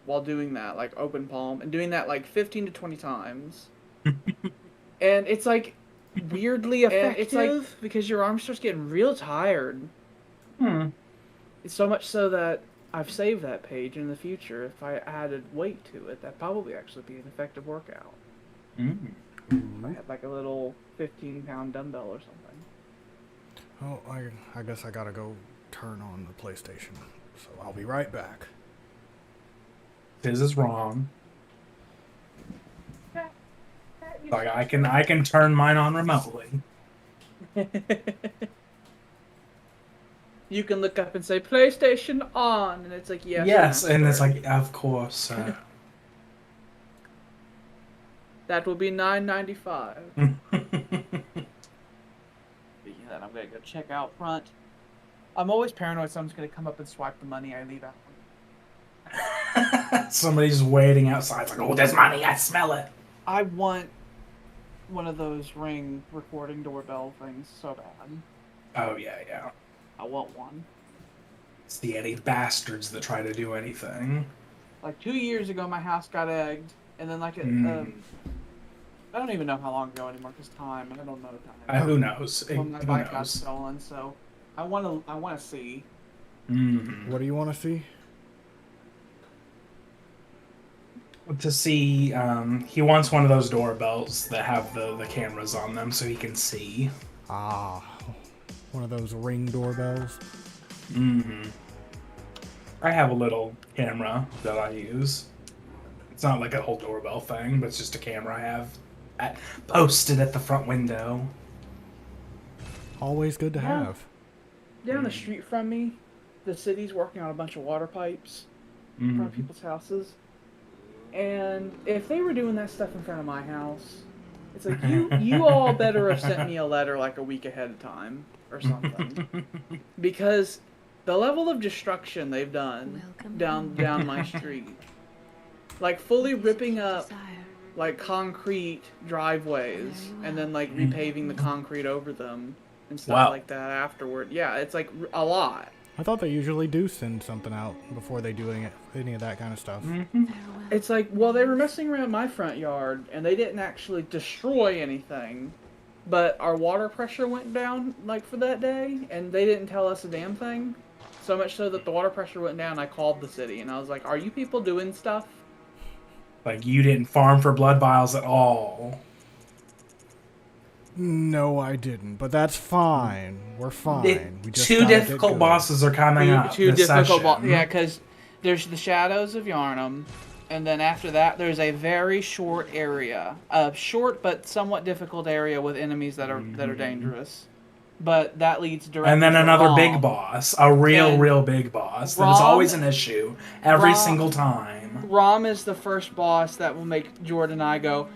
while doing that, like open palm, and doing that like 15 to 20 times. And it's like weirdly effective because your arm starts getting real tired. It's so much so that I've saved that page in the future. If I added weight to it, that'd probably actually be an effective workout. If I had like a little 15-pound dumbbell or something. Oh, I guess I gotta go turn on the PlayStation. So I'll be right back. This is wrong. Like I can turn mine on remotely. You can look up and say PlayStation on, and it's like yes. Yes, and it's like of course. That will be $9.95. Speaking of that, I'm gonna go check out front. I'm always paranoid someone's gonna come up and swipe the money I leave out. Somebody's waiting outside. It's like, oh, there's money. I smell it. I want one of those Ring recording doorbell things so bad. Oh yeah. I want one. It's the any bastards that try to do anything. Like 2 years ago, my house got egged, and then like I don't even know how long ago anymore because time. I don't know time. Who knows? When my bike got stolen, so I want to see. What do you want to see? To see, he wants one of those doorbells that have the cameras on them so he can see. Ah, one of those Ring doorbells. I have a little camera that I use. It's not like a whole doorbell thing, but it's just a camera I have posted at the front window. Always good to have. Down the street from me, the city's working on a bunch of water pipes in front of people's houses. And if they were doing that stuff in front of my house, it's like, you all better have sent me a letter like a week ahead of time or something. Because the level of destruction they've done down my street, like fully ripping up like concrete driveways and then like repaving the concrete over them and stuff like that afterward. Yeah, it's like a lot. I thought they usually do send something out before they do any of that kind of stuff. It's like, well, they were messing around my front yard, and they didn't actually destroy anything, but our water pressure went down, like, for that day, and they didn't tell us a damn thing. So much so that the water pressure went down, I called the city, and I was like, are you people doing stuff? Like, you didn't farm for blood vials at all. No, I didn't, but that's fine. We're fine. We just two difficult bosses are coming up. Two difficult bosses. Yeah, because there's the Shadows of Yharnam, and then after that, there's a very short area, a short but somewhat difficult area with enemies that are dangerous. But that leads directly. And then to another Rom. big boss, a real big boss. That is always an issue every single time. Rom is the first boss that will make Jordan and I go,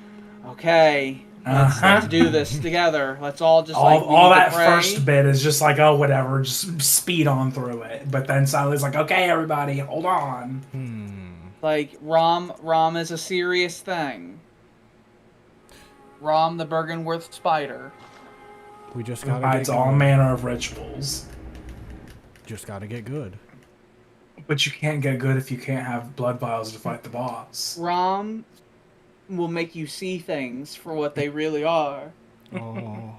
okay. Let's do this together. Let's all just all that first bit is just like, oh, whatever, just speed on through it. But then Sally's like, okay, everybody, hold on. Like Rom is a serious thing. Rom the Bergenworth spider. We just gotta provides all manner of rituals. Just gotta get good. But you can't get good if you can't have blood vials to fight the boss. Rom will make you see things for what they really are. Oh.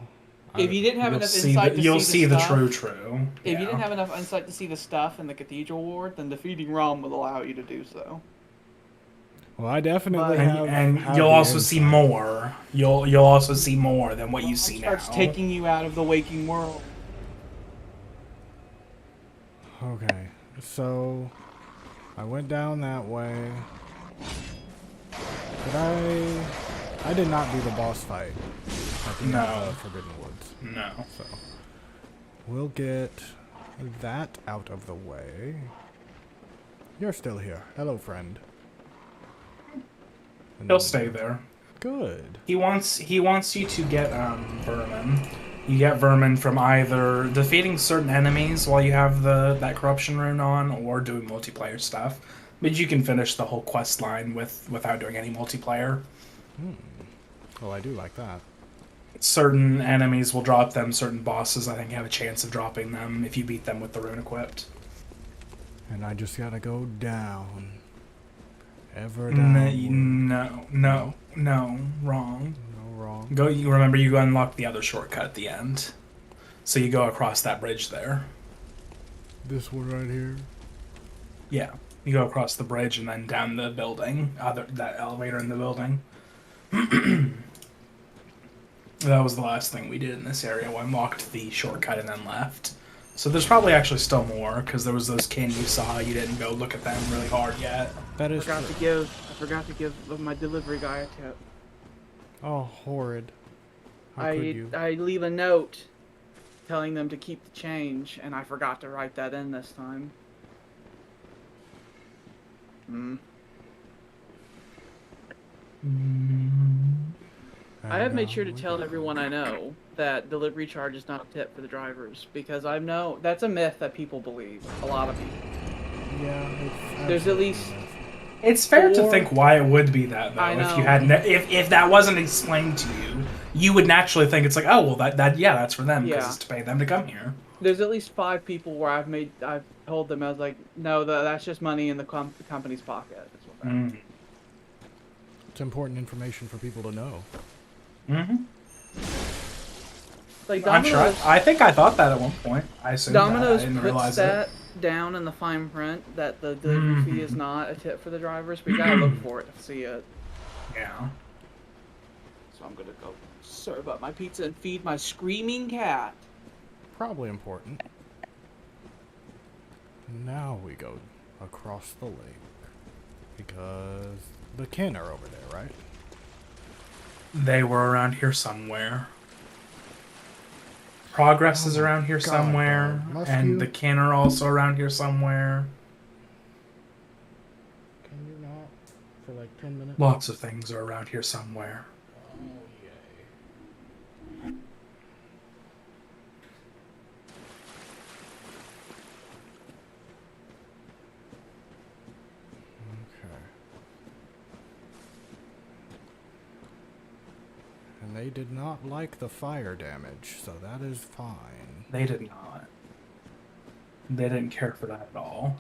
If you didn't have enough insight you'll to see the true. If you didn't have enough insight to see the stuff in the Cathedral Ward, then defeating Rom will allow you to do so. Well, I definitely have. And you'll also see more. You'll also see more than what you see now. Starts taking you out of the waking world. Okay, so I went down that way. But I did not do the boss fight at the end of Forbidden Woods. No. So we'll get that out of the way. You're still here. Hello, friend. He'll stay there. Good. He wants you to get vermin. You get vermin from either defeating certain enemies while you have that corruption rune on, or doing multiplayer stuff. But you can finish the whole quest line without doing any multiplayer. Well, I do like that. Certain enemies will drop them. Certain bosses, I think, have a chance of dropping them if you beat them with the rune equipped. And I just gotta go down. Ever downward. No, wrong. No, wrong. You remember you unlock the other shortcut at the end. So you go across that bridge there. This one right here? Yeah. You go across the bridge and then down the building. That elevator in the building. That was the last thing we did in this area. We unlocked the shortcut and then left. So there's probably actually still more, because there was those kids you saw. You didn't go look at them really hard yet. That is I forgot to give my delivery guy a tip. Oh, horrid. How could you? I leave a note telling them to keep the change, and I forgot to write that in this time. I have made sure to tell everyone I know that delivery charge is not a tip for the drivers, because I know that's a myth that people believe. A lot of people. Yeah, there's at least. It's fair to think why it would be that, though. I know. If you had, if that wasn't explained to you, you would naturally think it's like, oh well, that's for them because it's to pay them to come here. There's at least 5 people where I've told them, I was like, no, that's just money in the company's pocket. That's what that is. It's important information for people to know. Like I'm Domino's, sure. I think I thought that at one point. I assumed Domino's that. I didn't puts realize that it. down in the fine print that the delivery fee is not a tip for the drivers, but you gotta look for it to see it. Yeah. So I'm gonna go serve up my pizza and feed my screaming cat. Probably important. Now we go across the lake. Because the kin are over there, right? They were around here somewhere. Progress is around here somewhere. And the kin are also around here somewhere. Can you not? For like 10 minutes? Lots of things are around here somewhere. Oh, yay. Okay. And they did not like the fire damage, so that is fine. They did not. They didn't care for that at all.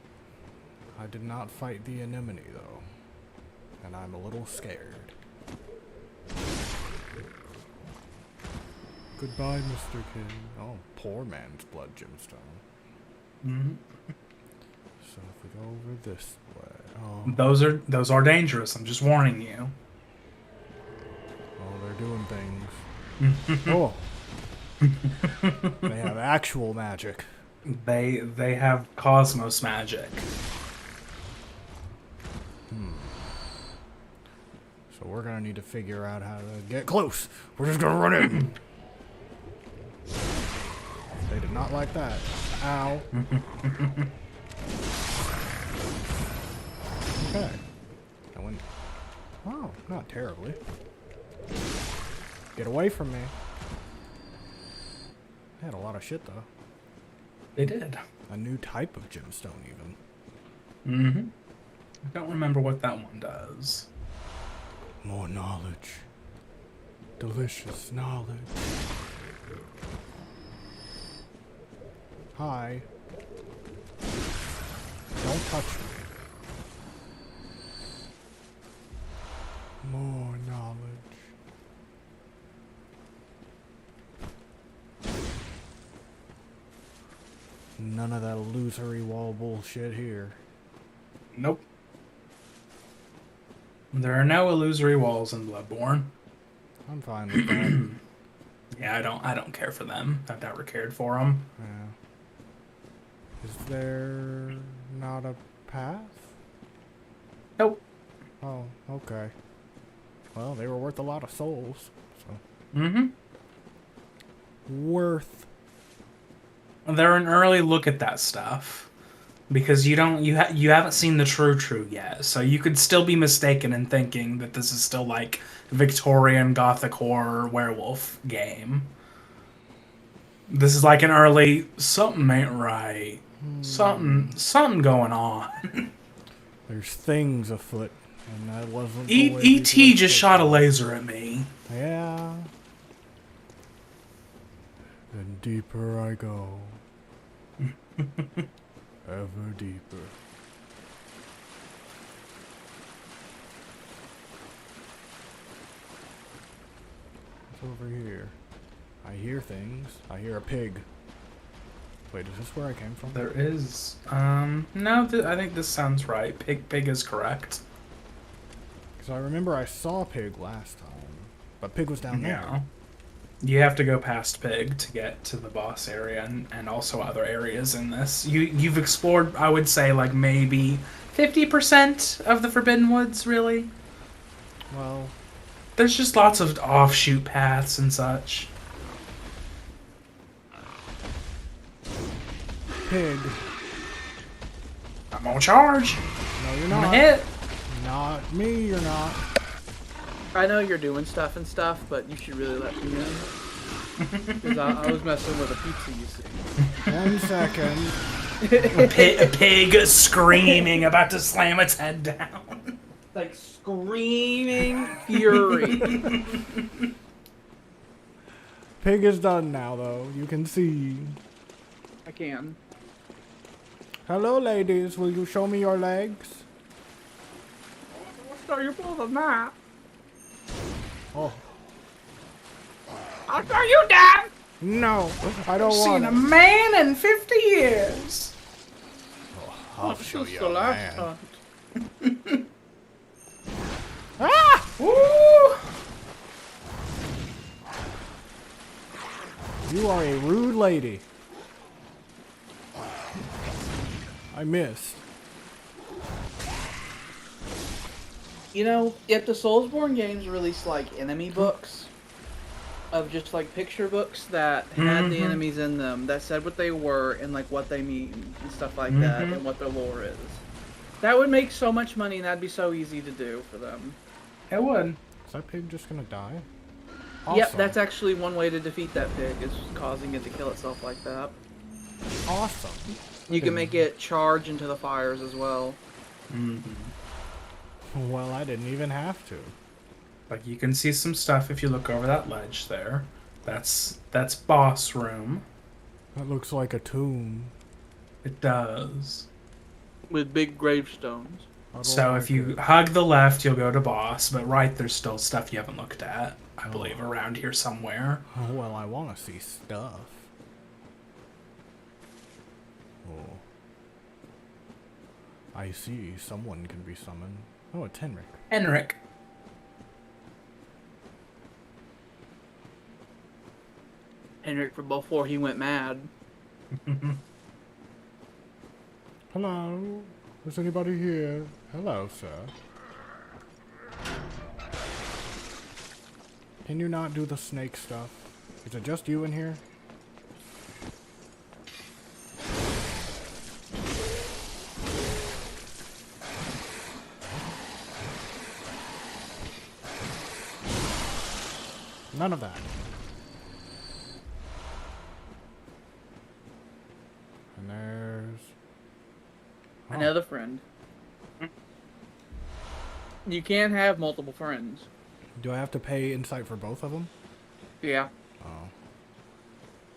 I did not fight the anemone, though. And I'm a little scared. Goodbye, Mr. King. Oh, poor man's blood gemstone. So if we go over this way... Oh. Those are dangerous, I'm just warning you. Oh, they're doing things. Oh. They have actual magic. They have cosmos magic. So we're gonna need to figure out how to get close. We're just gonna run in. They did not like that. Ow. Okay. I went. Oh, not terribly. Get away from me. They had a lot of shit though. They did. A new type of gemstone even. I don't remember what that one does. More knowledge. Delicious knowledge. Hi. Don't touch me. More knowledge. None of that illusory wall bullshit here. Nope. There are no illusory walls in Bloodborne. I'm fine with that. Yeah, I don't care for them. I've never cared for them. Yeah. Is there not a path? Nope. Oh, okay. Well, they were worth a lot of souls, so. Worth. They're an early look at that stuff. Because you haven't seen the true yet, so you could still be mistaken in thinking that this is still like Victorian Gothic horror werewolf game. This is like an early something ain't right, something going on. There's things afoot, and that wasn't. E.T. just shot a laser at me. Yeah. And deeper I go. Ever deeper. over here? I hear things. I hear a pig. Wait, is this where I came from? There is. No, I think this sounds right. Pig is correct. Because I remember I saw pig last time, but pig was down there. You have to go past Pig to get to the boss area and also other areas in this. You've explored, I would say, like maybe 50% of the Forbidden Woods, really. Well, there's just lots of offshoot paths and such. Pig. I'm on charge. No, you're I'm not. gonna hit. Not me, you're not. I know you're doing stuff and stuff, but you should really let me in. Because I was messing with a pizza, you see. 1 second. A pig screaming, about to slam its head down. Like screaming fury. Pig is done now, though. You can see. I can. Hello, ladies. Will you show me your legs? I'll show you both of that. Oh. I'll show you, Dad! No, I don't Seen want a it. man in 50 years. Oh, I'll show you a last man. time. Ah! Woo! You are a rude lady. I missed. You know, if the Soulsborne games released like enemy books, of just like picture books that had the enemies in them, that said what they were and like what they mean and stuff like that, and what their lore is, that would make so much money and that'd be so easy to do for them. It would. Is that pig just gonna die? Awesome. Yep, that's actually one way to defeat that pig, is causing it to kill itself like that. awesome. You can make it charge into the fires as well. Well, I didn't even have to. Like, you can see some stuff if you look over that ledge there. That's boss room. That looks like a tomb. It does. With big gravestones. So if you hug the left, you'll go to boss, but right, there's still stuff you haven't looked at, I believe, around here somewhere. Oh, well, I want to see stuff. Oh. I see. Someone can be summoned. Oh, it's Henrik. Henrik. Henrik from before he went mad. Hello? Is anybody here? Hello, sir. Can you not do the snake stuff? Is it just you in here? None of that. And there's... oh. Another friend. You can't have multiple friends. Do I have to pay insight for both of them? Yeah. Oh.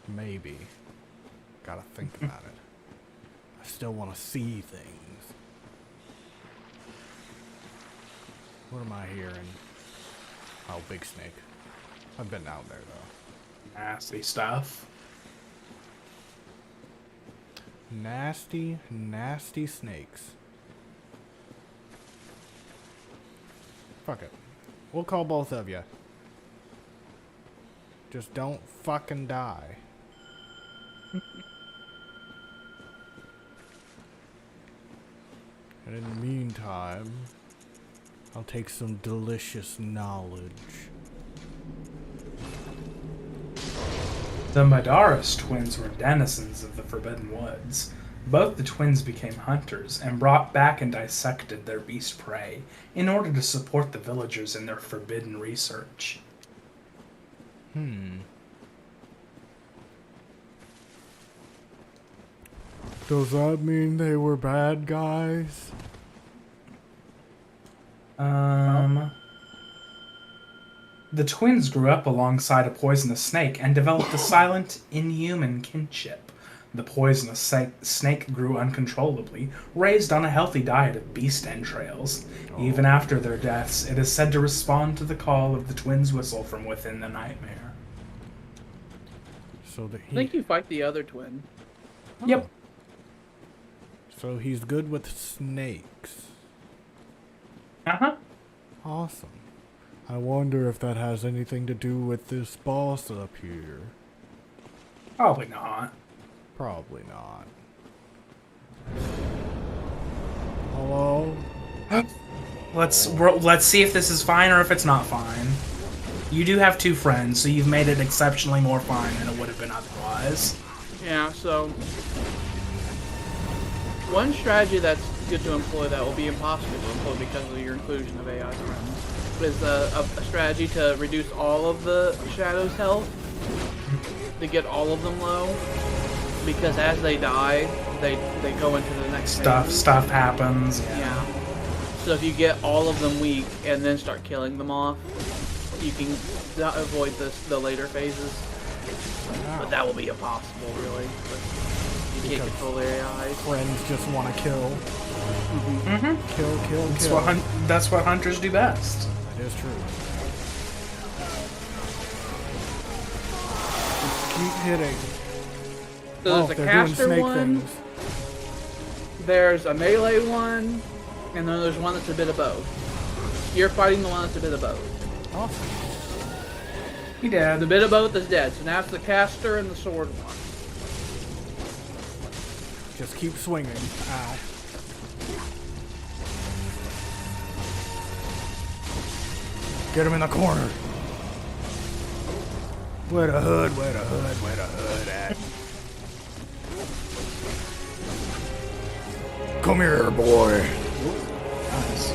Maybe. Gotta think about it. I still want to see things. What am I hearing? Oh, big snake. I've been out there, though. Nasty stuff. Nasty, nasty snakes. Fuck it. We'll call both of you. Just don't fucking die. And in the meantime, I'll take some delicious knowledge. The Madaras Twins were denizens of the Forbidden Woods. Both the twins became hunters and brought back and dissected their beast prey in order to support the villagers in their forbidden research. Does that mean they were bad guys? The twins grew up alongside a poisonous snake and developed a silent, inhuman kinship. The poisonous snake grew uncontrollably, raised on a healthy diet of beast entrails. Oh. Even after their deaths, it is said to respond to the call of the twins' whistle from within the nightmare. So I think you fight the other twin. Oh. Yep. So he's good with snakes. Uh-huh. Awesome. I wonder if that has anything to do with this boss up here. Probably not. Probably not. Hello? Let's see if this is fine or if it's not fine. You do have 2 friends, so you've made it exceptionally more fine than it would have been otherwise. Yeah, so one strategy that's good to employ that will be impossible to employ because of your inclusion of AI friends is a strategy to reduce all of the shadows' health to get all of them low. Because as they die, they go into the next phase. Stuff happens. Yeah. So if you get all of them weak and then start killing them off, you can avoid the later phases. Wow. But that will be impossible, really. But you can't control their AIs. Friends just want to kill. Kill. That's what hunters do best. That is true. Just keep hitting. So there's a caster one, there's a melee one, and then there's one that's a bit of both. You're fighting the one that's a bit of both. Awesome. He dead. The bit of both is dead, so now it's the caster and the sword one. Just keep swinging. Ow. Get him in the corner. Where the hood at? Come here, boy. Nice.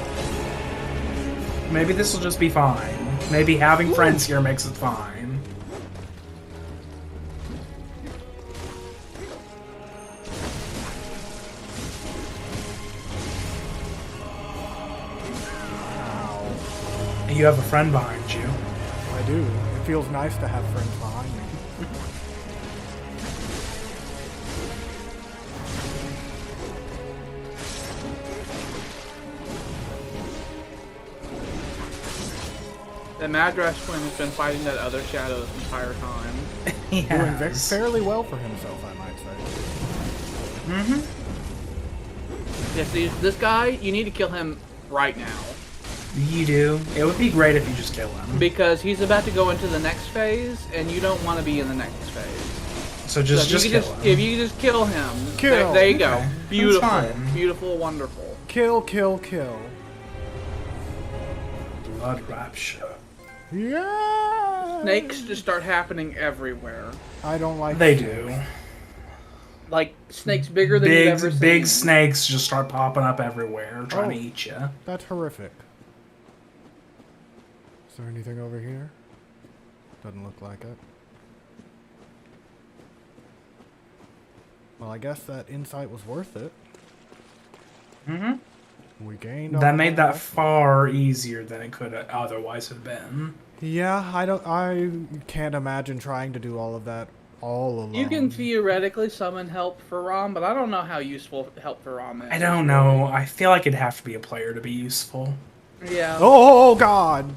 Maybe this will just be fine. Maybe having friends here makes it fine. You have a friend behind you. I do. It feels nice to have friends behind me. The Madaras Twin has been fighting that other shadow this entire time. Doing fairly well for himself, I might say. Yeah, see, this guy, you need to kill him right now. You do. It would be great if you just kill him. Because he's about to go into the next phase, and you don't want to be in the next phase. So just kill him. If you just kill him, Kill. there you go. Okay. Beautiful, beautiful, wonderful. Kill. Blood rapture. Yeah. Snakes just start happening everywhere. I don't like. They snakes. do. Like snakes bigger than you've ever seen. Big snakes just start popping up everywhere, trying to eat you. That's horrific. Is there anything over here? Doesn't look like it. Well, I guess that insight was worth it. We gained. That made that far easier than it could otherwise have been. Yeah, I can't imagine trying to do all of that all alone. You can theoretically summon help for Rom, but I don't know how useful help for Rom is. I don't know. I feel like it'd have to be a player to be useful. Yeah. Oh God!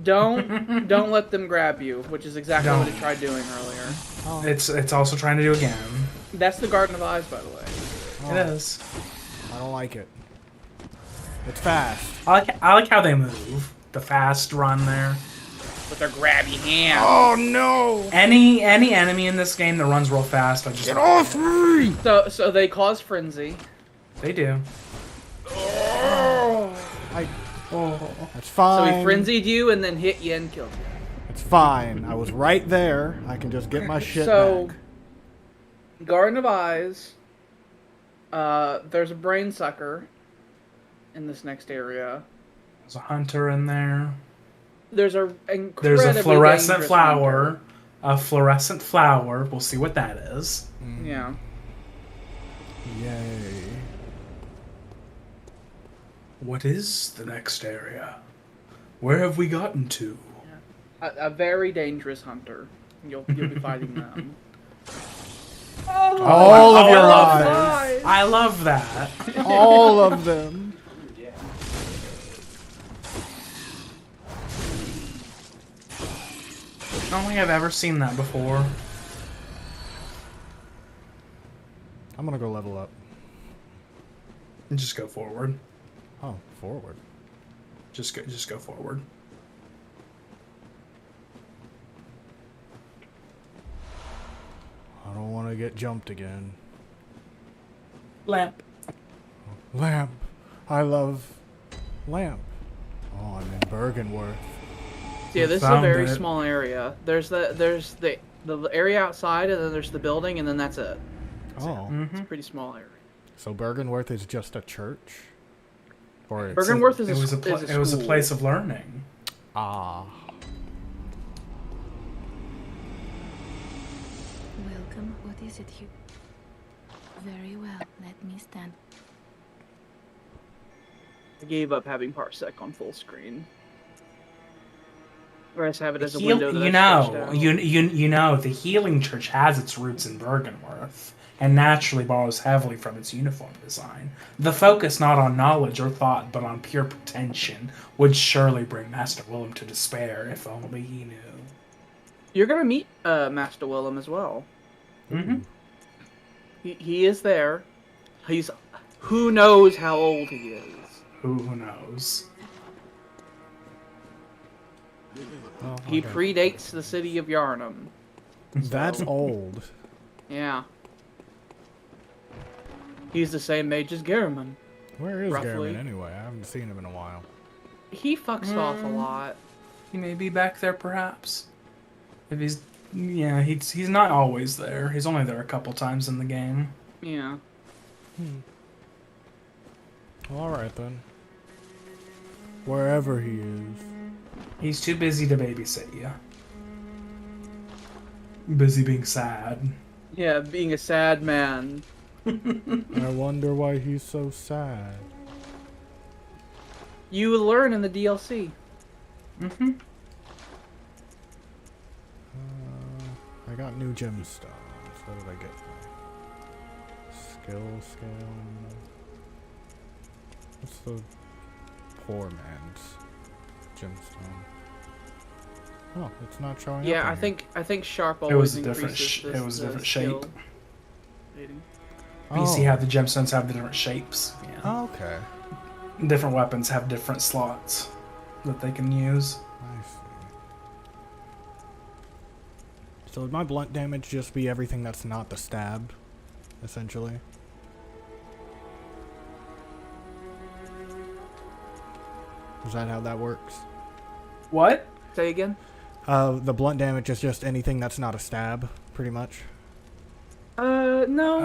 Don't let them grab you, which is exactly what it tried doing earlier. Oh. It's also trying to do again. That's the Garden of Eyes, by the way. Oh, It is. I don't like it. It's fast. I like how they move. The fast run there. With their grabby hands. Oh no! Any enemy in this game that runs real fast, I just Get off me! So they cause frenzy. They do. That's fine. So he frenzied you and then hit you and killed you. It's fine. I was right there. I can just get my shit back. Garden of Eyes. There's a brain sucker in this next area. There's a hunter in there. There's a fluorescent flower. Hunter. A fluorescent flower. We'll see what that is. Yeah. Yay. What is the next area? Where have we gotten to? A very dangerous hunter. You'll be fighting them. Oh! All of your love eyes. I love that. All of them. I don't think I've ever seen that before. I'm gonna go level up. Just go forward. Oh, forward. Just go forward. I don't want to get jumped again. Lamp. Lamp. I love lamp. Oh, I'm in Bergenworth. Yeah, this is a Found very it. small area. There's the area outside, and then there's the building, and then that's it. Oh, It's a pretty small area. so Bergenworth is just a church? Or it's... Bergenworth is It was a it was a school. place of learning. Ah. Welcome. What is it here? Very well. Let me stand. I gave up having Parsec on full screen. Or I just have it as a Heal- window that you I know, stretched out. you know, the Healing Church has its roots in Bergenworth, and naturally borrows heavily from its uniform design. The focus not on knowledge or thought, but on pure pretension, would surely bring Master Willem to despair, if only he knew. You're gonna meet Master Willem as well. Mm-hmm. He is there. He's who knows how old he is. Who knows? Oh, He okay. predates the city of Yarnum. That's old. Yeah. He's the same age as Gehrman. Where is Roughly. Garmin anyway? I haven't seen him in a while. He fucks off a lot. He may be back there, perhaps. If he's, yeah, he's not always there. He's only there a couple times in the game. Yeah. Well, alright then. Wherever he is. He's too busy to babysit you. Busy being sad. Yeah, being a sad man. I wonder why he's so sad. You will learn in the DLC. Mm-hmm. I got new gemstones. What did I get? Skill scale. What's the poor man's gemstone? Oh, it's not showing up. Yeah, in here. I think Sharp It was always a different increases it was a the different skill shape. rating. PC have the gemstones have the different shapes. Yeah. Oh, okay. Different weapons have different slots that they can use. I see. So would my blunt damage just be everything that's not the stab, essentially? Is that how that works? What? Say again? The blunt damage is just anything that's not a stab, pretty much. No.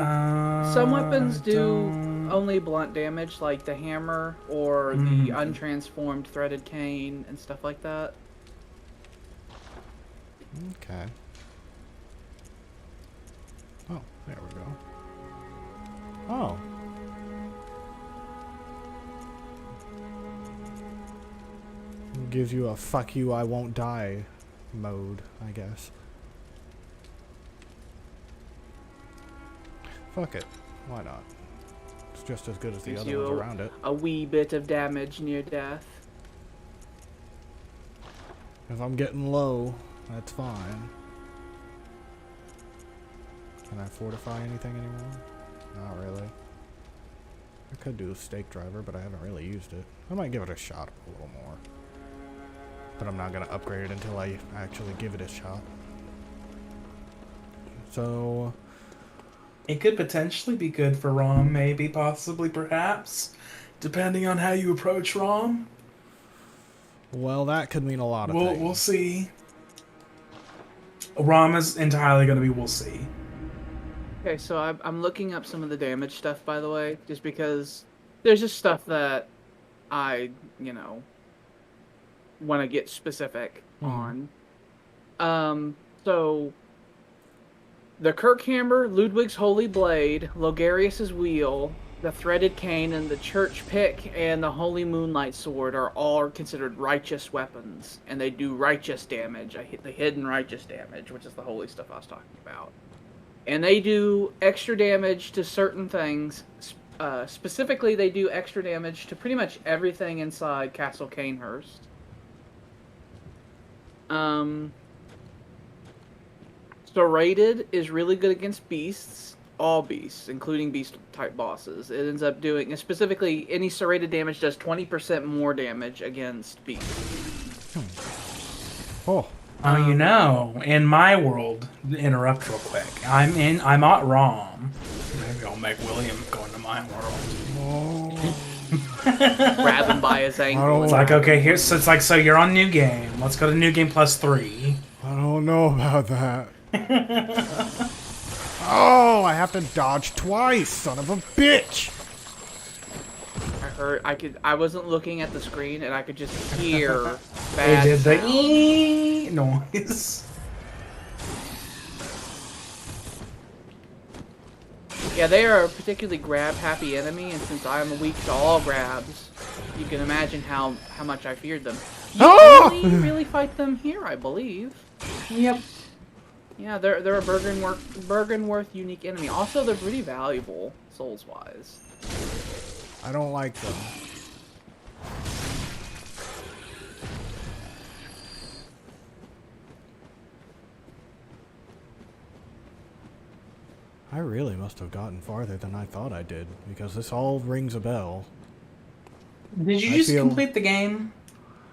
Some weapons do don't- only blunt damage, like the hammer or the untransformed threaded cane and stuff like that. Okay. Oh, there we go. Oh. It gives you a fuck you, I won't die mode, I guess. Fuck it. Why not? It's just as good as the Gives other you ones around it. a wee bit of damage near death. If I'm getting low, that's fine. Can I fortify anything anymore? Not really. I could do a stake driver, but I haven't really used it. I might give it a shot a little more. But I'm not going to upgrade it until I actually give it a shot. So... It could potentially be good for ROM, maybe, possibly, perhaps, depending on how you approach ROM. well, that could mean a lot of things. We'll see. ROM is entirely going to be we'll see. Okay, so I'm looking up some of the damage stuff, by the way, just because there's just stuff that I, want to get specific on. So the Kirkhammer, Ludwig's Holy Blade, Logarius's Wheel, the Threaded Cane, and the Church Pick, and the Holy Moonlight Sword are all considered righteous weapons, and they do righteous damage. The hidden righteous damage, which is the holy stuff I was talking about. And they do extra damage to certain things. Specifically, they do extra damage to pretty much everything inside Castle Cainhurst. Serrated is really good against beasts. All beasts, including beast-type bosses. It ends up doing... Specifically, any serrated damage does 20% more damage against beasts. Oh. Oh, you know, in my world, interrupt real quick. I'm not wrong. Maybe I'll make William go into my world. Grab him by his ankle. It's like, okay, here's so you're on new game. Let's go to new game +3. I don't know about that. Oh, I have to dodge twice, son of a bitch! I wasn't looking at the screen and I could just hear They bad did the sound. ee noise. Yeah, they are a particularly grab-happy enemy, and since I'm weak to all grabs, you can imagine how much I feared them. You only really fight them here, I believe. Yep. Yeah, they're a Bergenworth unique enemy. Also, they're pretty valuable, souls-wise. I don't like them. I really must have gotten farther than I thought I did, because this all rings a bell. Did you just complete the game?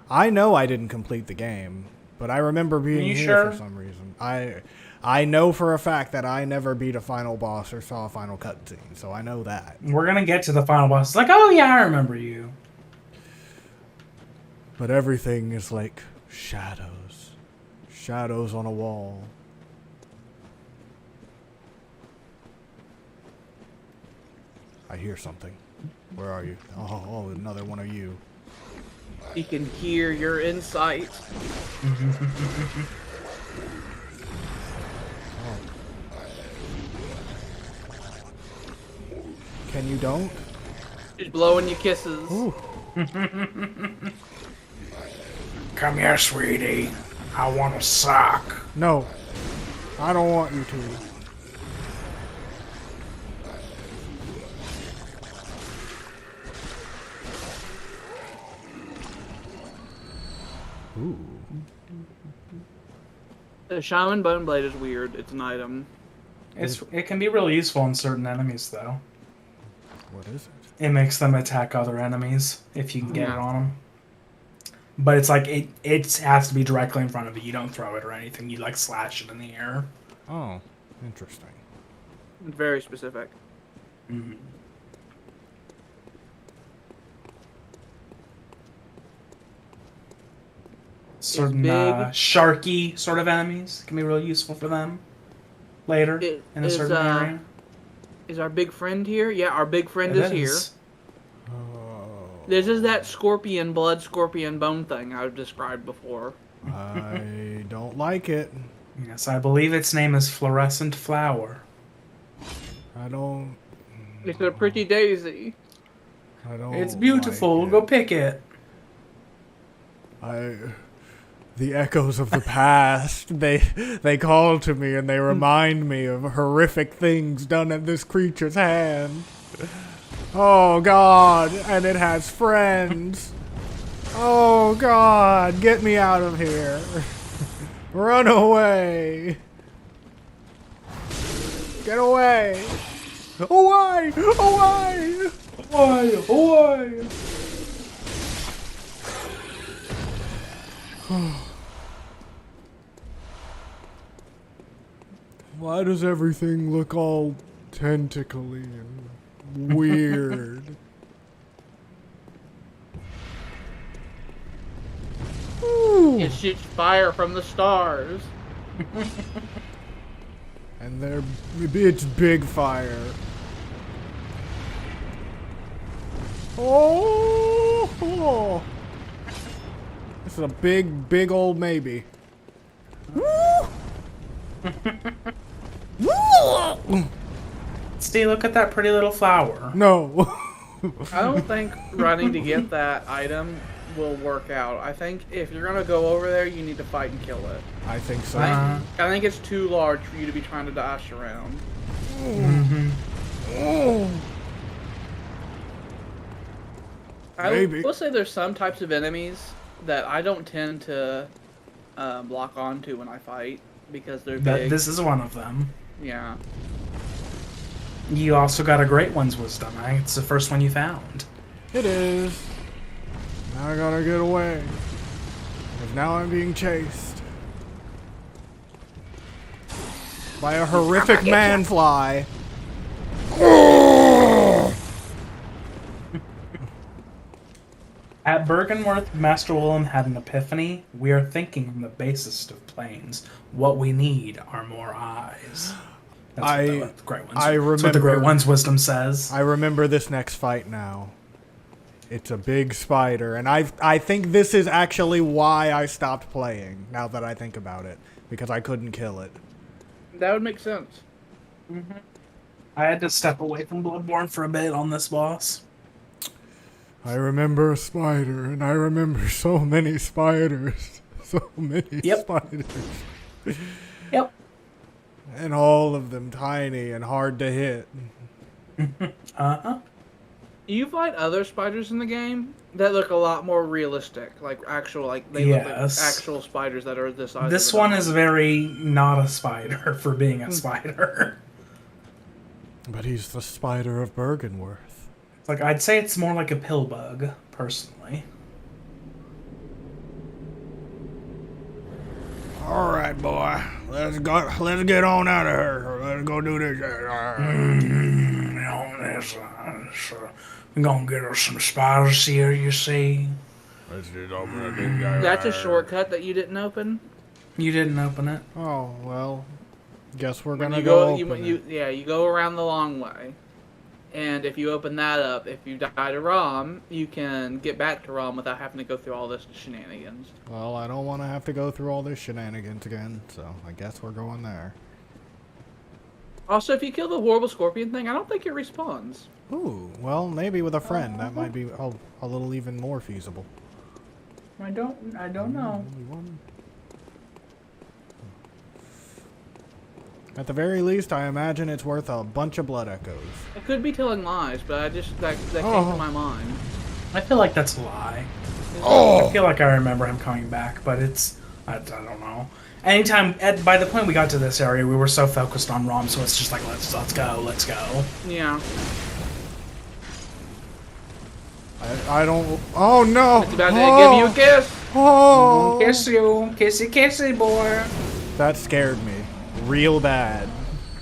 I know I didn't complete the game, but I remember being here sure? for some reason. I know for a fact that I never beat a final boss or saw a final cutscene, so I know that. We're gonna get to the final boss. It's like, oh yeah, I remember you. But everything is like shadows. Shadows on a wall. I hear something. Where are you? Oh, another one of you. He can hear your insight. Can you don't? He's blowing you kisses. Ooh. Come here, sweetie. I want a sock. No. I don't want you to. Ooh. The Shaman Bone Blade is weird. It's an item. It can be really useful in certain enemies, though. What is it? It makes them attack other enemies if you can get it on them. But it's like it has to be directly in front of you. You don't throw it or anything. You like slash it in the air. Oh, interesting. Very specific. Mm-hmm. Certain sharky sort of enemies can be really useful for them later in a certain area. Is our big friend here? Yeah, our big friend is here. Oh. This is that blood scorpion bone thing I've described before. I don't like it. Yes, I believe its name is Fluorescent Flower. I don't. It's a pretty daisy. I don't. It's beautiful. Like it. Go pick it. The echoes of the past, they call to me and they remind me of horrific things done at this creature's hand. Oh God, and it has friends. Oh God, get me out of here. Run away. Get away. Away, away. Away, away. Why does everything look all tentacly and weird? It shoots fire from the stars. And it's big fire. Oh! This is a big old maybe. Steve, look at that pretty little flower. No. I don't think running to get that item will work out. I think if you're gonna go over there, you need to fight and kill it. I think so. I think it's too large for you to be trying to dash around. I will say there's some types of enemies that I don't tend to lock onto when I fight because they're big. This is one of them. Yeah. You also got a Great One's Wisdom. I think it's the first one you found. It is. Now I gotta get away. Because now I'm being chased. By a horrific manfly. At Bergenworth, Master Willem had an epiphany. We are thinking from the basest of planes. What we need are more eyes. That's what the Great One's Wisdom says. I remember this next fight now. It's a big spider, and I think this is actually why I stopped playing, now that I think about it. Because I couldn't kill it. That would make sense. I had to step away from Bloodborne for a bit on this boss. I remember a spider, and I remember so many spiders. So many spiders. Yep. And all of them tiny and hard to hit. You fight other spiders in the game that look a lot more realistic, like actual, look like actual spiders that are this size. This one is very not a spider for being a spider. But he's the spider of Bergenworth. Like, I'd say it's more like a pill bug, personally. All right, boy. Let's get on out of here. Let's go do this. We're gonna get us some spiders here, you see. Let's just open a big guy. That's a shortcut that you didn't open? You didn't open it. Oh, well. Guess we're gonna go open it. Yeah, you go around the long way. And if you open that up, if you die to Rom, you can get back to Rom without having to go through all this shenanigans. Well, I don't want to have to go through all this shenanigans again, so I guess we're going there. Also, if you kill the horrible scorpion thing, I don't think it respawns. Ooh, well, maybe with a friend. That might be a little even more feasible. I don't know. Only one. At the very least, I imagine it's worth a bunch of blood echoes. It could be telling lies, but that came to my mind. I feel like that's a lie. I feel like I remember him coming back, but I don't know. Anytime, by the point we got to this area, we were so focused on Rom, so it's just like, let's go. Yeah. I don't... Oh, no! It's about to give you a kiss! Oh! Kiss you. Kissy, boy. That scared me. Real bad.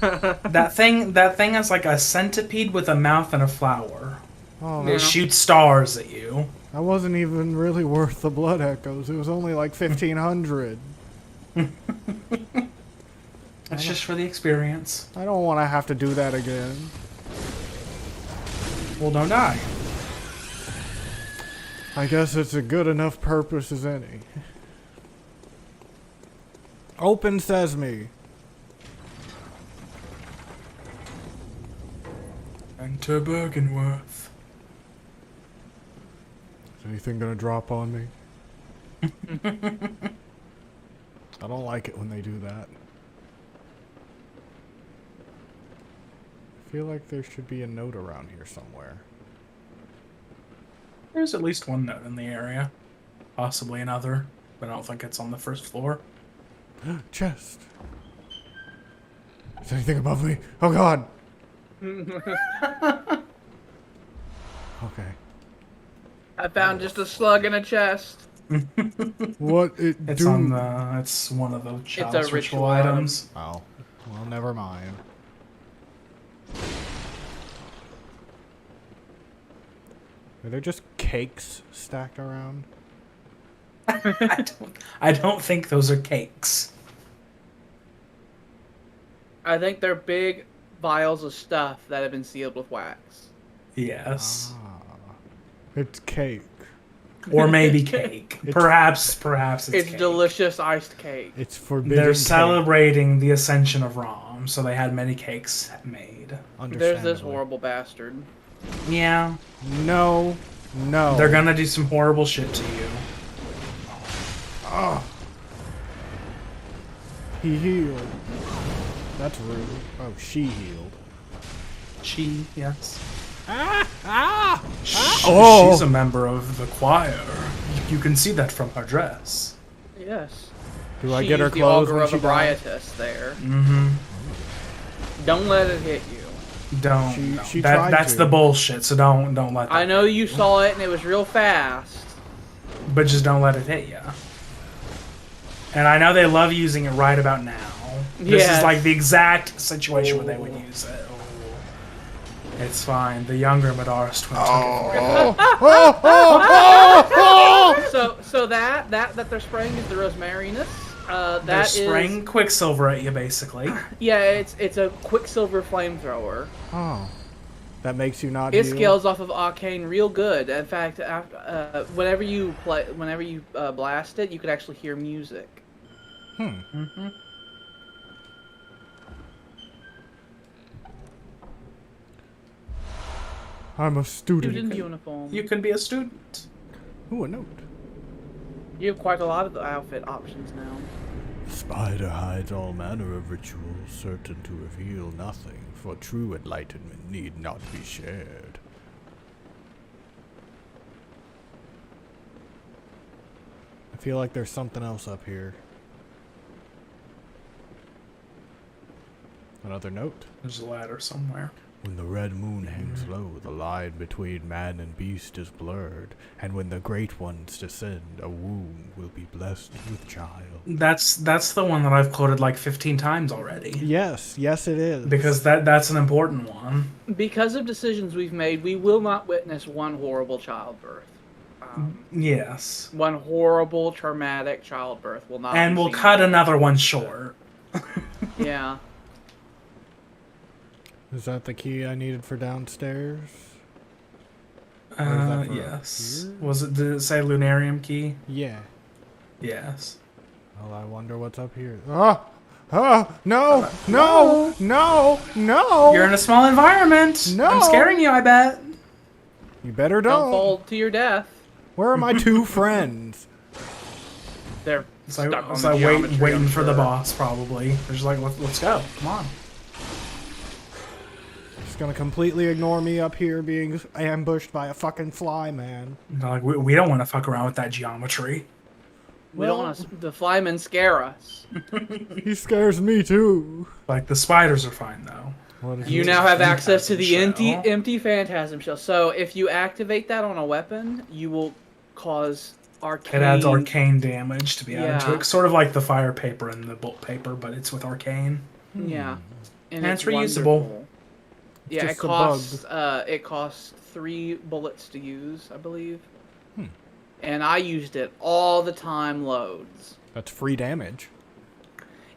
That thing is like a centipede with a mouth and a flower. Oh, It shoots stars at you. that wasn't even really worth the blood echoes. It was only like 1,500. It's just for the experience. I don't want to have to do that again. Well, don't die. I guess it's a good enough purpose as any. Open sesame. Enter Bergenworth. Is anything gonna drop on me? I don't like it when they do that. I feel like there should be a note around here somewhere. There's at least one note in the area. Possibly another, but I don't think it's on the first floor. Chest. Is anything above me? Oh god! Okay. I found just a slug in a chest. What it It's do? it's one of those child's It's a ritual ritual items. Oh. Well, never mind. Are there just cakes stacked around? I don't think those are cakes. I think they're big vials of stuff that have been sealed with wax. Yes. It's cake. Or maybe cake. Perhaps it's cake. Delicious iced cake. It's forbidden. They're cake. celebrating the ascension of Rom, so they had many cakes made. There's this horrible bastard. Yeah. No. No. They're gonna do some horrible shit to you. Oh. He healed. That's rude. Oh, she healed. She, yes. Ah! She's a member of the choir. You can see that from her dress. Yes. Do I She get her used the clothes auger when of she dies? Ebrietas there. Mm-hmm. Don't let it hit you. Don't. She tried That's to. the bullshit. So don't let that. I know you saw it and it was real fast. But just don't let it hit you. And I know they love using it right about now. This Yes. is like the exact situation where they would use it. It's fine. The younger Madaras Twins So that they're spraying is the Rosmarinus. They're That spraying Quicksilver at you, basically. Yeah, it's a Quicksilver flamethrower. Oh. That makes you not It heal? scales off of Arcane real good. In fact, whenever you blast it, you could actually hear music. Mm-hmm. I'm a student. Student uniform. You can be a student. Ooh, a note. You have quite a lot of outfit options now. Spider hides all manner of rituals, certain to reveal nothing, for true enlightenment need not be shared. I feel like there's something else up here. Another note. There's a ladder somewhere. When the red moon hangs low, the line between man and beast is blurred, and when the great ones descend, a womb will be blessed with child. That's the one that I've quoted like 15 times already. Yes, yes it is. Because that's an important one. Because of decisions we've made, we will not witness one horrible childbirth. Yes. One horrible, traumatic childbirth will not. And be we'll seen. cut another one short. Yeah. Is that the key I needed for downstairs? Or is that for Yes. here? Did it say Lunarium key? Yeah. Yes. Well, I wonder what's up here. Oh! Oh! No! No! No! No! You're in a small environment. No. I'm scaring you, I bet. You better Don't don't. fall to your death. Where are my two friends? They're It's like, stuck on it's the like geometry, waiting I'm for the sure. boss, probably. They're just like, let's go. Come on. Just gonna completely ignore me up here being ambushed by a fucking fly, man. They're like, we don't want to fuck around with that geometry. We don't want to. The flymen scare us. He scares me too. Like, the spiders are fine, though. What is You this? now have access to the Phantasm shell. empty phantasm shell. So if you activate that on a weapon, you will cause arcane. It adds arcane damage to be added to Yeah. it. Sort of like the fire paper and the bolt paper, but it's with arcane. Yeah, And it's reusable. wonderful. Yeah, just it a bug. costs 3 bullets to use, I believe. Hmm. And I used it all the time. Loads. That's free damage.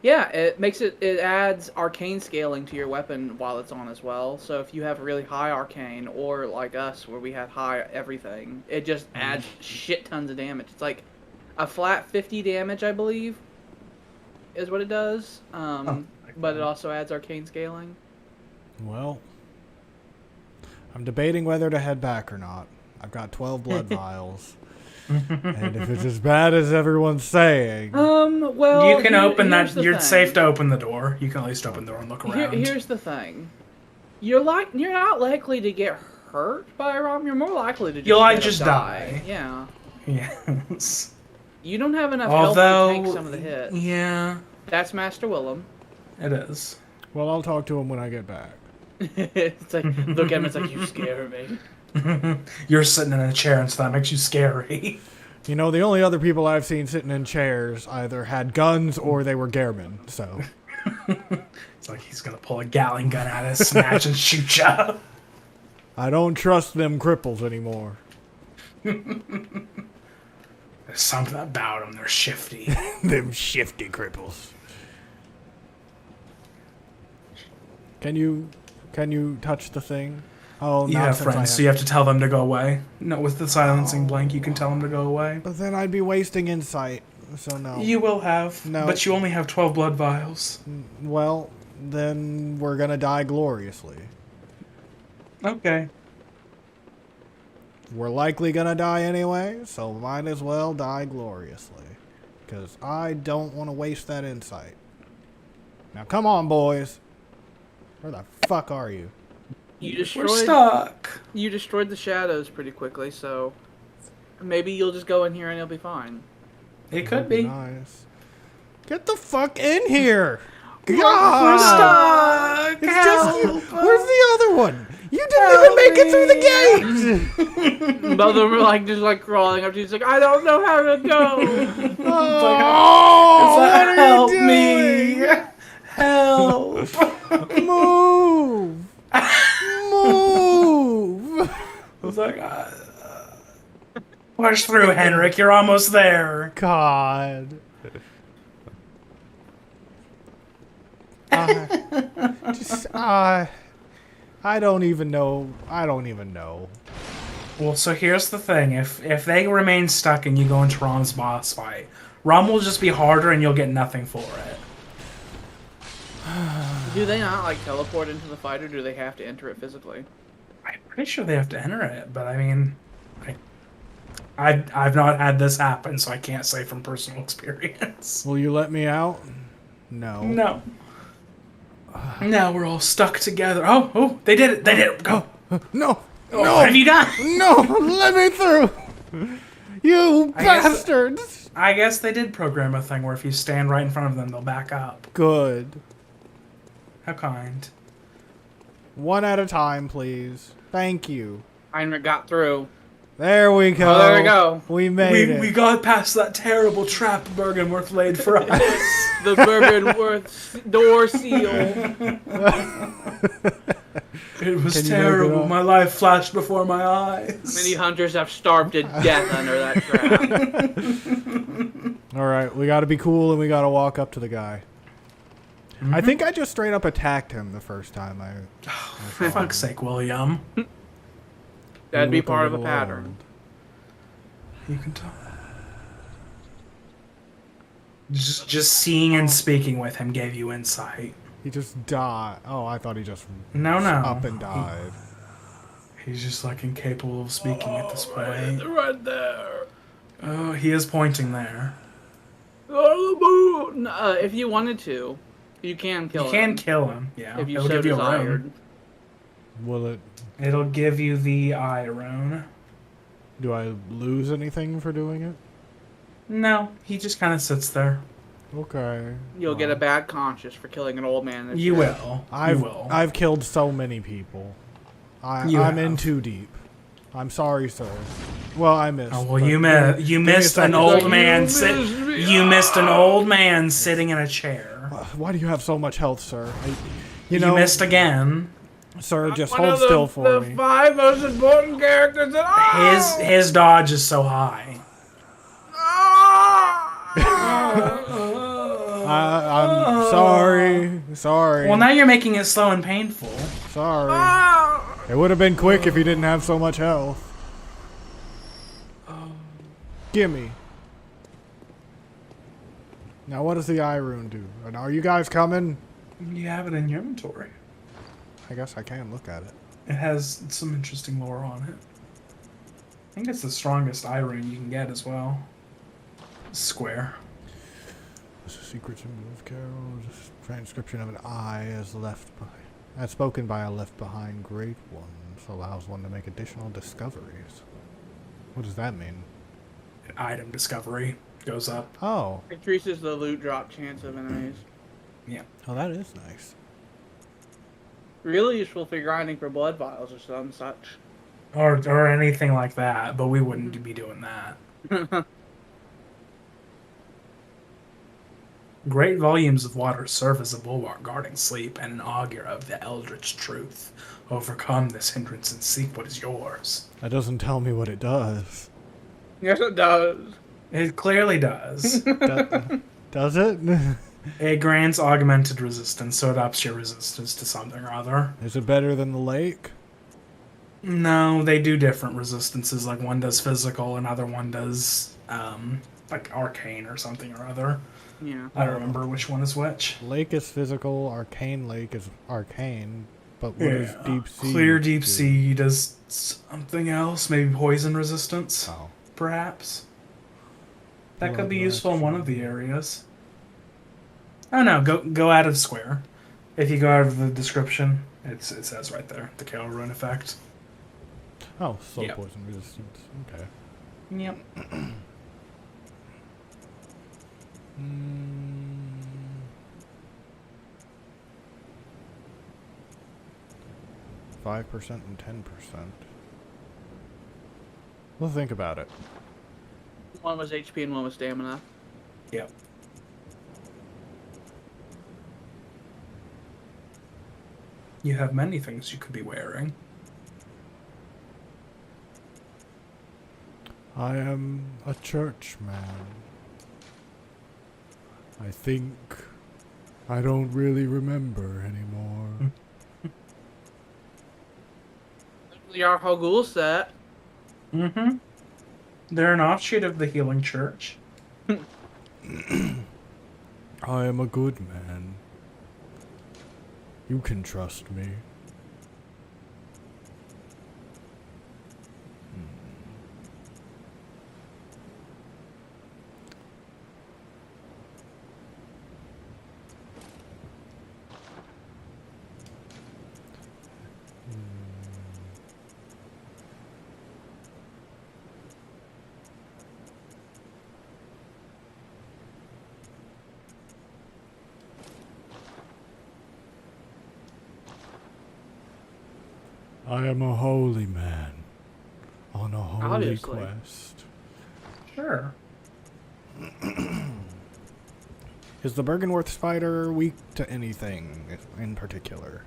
Yeah, it adds arcane scaling to your weapon while it's on as well. So if you have really high arcane, or like us where we had high everything, it just adds shit tons of damage. It's like a flat 50 damage, I believe, is what it does. But it also adds arcane scaling. Well, I'm debating whether to head back or not. I've got 12 blood vials. And if it's as bad as everyone's saying... Well, You can open here's that. the You're thing. safe to open the door. You can at least open the door and look around. Here's the thing. You're not likely to get hurt by a ROM. You're more likely to just die. Yeah. Yes. You don't have enough Although, health to take some of the hits. yeah, That's Master Willem. it is. Well, I'll talk to him when I get back. It's like, look at him, it's like, you scare me. You're sitting in a chair, and so that makes you scary. You know, the only other people I've seen sitting in chairs either had guns or they were Gehrman, so... It's like he's gonna pull a Gatling gun out of his snatch and shoot you. I don't trust them cripples anymore. There's something about them. They're shifty. Them shifty cripples. Can you touch the thing? Oh, You not have since I friends, so you have to tell them to go away. No, with the silencing blank, you can tell them to go away. But then I'd be wasting insight, so no. You will have, No. but you only have 12 blood vials. Well, then we're gonna die gloriously. Okay. we're likely gonna die anyway, so might as well die gloriously. Because I don't want to waste that insight. Now come on, boys. Where the fuck are you? We're stuck. You destroyed the shadows pretty quickly, so maybe you'll just go in here and it'll be fine. It could be. Nice. Get the fuck in here! We're God! stuck. It's just you. Where's the other one? You didn't even make it through the gate! Both of them are just crawling up to you. He's like, I don't know how to go. Oh, what are help you me! doing? Help! Move! Move! I was like, push through, Henrik. You're almost there. God. I don't even know. I don't even know. Well, so here's the thing. If they remain stuck and you go into Rom's boss fight, Rom will just be harder and you'll get nothing for it. Do they not teleport into the fight, or do they have to enter it physically? I'm pretty sure they have to enter it, but I mean, I've not had this happen, so I can't say from personal experience. Will you let me out? No. No. Now we're all stuck together. Oh, they did it. They did it. Go. No. Oh, No. what have you done? No. Let me through. You bastards. I guess they did program a thing where if you stand right in front of them, they'll back up. Good. How kind. One at a time, please. Thank you. Heinrich got through. There we go. Oh, there we go. We made it. We got past that terrible trap Bergenworth laid for us. The Bergenworth door seal. It was terrible. My life flashed before my eyes. Many hunters have starved to death under that trap. All right, we got to be cool and we got to walk up to the guy. I think I just straight up attacked him the first time For fuck's sake, William. That'd be part of a pattern. You can talk. Just seeing and speaking with him gave you insight. He just died. Oh, I thought he just No. up and died. He's just incapable of speaking at this point. Right there. Oh, he is pointing there. If you wanted to, you can kill him. You can kill him, yeah. If you It'll so give you a desired. rune. Will it? It'll give you the eye rune. Do I lose anything for doing it? No, he just kind of sits there. Okay. You'll get a bad conscience for killing an old man. You will. I've killed so many people. I'm in too deep. I'm sorry, sir. Well, I missed. Oh well, you missed an old man. You missed an old man sitting in a chair. Why do you have so much health, sir? You missed again. Sir, just hold still for me. The 5 most important characters that His dodge is so high. I'm sorry. Sorry. Well, now you're making it slow and painful. Sorry. It would have been quick if you didn't have so much health. Gimme. Now, what does the eye rune do? And are you guys coming? You have it in your inventory. I guess I can look at it. It has some interesting lore on it. I think it's the strongest eye rune you can get as well. Square. This is a secret symbol of Carol. This transcription of an eye as spoken by a left behind great ones allows one to make additional discoveries. What does that mean? Item discovery goes up. Oh. Increases the loot drop chance of enemies. Yeah. Oh, that is nice. Really useful for grinding for blood vials or some such. Or anything like that, but we wouldn't be doing that. Great volumes of water serve as a bulwark guarding sleep and an augur of the eldritch truth. Overcome this hindrance and seek what is yours. That doesn't tell me what it does. Yes, it does. It clearly does. Does it? It grants augmented resistance, so it ups your resistance to something or other. Is it better than the lake? No, they do different resistances. Like one does physical, another one does arcane or something or other. Yeah. I don't remember which one is which. Lake is physical, arcane lake is arcane. But what is deep sea? Clear deep sea does something else. Maybe poison resistance, Oh. perhaps. That Blood could be useful in one of the reaction. areas. Oh no, go out of square. If you go out of the description, it says right there, the Kael Rune effect. Oh, slow Yep. poison resistance. Okay. Yep. 5% and 10%. We'll think about it. One was HP and one was stamina. Yep. You have many things you could be wearing. I am a churchman. I think I don't really remember anymore. The Yarhagul set. Mm-hmm. They're an offshoot of the Healing Church. I am a good man. You can trust me. I am a holy man on a holy Obviously. quest. Sure. Is the Bergenworth spider weak to anything in particular?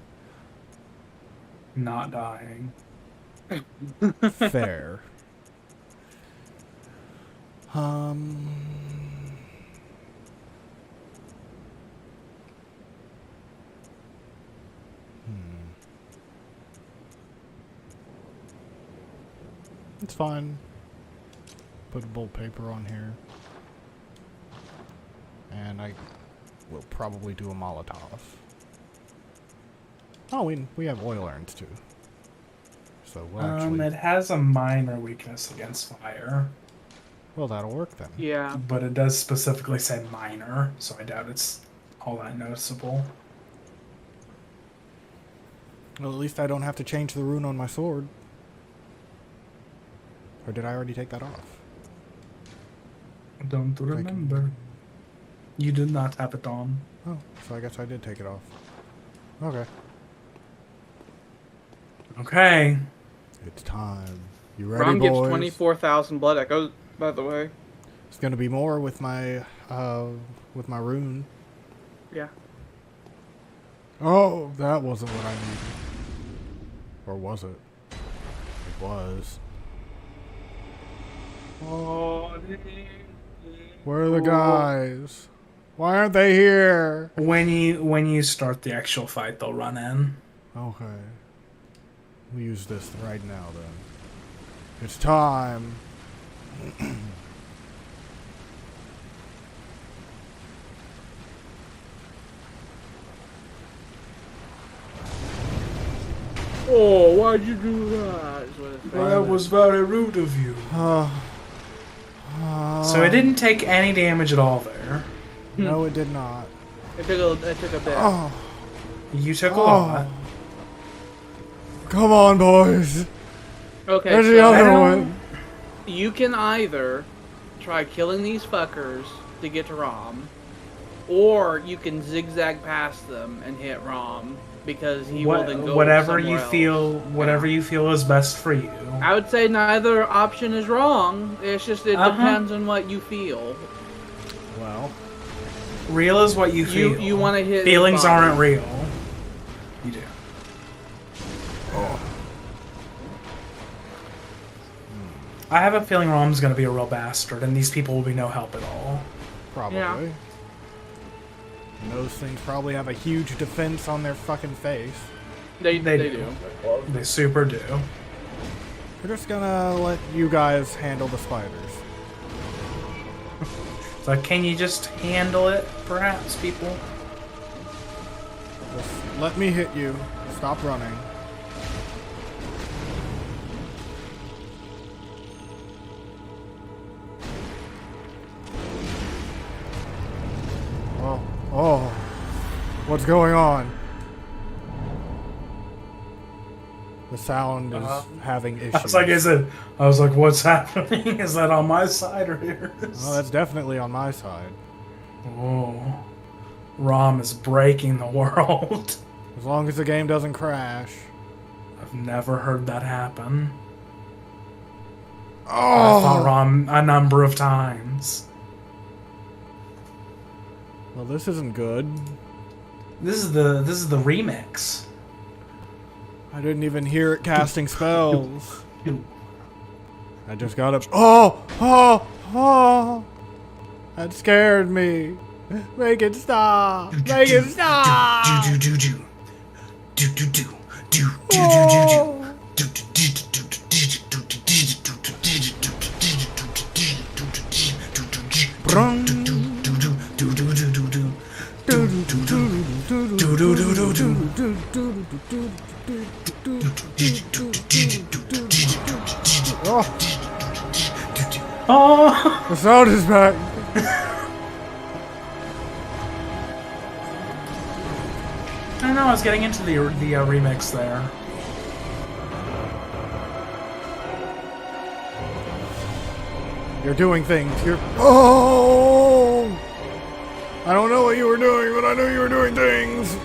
Not dying. Fair. It's fine. Put a bolt paper on here. And I will probably do a Molotov. Oh, we have oil urns too. So we'll actually... It has a minor weakness against fire, Well, that'll work then. Yeah. but it does specifically say minor, so I doubt it's all that noticeable. Well, at least I don't have to change the rune on my sword. Or did I already take that off? Don't remember. You did not have it on. Oh, so I guess I did take it off. Okay. Okay. It's time. You ready, Rom gives boys? 24,000 blood echoes, by the way. It's gonna be more with my rune. Yeah. Oh, that wasn't what I needed. Or was it? It was. Where are the guys? Why aren't they here? When you start the actual fight, they'll run in. Okay. We'll use this right now then. It's time. Oh, why'd you do that? Is what it's saying. That was very rude of you. So it didn't take any damage at all there. No, it did not. It took a bit. Oh, You took a lot. come on, boys. Okay, There's so the other one. you can either try killing these fuckers to get to Rom, or you can zigzag past them and hit Rom because he will then go Whatever you somewhere feel, else. whatever you feel is best for you. I would say neither option is wrong. It's just it depends on what you feel. Well, Real is what you feel. You want to hit. his Feelings body. aren't real. You do. I have a feeling Rom's gonna be a real bastard, and these people will be no help at all. probably. Yeah. And those things probably have a huge defense on their fucking face. They do. do. They super do. We're just gonna let you guys handle the spiders. So can you just handle it, perhaps, people? Just let me hit you. Stop running. Oh, oh. What's going on? The sound is having issues. I was like, I was like, what's happening? Is that on my side or yours? Oh, that's definitely on my side. Oh. ROM is breaking the world. As long as the game doesn't crash. I've never heard that happen. Oh! I thought ROM a number of times. Well, this isn't good. This is the remix. I didn't even hear it casting spells. I just got up. Oh! Oh! Oh! That scared me. Make it stop. Make it stop. Oh! The sound is back. I don't know, I was getting into the remix there. You're doing things. You're. Oh! I don't know what you were doing, but I knew you were doing things.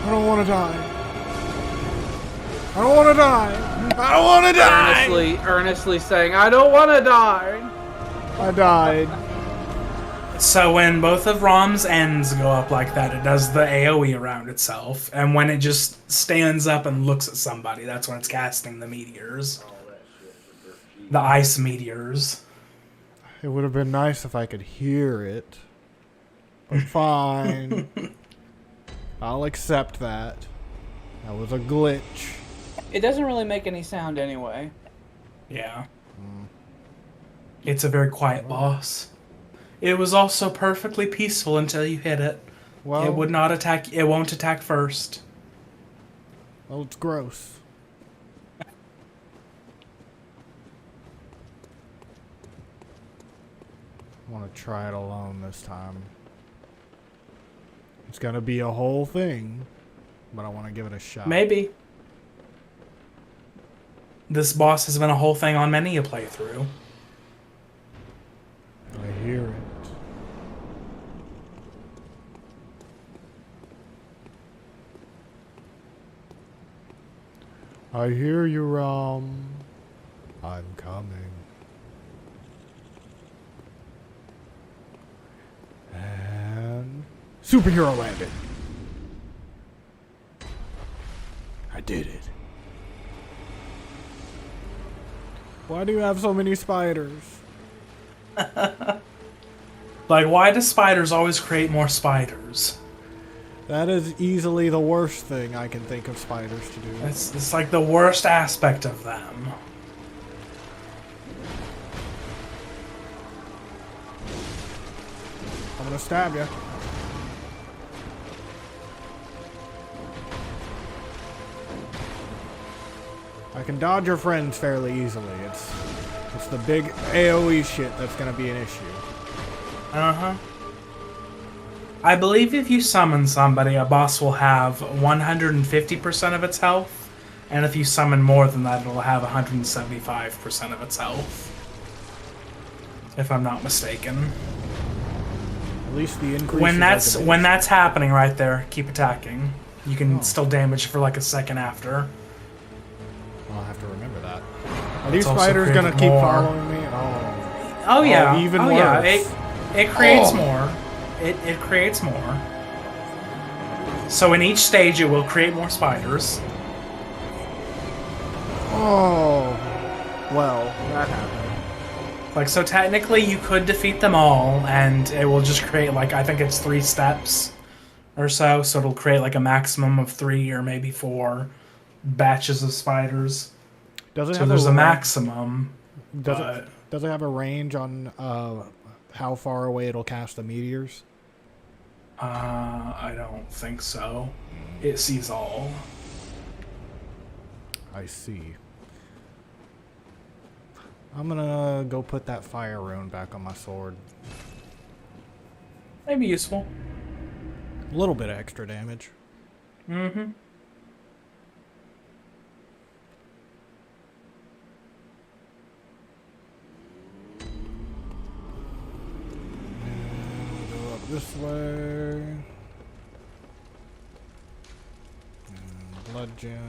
I don't want to die. I don't want to die. I don't want to die. Earnestly saying, I don't want to die. I died. So when both of ROM's ends go up like that, it does the AoE around itself. And when it just stands up and looks at somebody, that's when it's casting the meteors. The ice meteors. It would have been nice if I could hear it. But fine. I'll accept that. That was a glitch. It doesn't really make any sound anyway. Yeah. It's a very quiet boss. It was also perfectly peaceful until you hit it. Well, It would not attack. It won't attack first. well, it's gross. I want to try it alone this time. It's gonna be a whole thing, but I want to give it a shot. Maybe. This boss has been a whole thing on many a playthrough. I hear it. I hear you, Rom. I'm coming. And superhero landed. I did it. Why do you have so many spiders? Like, why do spiders always create more spiders? That is easily the worst thing I can think of spiders to do. It's like the worst aspect of them. I'm gonna stab you. I can dodge your friends fairly easily. It's the big AoE shit that's gonna be an issue. Uh-huh. I believe if you summon somebody, a boss will have 150% of its health, and if you summon more than that, it'll have 175% of its health. If I'm not mistaken. At least the increase. When that's happening right there, keep attacking. You can still damage for like a second after. I'll have to remember that. Are these also spiders gonna keep more. following me? Oh yeah. Even oh worse. yeah. It creates more. It creates more. So in each stage, it will create more spiders. Oh. Well, that happened. Like, so technically you could defeat them all, and it will just create, like, I think it's 3 steps or so, so it'll create, like, a maximum of 3 or maybe 4 batches of spiders. Does it So have there's a range? maximum. Does it have a range on how far away it'll cast the meteors? I don't think so. It sees all. I see. I'm gonna go put that fire rune back on my sword. Maybe useful. A little bit of extra damage. Mm-hmm. And go up this way. And blood gem.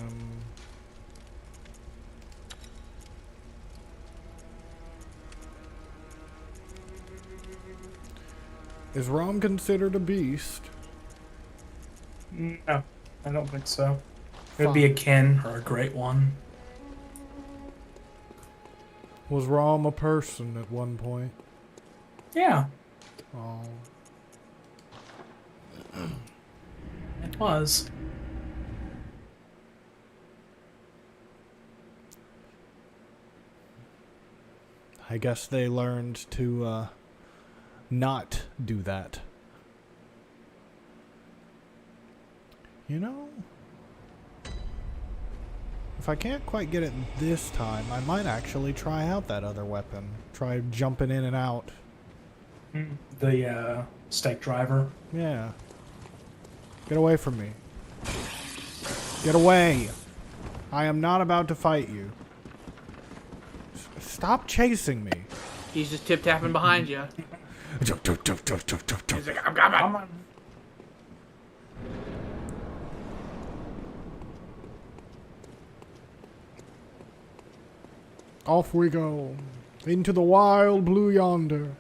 Is Rom considered a beast? No, I don't think so. It would be a kin or a great one. Was Rom a person at one point? Yeah, Oh. it was. I guess they learned to not do that. You know, if I can't quite get it this time, I might actually try out that other weapon. Try jumping in and out. The stake driver. Yeah. Get away from me. Get away! I am not about to fight you. Stop chasing me. He's just tip-tapping behind you. He's like, I'm coming. Off we go. Into the wild blue yonder.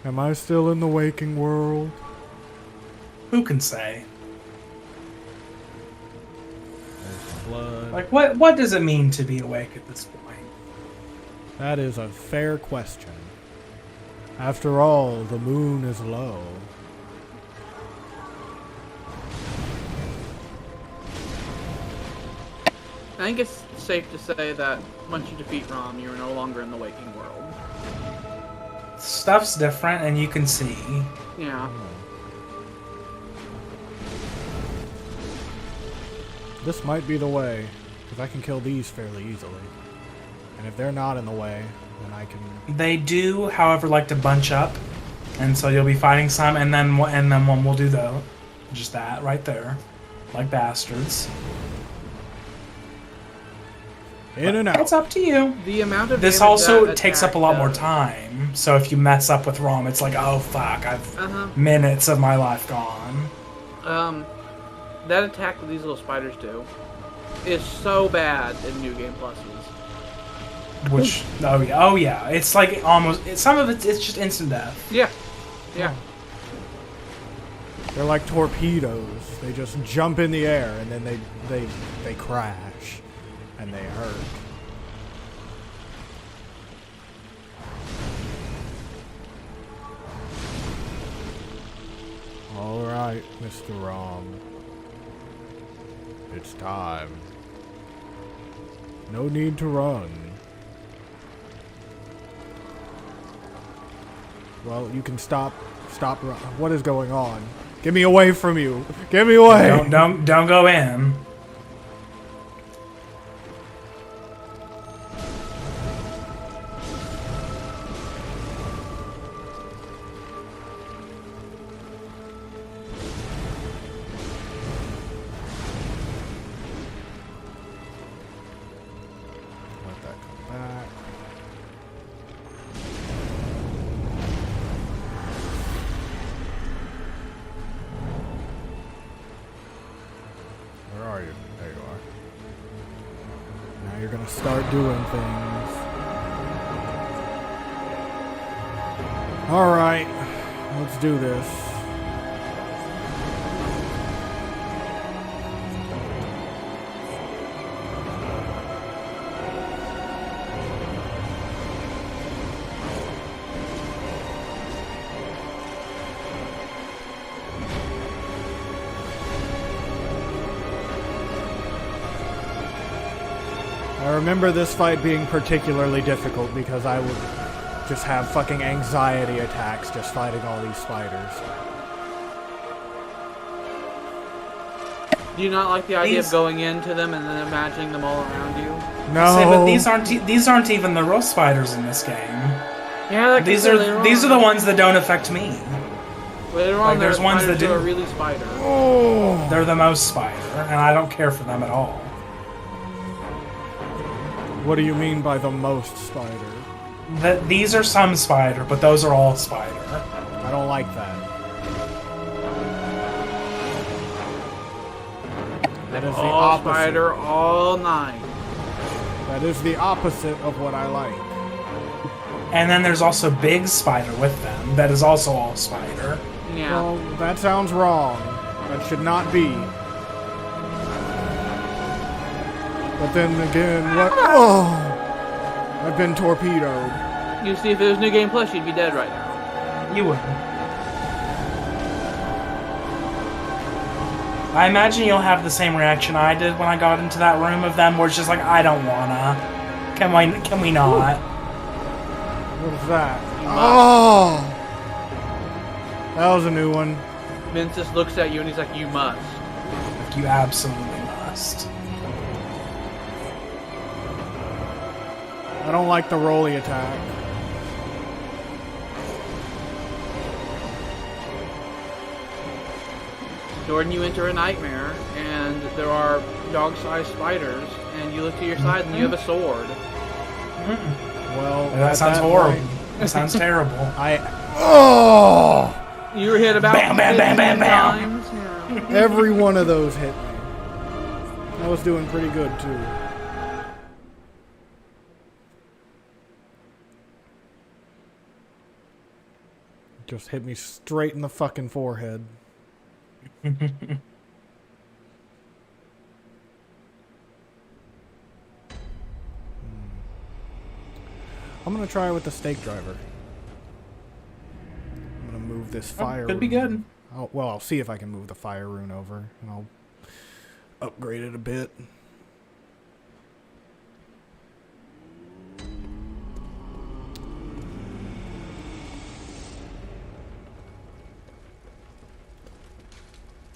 Am I still in the waking world? Who can say? There's blood. Like, what does it mean to be awake at this point? That is a fair question. After all, the moon is low. I think it's safe to say that once you defeat Rom, you're no longer in the waking world. Stuff's different, and you can see. Yeah. This might be the way, because I can kill these fairly easily. And if they're not in the way, then I can... They do, however, like to bunch up, and so you'll be fighting some, and then one will do just that right there, like bastards. In and out. It's up to you. The amount of This damage also that takes up attack a lot more does. time, so if you mess up with Rom, it's like, oh fuck, I've minutes of my life gone. That attack that these little spiders do is so bad in New Game Pluses. Which, oh yeah, it's like some of it's just instant death. Yeah. Yeah. They're like torpedoes. They just jump in the air and then they crash and they hurt. All right, Mr. Rom. It's time. No need to run. Well, you can stop run. What is going on? Get me away from you. Get me away. Don't go in. Let that come back. Where are you? There you are. Now you're gonna start doing things. Alright. Let's do this. remember this fight being particularly difficult because I would just have fucking anxiety attacks just fighting all these spiders. Do you not like the idea of going into them and then imagining them all around you? No. Say, but these aren't even the real spiders in this game. Yeah, These are the ones that don't affect me. Later on, there's ones that do. Are really spider. Oh. They're the most spider, and I don't care for them at all. What do you mean by the most spider? These are some spider, but those are all spider. I don't like that. That is the All opposite. spider all night. That is the opposite of what I like. And then there's also big spider with them. That is also all spider. Yeah. Well, that sounds wrong. That should not be. But then again, what? Oh! I've been torpedoed. You see, if it was New Game Plus, you'd be dead right now. You would. I imagine you'll have the same reaction I did when I got into that room of them, where it's just like, I don't wanna. Can we not? What is that? Oh! That was a new one. Vince just looks at you and he's like, you must. Like, you absolutely must. I don't like the rolly attack. Jordan, you enter a nightmare, and there are dog-sized spiders, and you look to your side and you have a sword. Well, that sounds horrible. That sounds terrible. Oh! You were hit about Bam, bam, bam, bam, 15 bam. times. Yeah. Every one of those hit me. I was doing pretty good, too. Just hit me straight in the fucking forehead. I'm gonna try with the stake driver. I'm gonna move this fire. Could be good. Well, I'll see if I can move the fire rune over, and I'll upgrade it a bit.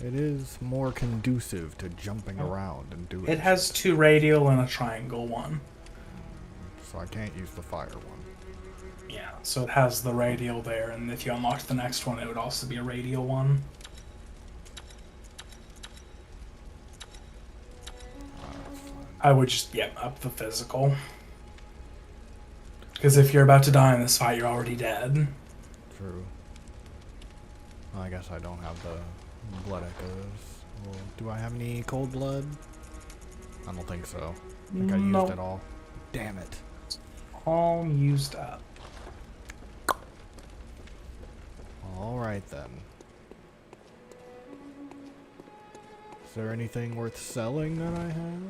It is more conducive to jumping around and doing. It has 2 radial and a triangle one. So I can't use the fire one. Yeah, so it has the radial there, and if you unlocked the next one, it would also be a radial one. I would just, up the physical. Because if you're about to die in this fight, you're already dead. True. Well, I guess I don't have the blood echoes. Well, do I have any cold blood? I don't think so. I think I used it all. Damn it. All used up. Alright then. Is there anything worth selling that I have?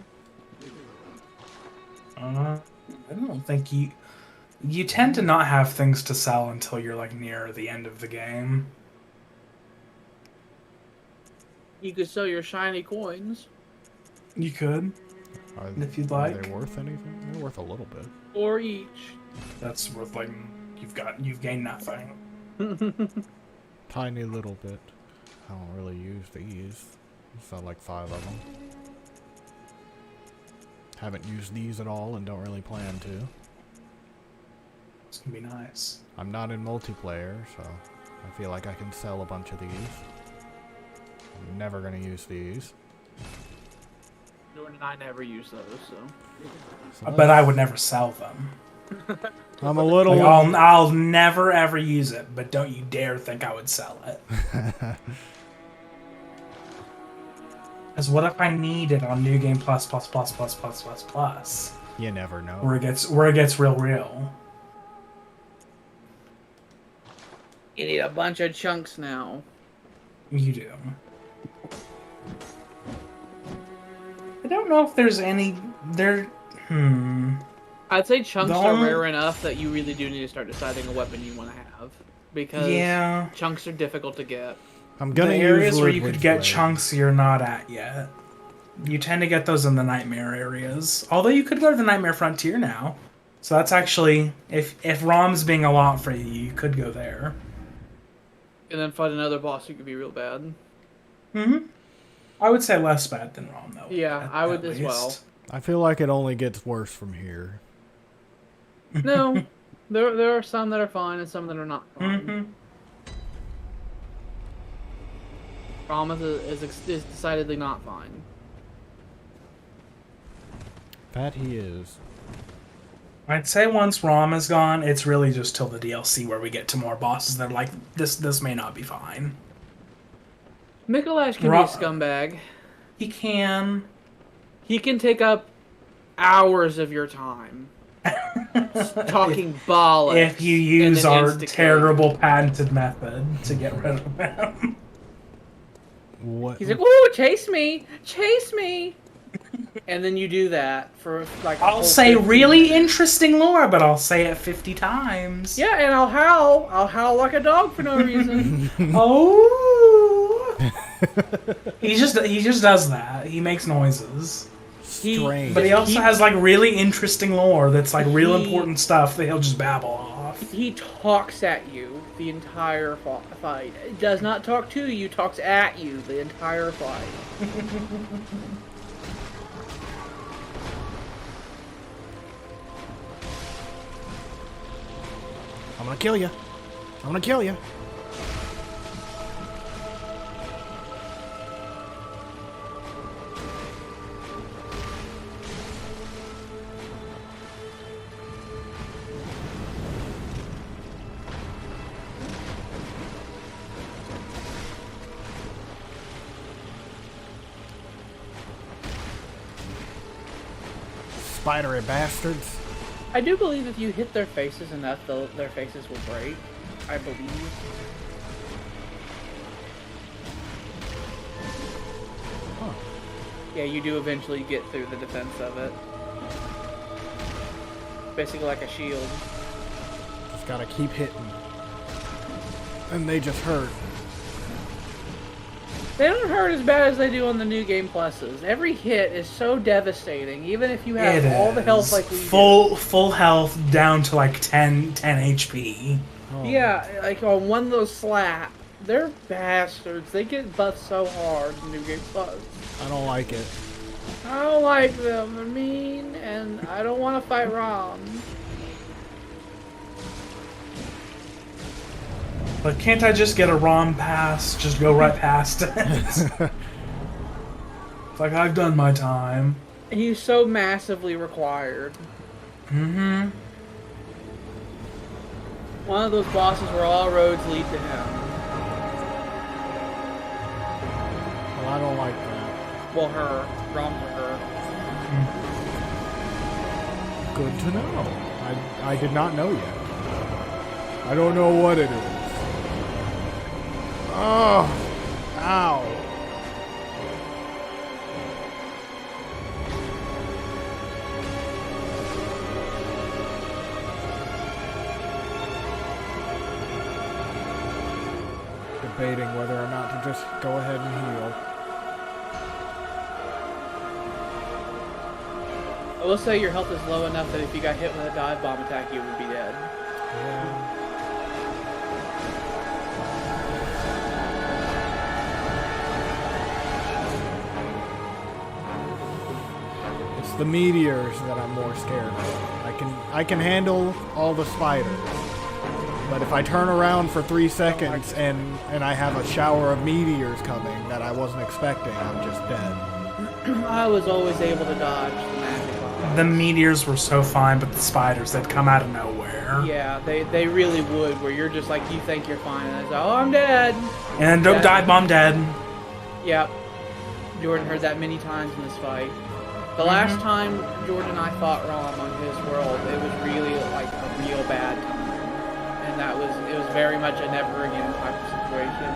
I don't think you tend to not have things to sell until you're like near the end of the game. You could sell your shiny coins. You could, if you'd like. Are they worth anything? They're worth a little bit. Or each. That's worth like you've gained nothing. Tiny little bit. I don't really use these. Sell like 5 of them. Haven't used these at all and don't really plan to. It's gonna be nice. I'm not in multiplayer, so I feel like I can sell a bunch of these. I'm never gonna use these. Jordan and I never use those, so. But I would never sell them. I'm a little. Like, I'll never ever use it, but don't you dare think I would sell it. Because what if I need it on New Game Plus? You never know. Where it gets real. You need a bunch of chunks now. You do. I don't know if there's any there. I'd say chunks are rare enough that you really do need to start deciding a weapon you want to have, because chunks are difficult to get. I'm gonna the use areas where you liquid could get flame. chunks you're not at yet. You tend to get those in the Nightmare areas. Although you could go to the Nightmare Frontier now. So that's actually, if ROM's being a lot for you, you could go there. And then fight another boss who could be real bad. Mm-hmm. I would say less bad than ROM, though. Yeah, I would as well. I feel like it only gets worse from here. No, there are some that are fine and some that are not fine. Mm-hmm. ROM is decidedly not fine. That he is. I'd say once ROM is gone, it's really just till the DLC where we get to more bosses that are like, this may not be fine. Mikolash can be a scumbag. He can. He can take up hours of your time. Talking bollocks. If you use our insta-kill. terrible patented method to get rid of him. What? He's like, "Ooh, chase me! Chase me!" And then you do that for like. I'll say really interesting lore, but I'll say it 50 times. Yeah, and I'll howl. I'll howl like a dog for no reason. Oh. He just does that. He makes noises. Strange. But he also has like really interesting lore that's like real important stuff that he'll just babble off. He talks at you the entire fight. Does not talk to you, talks at you the entire fight. I'm gonna kill you. I'm gonna kill you. Spidery bastards. I do believe if you hit their faces enough, their faces will break. I believe. Huh. Yeah, you do eventually get through the defense of it. Basically like a shield. Just gotta keep hitting. And they just hurt. They don't hurt as bad as they do on the new game pluses. Every hit is so devastating, even if you have all the health like we do. Full health down to like 10 HP. Oh. Yeah, like on one of those slap. They're bastards. They get buffed so hard in new game plus. I don't like it. I don't like them. They're mean, and I don't want to fight Rom. But can't I just get a ROM pass? Just go right past it. It's like, I've done my time. He's so massively required. Mm-hmm. One of those bosses where all roads lead to him. Well, I don't like that. Well, her. Rom for her. Good to know. I did not know yet. I don't know what it is. Oh! Ow! Debating whether or not to just go ahead and heal. I will say your health is low enough that if you got hit with a dive bomb attack, you would be dead. Yeah. It's the meteors that I'm more scared of. I can handle all the spiders. But if I turn around for 3 seconds and I have a shower of meteors coming that I wasn't expecting, I'm just dead. I was always able to dodge the magic bombs. The meteors were so fine, but the spiders, they'd come out of nowhere. Yeah, they really would, where you're just like, you think you're fine, and it's like, oh, I'm dead. And don't dive bomb dead. Yep. Jordan heard that many times in this fight. The last time Jordan and I fought Rom on his world, it was really like a real bad time. And it was very much a never again type of situation.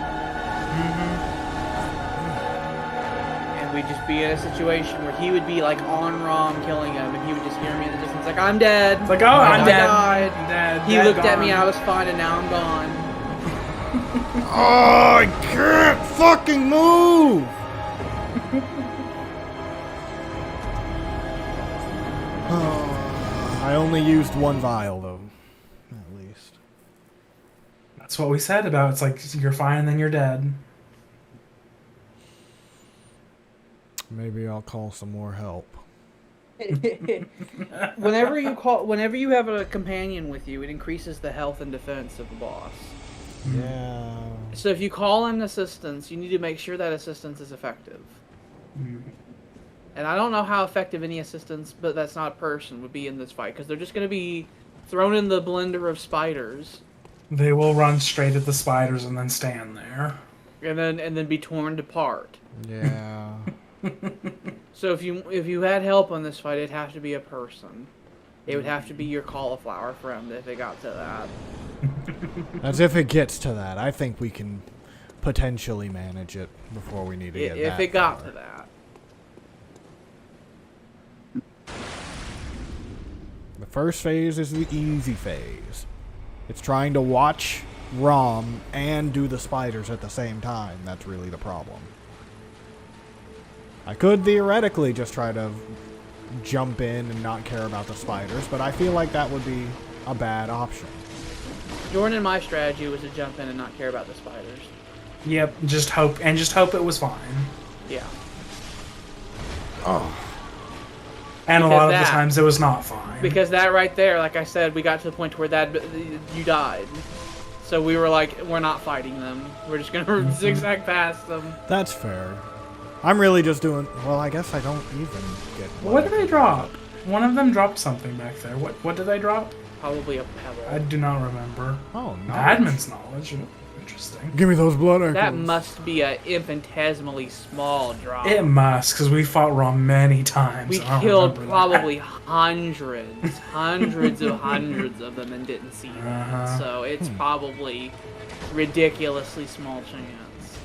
And we'd just be in a situation where he would be like on Rom killing him, and he would just hear me in the distance like, I'm dead. It's like, oh, I'm dead. Died. I'm dead. He Dead, looked at gone. me, I was fine, and now I'm gone. Oh, I can't fucking move! only used one vial, though. At least. That's what we said about it's like you're fine and then you're dead. Maybe I'll call some more help. Whenever you have a companion with you, it increases the health and defense of the boss. Yeah. So if you call in assistance, you need to make sure that assistance is effective. And I don't know how effective any assistance, but that's not a person, would be in this fight, because they're just going to be thrown in the blender of spiders. They will run straight at the spiders and then stand there. And then be torn apart. Yeah. So if you had help on this fight, it'd have to be a person. It would have to be your cauliflower friend if it got to that. As if it gets to that. I think we can potentially manage it before we need to get that If it got far. to that. The first phase is the easy phase. It's trying to watch Rom and do the spiders at the same time. That's really the problem. I could theoretically just try to jump in and not care about the spiders, but I feel like that would be a bad option. Jordan and my strategy was to jump in and not care about the spiders. Yep, just hope it was fine. Yeah. Oh. And Because a lot of the that- times it was not fine. Because that right there, like I said, we got to the point where you died. So we were like, we're not fighting them. We're just going to zigzag past them. That's fair. I'm really just doing... Well, I guess I don't even get... What did they drop? One of them dropped something back there. What did they drop? Probably a pebble. I do not remember. Oh, no. Admin's knowledge. Interesting. Give me those blood echoes. That must be a infinitesimally small drop. It must, because we fought Rom many times. We I don't killed remember probably hundreds of them and didn't see them. Uh-huh. So it's probably ridiculously small chance.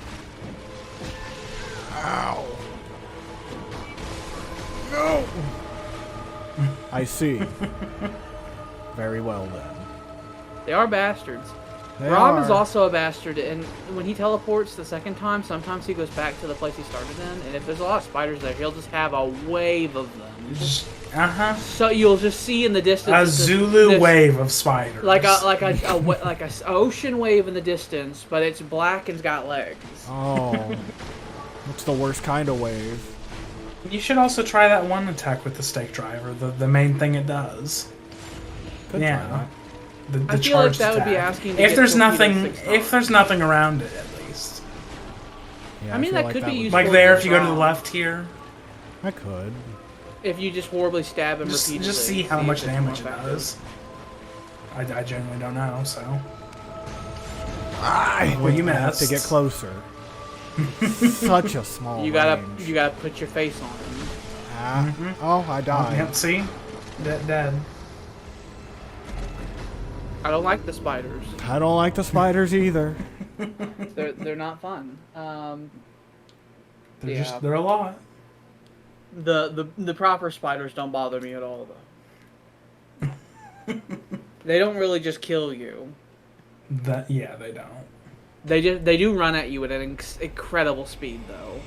Ow. No! I see. Very well, then. They are bastards. They Rob is are. also a bastard, and when he teleports the second time, sometimes he goes back to the place he started in, and if there's a lot of spiders there, he'll just have a wave of them. Uh-huh. So you'll just see in the distance A Zulu wave of spiders. like a ocean wave in the distance, but it's black and's got legs. Oh. What's the worst kind of wave? You should also try that one attack with the stake driver, the main thing it does. Could try Yeah. that. The I feel like charged that would be attack. asking to if get there's torpedoed nothing 6 times. if there's nothing around it at least. Yeah, I mean, feel that like could be would- useful. Like there against if you go to the Rob. left here. I could. If you just horribly stab him repeatedly. Just see how much if it's damage it more effective. does. I genuinely don't know, so. Well, you I have to missed. get closer. Such a small You gotta range. put your face on him. Ah. Oh, I died. Yep, see? Dead. I don't like the spiders. I don't like the spiders either. They're not fun. They're a lot. The proper spiders don't bother me at all though. They don't really just kill you. Yeah, they don't. They do run at you at an incredible speed though.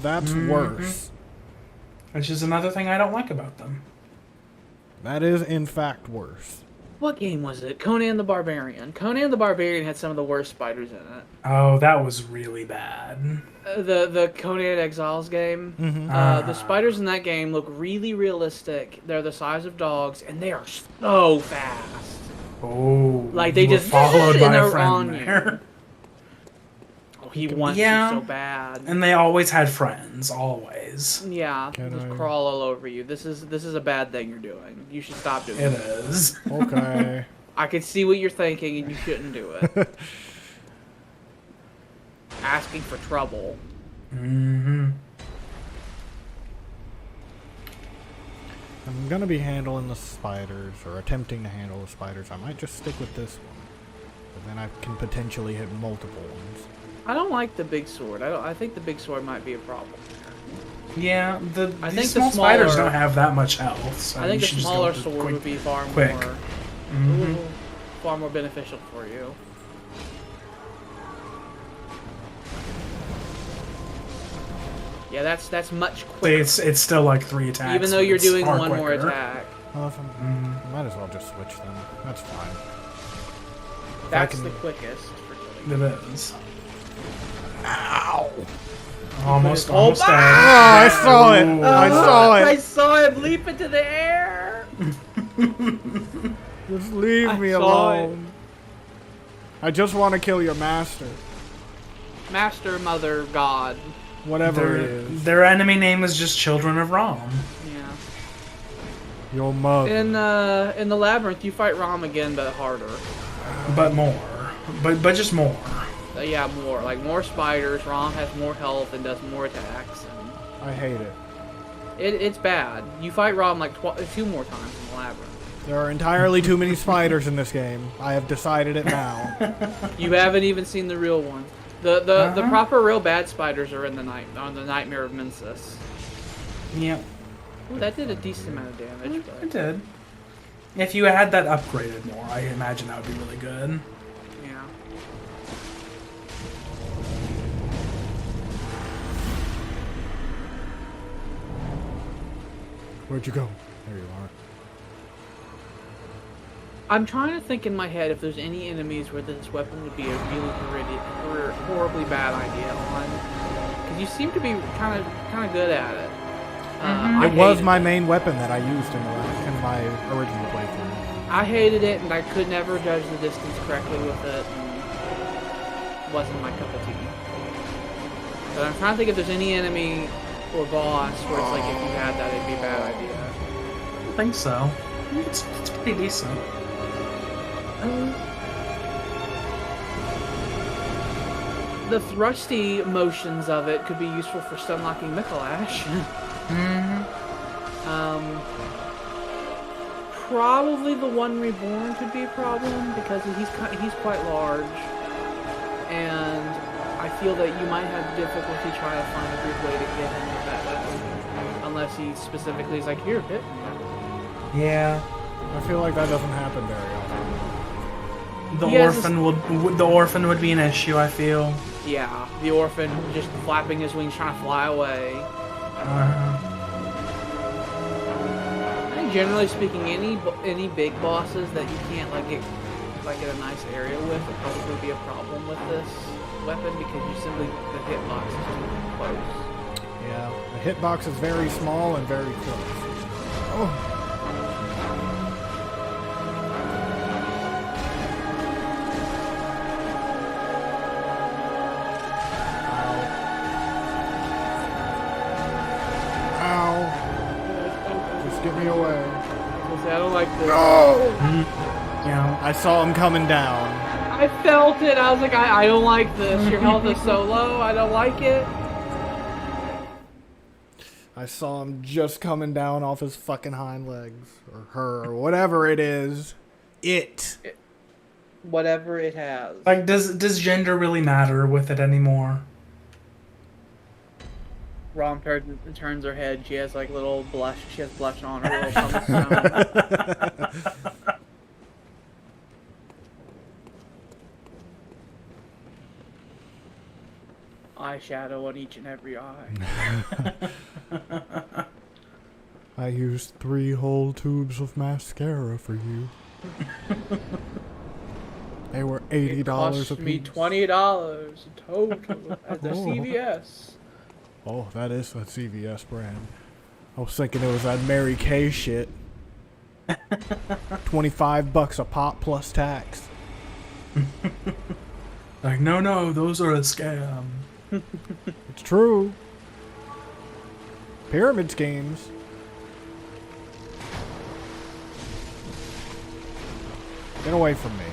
That's worse. Which is another thing I don't like about them. That is, in fact, worse. What game was it? Conan the Barbarian. Conan the Barbarian had some of the worst spiders in it. Oh, that was really bad. The Conan Exiles game. Mm-hmm. The spiders in that game look really realistic. They're the size of dogs, and they are so fast. Oh, Like, they you were just followed and by they're a friend on you. there. Oh, he wants Yeah. you so bad. And they always had friends, always. Yeah, Can just I- crawl all over you. This is a bad thing you're doing. You should stop doing It it. is. Okay. I can see what you're thinking, and you shouldn't do it. Asking for trouble. Mm-hmm. I'm gonna be handling the spiders, or attempting to handle the spiders. I might just stick with this one. But then I can potentially hit multiple ones. I don't like the big sword. I think the big sword might be a problem. Yeah, I these think the small spiders smaller- don't have that much health. So I think you the should just go smaller with the sword quick- would be quick. ooh, far more beneficial for you. Yeah, that's much quicker. It's still like 3 attacks. Even though but you're it's doing far one more quicker. Mm-hmm. Well, if I'm Might as well just switch them. That's fine. That's the quickest for killing. It is. Ow! Almost Oh, dead. I saw it! I saw I it! saw him leap into the air! Just leave me saw it. alone. I just want to kill your master. Master, mother, god. Whatever it is. Their enemy name is just Children of Rom. Yeah. Your mother. In the labyrinth, you fight Rom again, but harder. But more. But just more. Yeah, more. Like, more spiders. Rom has more health and does more attacks. And I hate it. it's bad. You fight Rom like 2 more times in the labyrinth. There are entirely too many spiders in this game. I have decided it now. You haven't even seen the real one. The proper real bad spiders are in the Nightmare of Mensis. Yep. Ooh, that did a decent amount of damage. It But, did. If you had that upgraded more, I imagine that would be really good. yeah. Where'd you go? There you are. I'm trying to think in my head if there's any enemies where this weapon would be a really horribly bad idea on. Because you seem to be kind of good at it. It was my main weapon that I used in my original playthrough. I hated it, and I could never judge the distance correctly with it. And it wasn't my cup of tea. But I'm trying to think if there's any enemy or boss where it's like if you had that, it'd be a bad idea. I don't think so. It's pretty decent. The thrusty motions of it could be useful for stunlocking Mikolash. Probably the one reborn could be a problem because he's quite large, and I feel that you might have difficulty trying to find a good way to get him with that weapon, unless he specifically is like, here, hit me. Yeah. I feel like that doesn't happen very often. The orphan would be an issue, I feel. Yeah, the orphan just flapping his wings trying to fly away. I think generally speaking, any big bosses that you can't get in a nice area with would probably be a problem with this weapon because you simply the hitbox is too close. Yeah, the hitbox is very small and very close. Oh. Get me away. I don't like this. No! Yeah. I saw him coming down. I felt it. I was like, I don't like this. Your health is so low. I don't like it. I saw him just coming down off his fucking hind legs. Or her, or whatever it is. Whatever it has. Like, does gender really matter with it anymore? Rom turns her head. She has like little blush. She has blush on her little pumice stone. Eyeshadow on each and every eye. I used 3 whole tubes of mascara for you. They were $80 Cost a piece. me $20 total at the CVS. Oh, that is a CVS brand. I was thinking it was that Mary Kay shit. $25 a pop plus tax. Like, no, those are a scam. It's true. Pyramid schemes. Get away from me.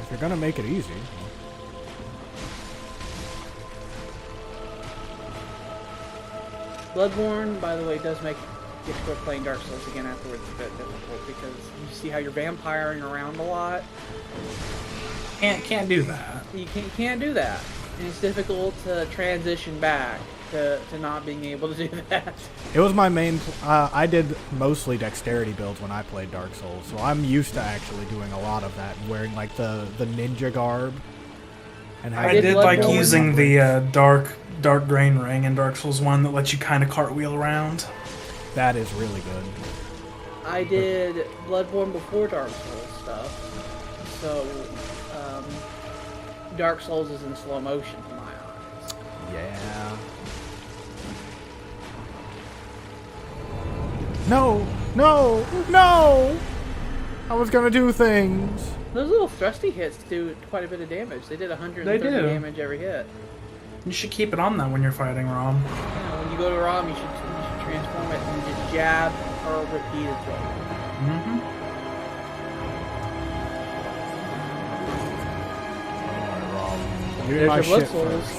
If you're gonna make it easy. Bloodborne, by the way, does make difficult playing Dark Souls again afterwards a bit difficult because you see how you're vampiring around a lot. Can't do that. You can't do that, and it's difficult to transition back. to not being able to do that. It was my main. I did mostly dexterity builds when I played Dark Souls, so I'm used to actually doing a lot of that, wearing like the ninja garb. And I did like using the dark grain ring in Dark Souls 1 that lets you kind of cartwheel around. That is really good. I did Bloodborne before Dark Souls stuff, so Dark Souls is in slow motion to my eyes. Yeah. No! No! No! I was gonna do things. Those little thrusty hits do quite a bit of damage. They did 130 damage every hit. You should keep it on that when you're fighting Rom. Yeah, when you go to Rom, you should transform it and just jab or repeatedly. Mm-hmm. Give me my There's your blood shit souls. first.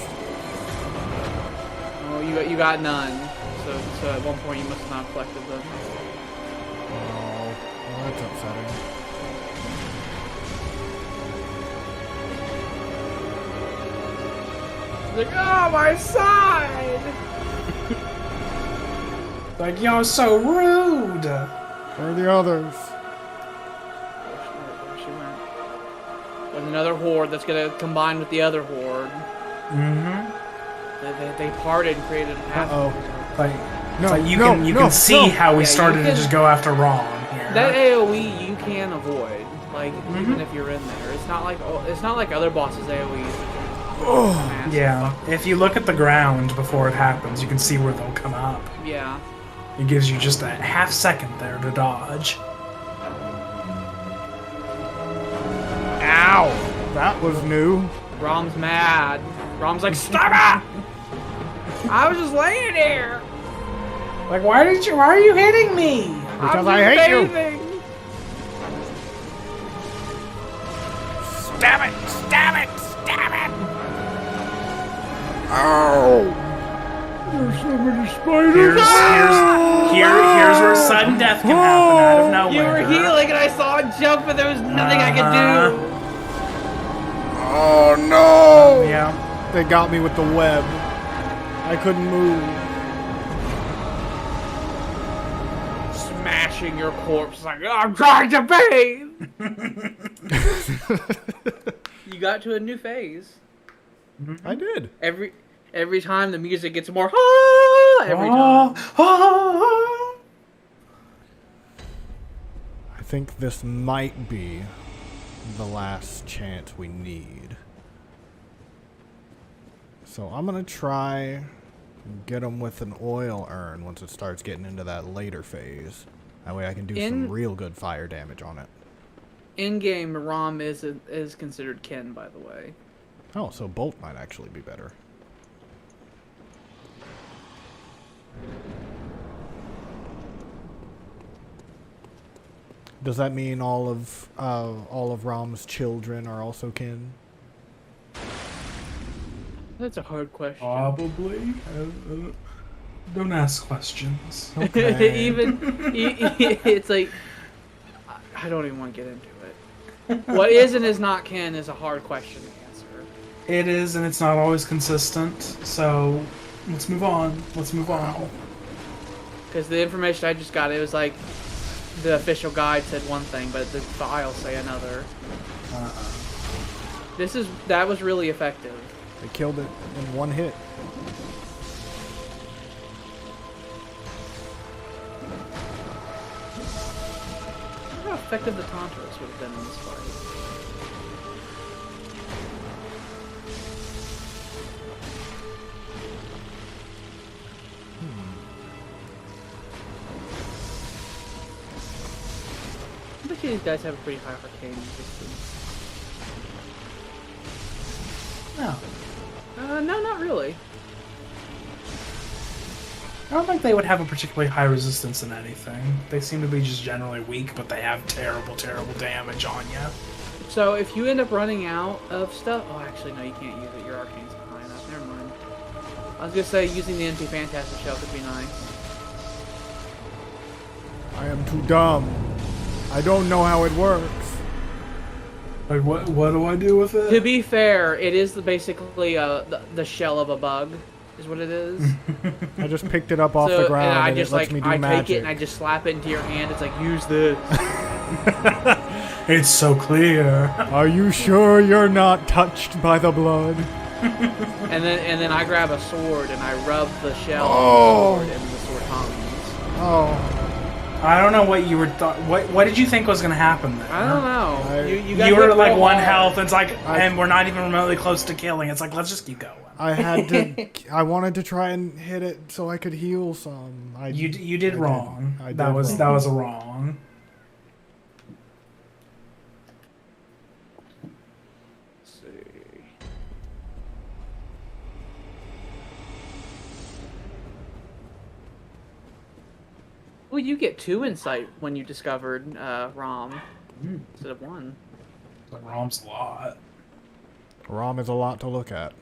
Oh, you got none. So at one point you must have not collected them. Oh, well, that's upsetting. Like, oh, my side! Like, you're so rude! Where are the others? Where she went? There's another horde that's gonna combine with the other horde. Mm-hmm. They parted and created a path. Like, No, like you no, can no, see no. how we Yeah, started you to can- just go after Rom here. That AOE you can avoid, like even if you're in there. It's not like other bosses AOEs. Massive. Yeah, if you look at the ground before it happens, you can see where they'll come up. Yeah. It gives you just a half second there to dodge. Ow! That was new. Rom's mad. Rom's like, stop it! I was just laying here. Like, why are you hitting me? Because I'm I hate you. bathing. Stab it! Stab it! Stab it! Ow! There's so many spiders. Here's where sudden death can happen out of You nowhere. were healing and I saw it jump and there was nothing I could do. Oh no! Yeah. They got me with the web. I couldn't move. Smashing your corpse like, oh, I'm trying to bathe. You got to a new phase. I did. Every time the music gets more every time. I think this might be the last chance we need. So I'm gonna try get them with an oil urn once it starts getting into that later phase. That way I can do some real good fire damage on it. In-game, Rom is considered kin, by the way. Oh, so Bolt might actually be better. Does that mean all of Rom's children are also kin? That's a hard question. Probably. Don't ask questions. Okay. It's like, I don't even want to get into it. What is and is not kin is a hard question to answer. It is, and it's not always consistent. So let's move on. Let's move on. Because the information I just got, it was like the official guide said one thing, but the files say another. That was really effective. They killed it in one hit. I wonder how effective the Taunters would have been in this fight. I bet you these guys have a pretty high arcane resistance. No. No, not really. I don't think they would have a particularly high resistance in anything. They seem to be just generally weak, but they have terrible, terrible damage on you. So if you end up running out of stuff... Oh, actually, no, you can't use it. Your arcane's not high enough. Never mind. I was going to say using the empty Phantasm Shell could be nice. I am too dumb. I don't know how it works. Like, what do I do with it? To be fair, it is basically the shell of a bug. is what it is. I just picked it up off the ground and it lets me do magic. Take it and I just slap it into your hand. It's like, use this. It's so clear. Are you sure you're not touched by the blood? and then I grab a sword and I rub the shell on the sword and the sword hums. Oh. I don't know what you were what did you think was gonna happen there? I don't know. You were like one health. It's like, and we're not even remotely close to killing. It's like, let's just keep going. I wanted to try and hit it so I could heal some. You did wrong. That was a wrong. Let's see. Well, you get 2 insight when you discovered Rom instead of 1. But Rom's a lot. Rom is a lot to look at.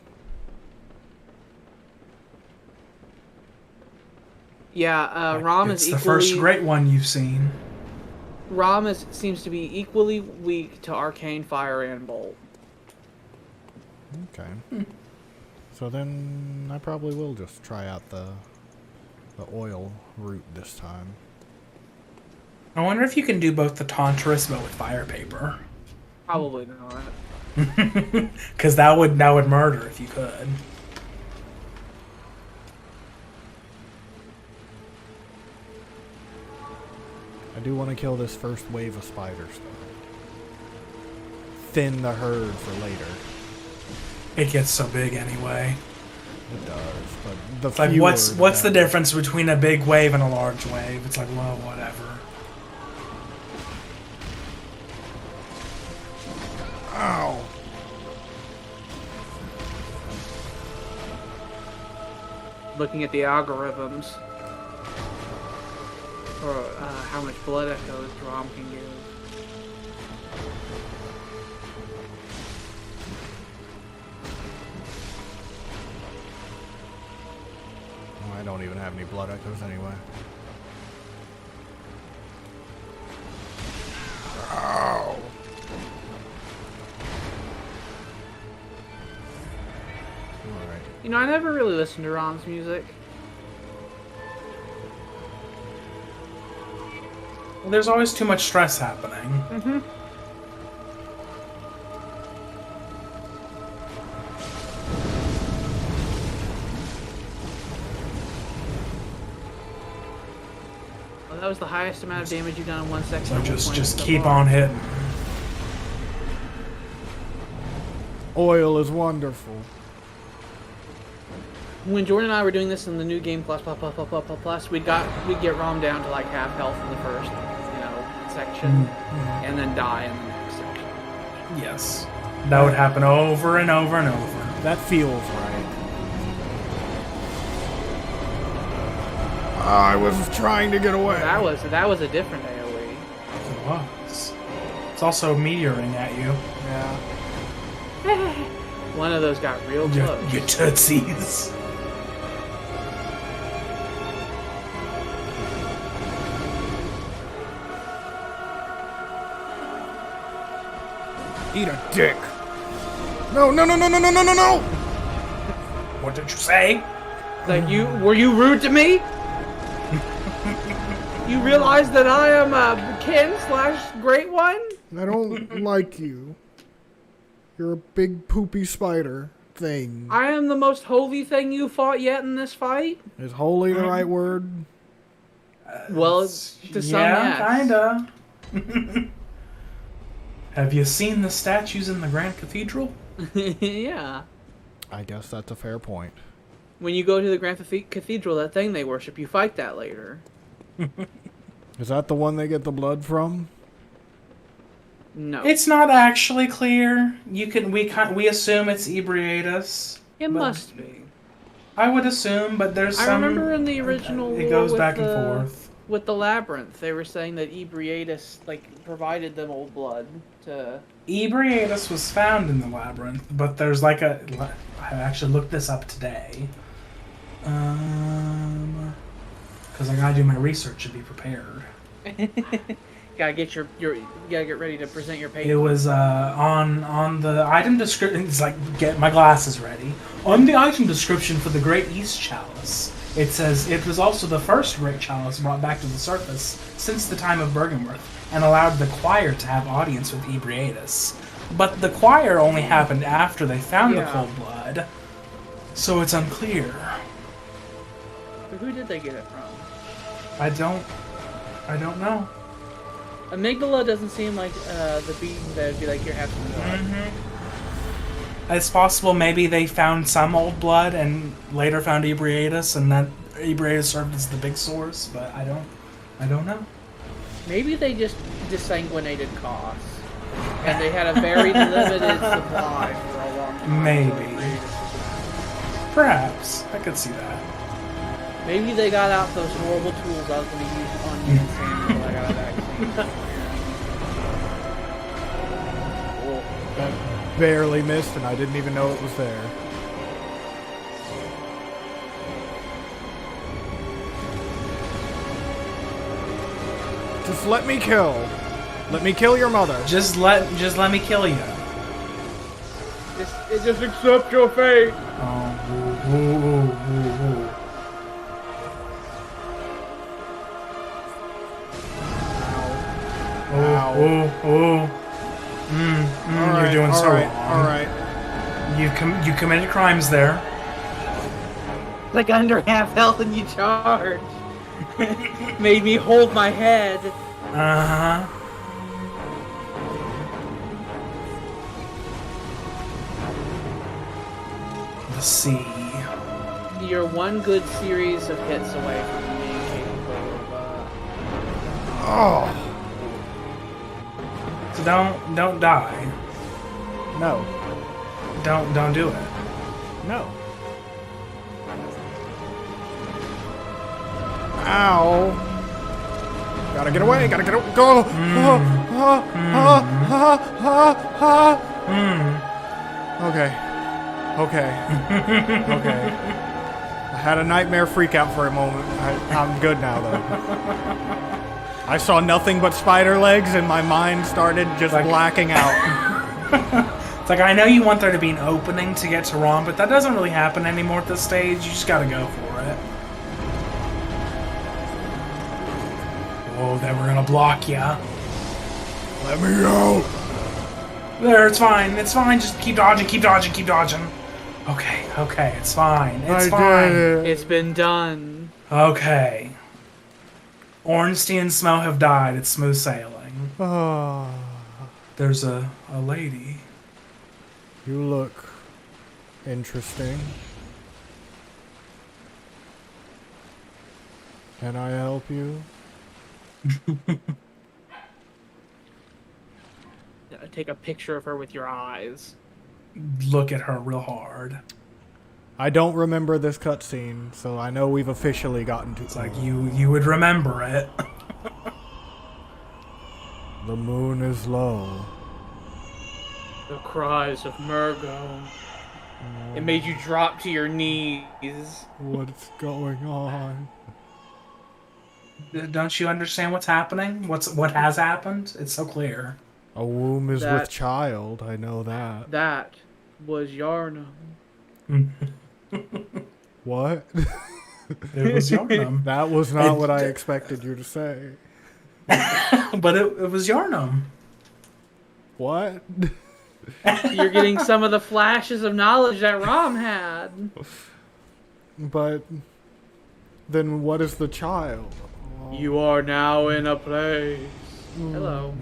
Yeah, Rom is equally... It's the first great one you've seen. Rom seems to be equally weak to arcane fire and bolt. Okay. So then I probably will just try out the oil route this time. I wonder if you can do both the Tantris but with fire paper. Probably not. Because that would murder if you could. I do want to kill this first wave of spiders though. Thin the herd for later. It gets so big anyway. It does, but the it's like what's the difference between a big wave and a large wave? It's like, well, whatever. Ow! Looking at the algorithms for how much blood echoes Rom can give. I don't even have any blood echoes anyway. Ow! Alright. You know, I never really listened to Rom's music. Well, there's always too much stress happening. Mm-hmm. Well, that was the highest amount of damage you've done in 1 second. So just keep on hitting. Oil is wonderful. When Jordan and I were doing this in the new game plus, we'd get Rom down to like half health in the first, section, and then die in the next section. Yes, that would happen over and over and over. That feels right. I was trying to get away. That was a different AOE. It was. It's also meteoring at you. Yeah. One of those got real close. Your tootsies. Eat a dick. No, no, no, no, no, no, no, no, no! What did you say? Like, were you rude to me? You realize that I am a kin/great one? I don't like you. You're a big poopy spider thing. I am the most holy thing you fought yet in this fight? Is holy the right word? Well, to some, yeah, kinda. Have you seen the statues in the Grand Cathedral? Yeah. I guess that's a fair point. When you go to the Grand Cathedral, that thing they worship, you fight that later. Is that the one they get the blood from? No. It's not actually clear. We assume it's Ebriatus. It must be. I would assume, but there's some... I remember in the original... It goes back and forth. With the labyrinth, they were saying that Ebriatus, provided them old blood to... Ebriatus was found in the labyrinth, but there's I actually looked this up today. Because I gotta do my research and be prepared. Gotta get you gotta get ready to present your paper. It was on the item description. It's like, get my glasses ready. On the item description for the Great East Chalice, it says it was also the first Great Chalice brought back to the surface since the time of Bergenworth, and allowed the choir to have audience with Ebriatus. But the choir only happened after they found the cold blood, so it's unclear. But who did they get it from? I don't know. Amygdala doesn't seem like the being that would be like, you're having blood. It's possible maybe they found some old blood and later found Ebriatus, and that Ebriatus served as the big source, but I don't know. Maybe they just desanguinated Koss, and they had a very limited supply for a long time. Maybe. Perhaps. I could see that. Maybe they got out those horrible tools I was going to use on you and Sam until I got a vaccine. That barely missed, and I didn't even know it was there. Just let me kill. Let me kill your mother. Just let me kill you. Just accept your fate. Oh, ooh. Oh. You're doing so wrong. Alright. You committed crimes there. Like under half health and you charge. Made me hold my head. Uh-huh. The sea. You're one good series of hits away from being capable of, Oh. So don't die. No. Don't do it. No. Ow. Gotta get away, gotta get away. Go! Okay. Okay. I had a nightmare freak out for a moment. I'm good now, though. I saw nothing but spider legs, and my mind started just blacking out. It's like, I know you want there to be an opening to get to Rom, but that doesn't really happen anymore at this stage. You just gotta go for it. Oh, then we're gonna block ya. Let me go! There, it's fine. It's fine. Just keep dodging, keep dodging, keep dodging. Okay, it's fine. It's fine. It's been done. Okay. Ornstein and Smell have died. It's smooth sailing. Oh. There's a lady. You look interesting. Can I help you? Take a picture of her with your eyes. Look at her real hard. I don't remember this cutscene, so I know we've officially gotten to. It's like you would remember it. The moon is low. The cries of Murgo. It made you drop to your knees. What's going on? Don't you understand what's happening? What has happened? It's so clear. A womb is with child, I know that. That was Yarnum. What? It was Yarnum. That was not what I expected you to say. But it was Yarnum. What? You're getting some of the flashes of knowledge that Rom had. But then what is the child? You are now in a place. Hello.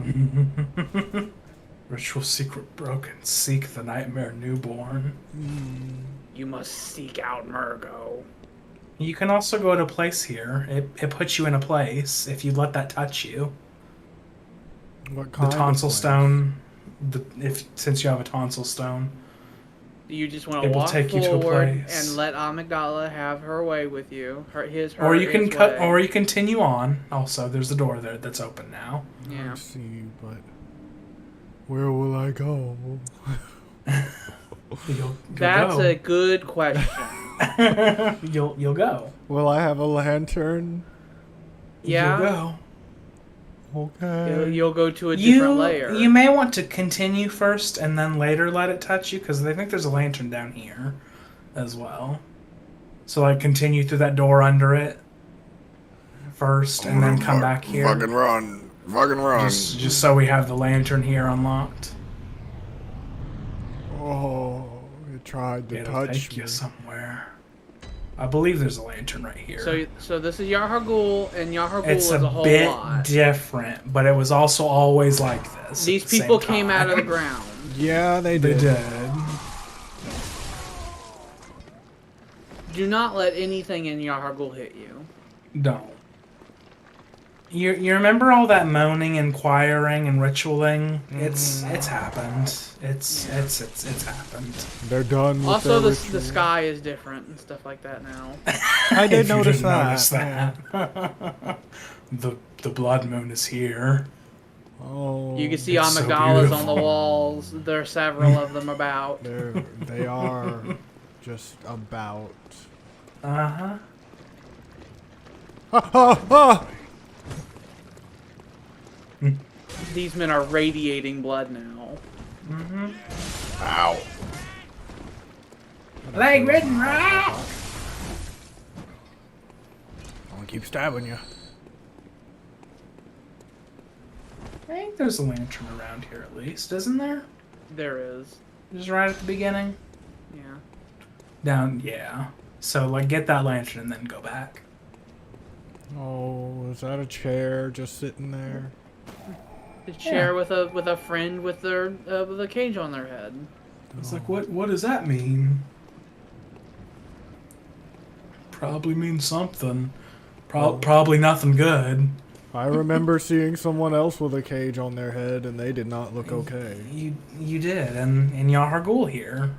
Ritual secret broken. Seek the nightmare newborn. You must seek out Murgo. You can also go to a place here. It puts you in a place if you let that touch you. What kind the tonsil of place? stone. Since you have a tonsil stone. You just want to walk take you to a forward place. and let Amygdala have her way with you. Her, or you can cut, way. or you continue on. Also, there's a door there that's open now. Yeah. I see, but where will I go? That's go. a good question. You'll go. Will I have a lantern? Yeah. You'll go. Okay. You'll go to a different layer. You may want to continue first and then later let it touch you, because I think there's a lantern down here as well. So, like, continue through that door under it first and then come back here. Fucking run. Fucking run. Just so we have the lantern here unlocked. Oh, it tried to It'll touch take me. you somewhere. I believe there's a lantern right here. So this is Yahar'gul, and Yahar'gul It's is a whole bit lot. different, but it was also always like this. These people came out of the ground. Yeah, they They did. did. Do not let anything in Yahar'gul hit you. Don't. You remember all that moaning and choiring and ritualing? It's happened. It's happened. They're done with Also, their the ritual. sky is different and stuff like that now. I did If you notice didn't that. notice that. the blood moon is here. Oh, You can see It's so Amagalas on the beautiful. walls. There are several of them about. they are just about. Uh-huh. Ah, ah, ah! These men are radiating blood now. Mm-hmm. Ow. Leg ridden rock! I'm gonna keep stabbing you. I think there's a lantern around here at least, isn't there? There is. Just right at the beginning. Yeah. Down, yeah. So, like, get that lantern and then go back. Oh, is that a chair just sitting there? The chair with a friend with a cage on their head. It's like, what does that mean? Probably means something. Probably nothing good. I remember seeing someone else with a cage on their head, and they did not look okay. You did, and Yahar'gul here.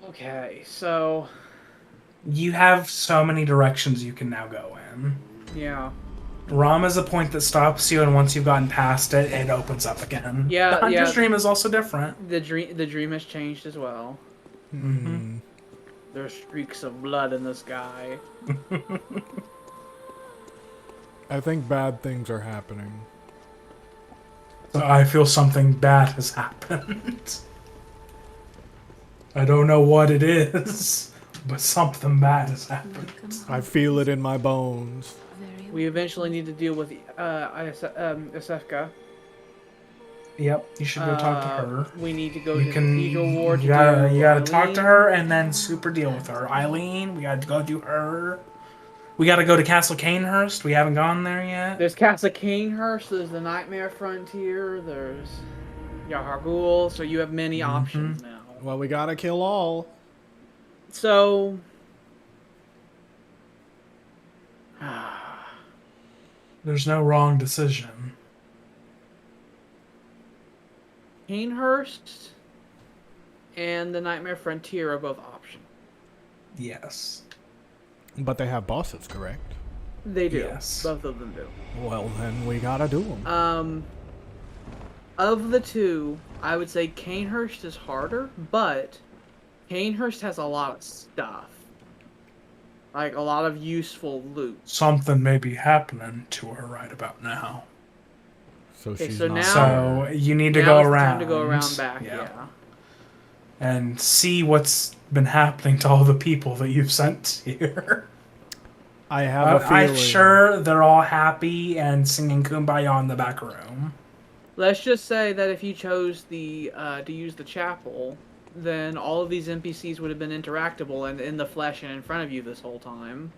Okay, so You have so many directions you can now go in. yeah. Ram is a point that stops you, and once you've gotten past it, it opens up again. Yeah, the Hunter's yeah. Dream is also different. The dream has changed as well. Hmm. There are streaks of blood in the sky. I think bad things are happening. So I feel something bad has happened. I don't know what it is, but something bad has happened. I feel it in my bones. Very We eventually need to deal with Isefka. Yep, you should go talk to her. We need to go You to can. the Cathedral War. You gotta talk to her and then super deal with her. Eileen, we gotta go do her. We gotta go to Castle Cainhurst. We haven't gone there yet. There's Castle Cainhurst, there's the Nightmare Frontier, there's Yahar'gul, so you have many options now. Well, we gotta kill all. So... There's no wrong decision. Cainhurst and the Nightmare Frontier are both options. Yes. But they have bosses, correct? They do. Yes. Both of them do. Well, then we gotta do them. Of the two, I would say Cainhurst is harder, but Cainhurst has a lot of stuff. Like, a lot of useful loot. Something may be happening to her right about now. So Okay, she's so not. now- So you need to Now go it's around. time to go around back, yeah. And see what's been happening to all the people that you've sent here. I have a I'm feeling. sure they're all happy and singing Kumbaya in the back room. Let's just say that if you chose the to use the chapel, then all of these NPCs would have been interactable and in the flesh and in front of you this whole time.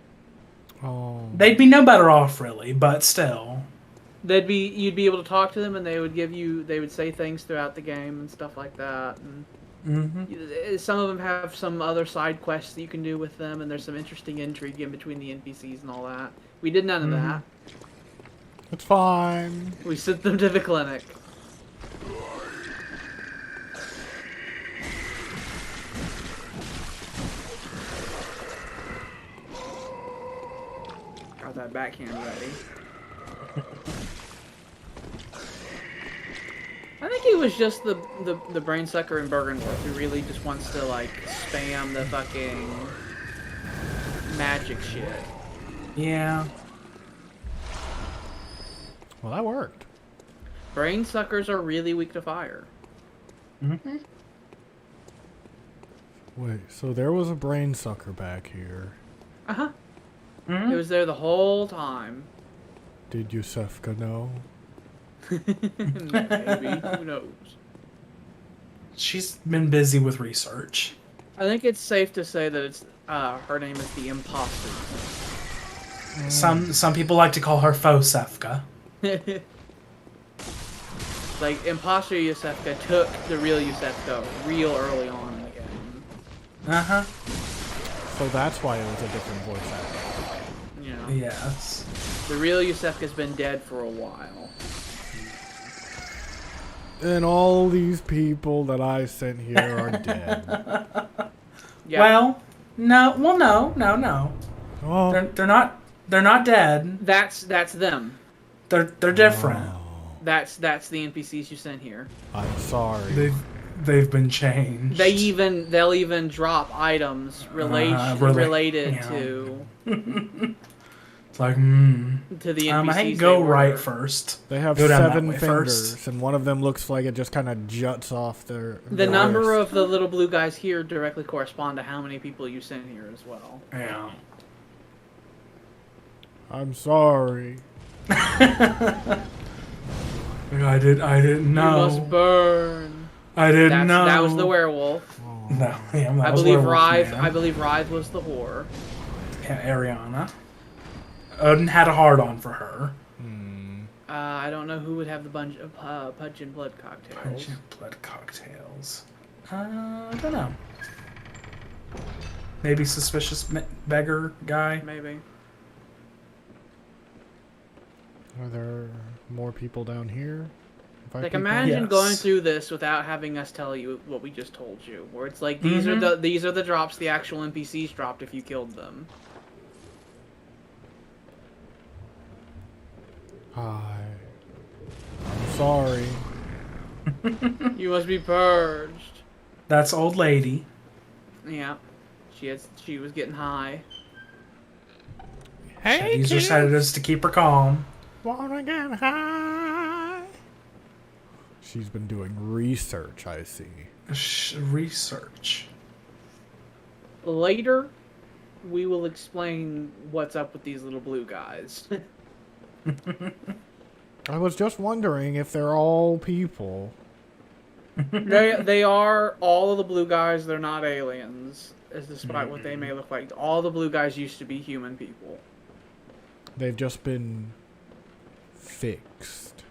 Oh. They'd be no better off, really, but still. You'd be able to talk to them, and they would say things throughout the game and stuff like that. And some of them have some other side quests that you can do with them, and there's some interesting intrigue in between the NPCs and all that. We did none of that. It's fine. We sent them to the clinic. Got that backhand ready. I think it was just the brain sucker in Bergenworth who really just wants to like spam the fucking magic shit. Yeah. Well, that worked. Brain suckers are really weak to fire. Mm-hmm. Wait, so there was a brain sucker back here. Uh-huh. Mm-hmm. It was there the whole time. Did Yusefka know? Maybe. Who knows? She's been busy with research. I think it's safe to say that it's her name is the Imposter. Some people like to call her Fosefka. Like, Imposter Yusefka took the real Yusefka real early on in the game. Uh-huh. So that's why it was a different voice actor. You know, Yes. the real Yusefka's been dead for a while. And all these people that I sent here are dead. Yeah. Well, no. Oh. They're not dead. That's them. They're different. That's the NPCs you sent here. I'm sorry. They've been changed. They'll even drop items related yeah. to It's like, to the NPCs. I think they go were. right first. They have Go down that 7 way fingers, first. and one of them looks like it just kind of juts off their. The number of the little blue guys here directly correspond to how many people you sent here as well. Yeah. I'm sorry. I didn't know. You must burn. I didn't know. That was the werewolf. No, yeah, that I was believe werewolf Rythe. man. I believe Rythe was the whore. Yeah, Ariana. Odin had a hard-on for her. I don't know who would have the bunch of punch and blood cocktails. Punch and blood cocktails. I don't know. Maybe suspicious beggar guy. Maybe. Are there more people down here? If I Like, peek imagine Yes. going through this without having us tell you what we just told you. Where it's like these are the drops the actual NPCs dropped if you killed them. Hi. I'm sorry. You must be purged. That's old lady. Yeah, she was getting high. Hey, These are sedatives to keep her calm. Wanna get high? She's been doing research, I see. Research. Later, we will explain what's up with these little blue guys. I was just wondering if they're all people. They are all of the blue guys. They're not aliens, as despite what they may look like. All the blue guys used to be human people. They've just been fixed.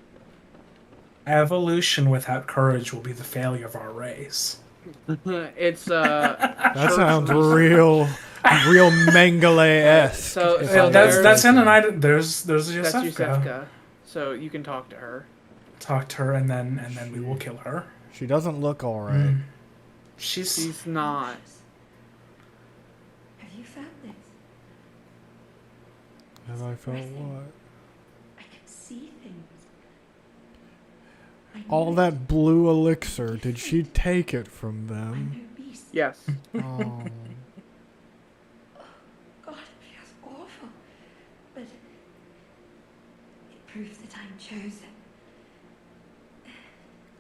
Evolution without courage will be the failure of our race. It's That sounds real Mengele-esque. So That's in an item. There's that's Yusefka. Yusefka. So you can talk to her. Talk to her and then we will kill her. She doesn't look alright. She's not. Have you felt this? Have I felt what? I can see things. I All know that blue elixir, did she take it from I them? know beasts. Yes. Oh. God, it feels awful. But it proves that I'm chosen.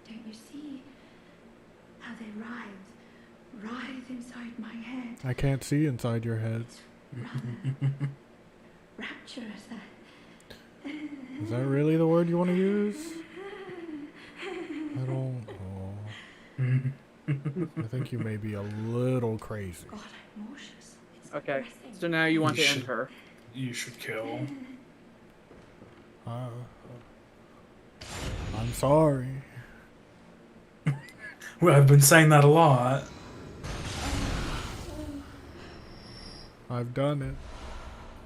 Don't you see how they writhe inside my head? I can't see inside your head. Rather rapturous. Is that really the word you want to use? I don't know. I think you may be a little crazy. God, I'm nauseous. It's Okay. depressing. So now you want You to should- end her. You should kill. I'm sorry. Well, I've been saying that a lot. I've done it.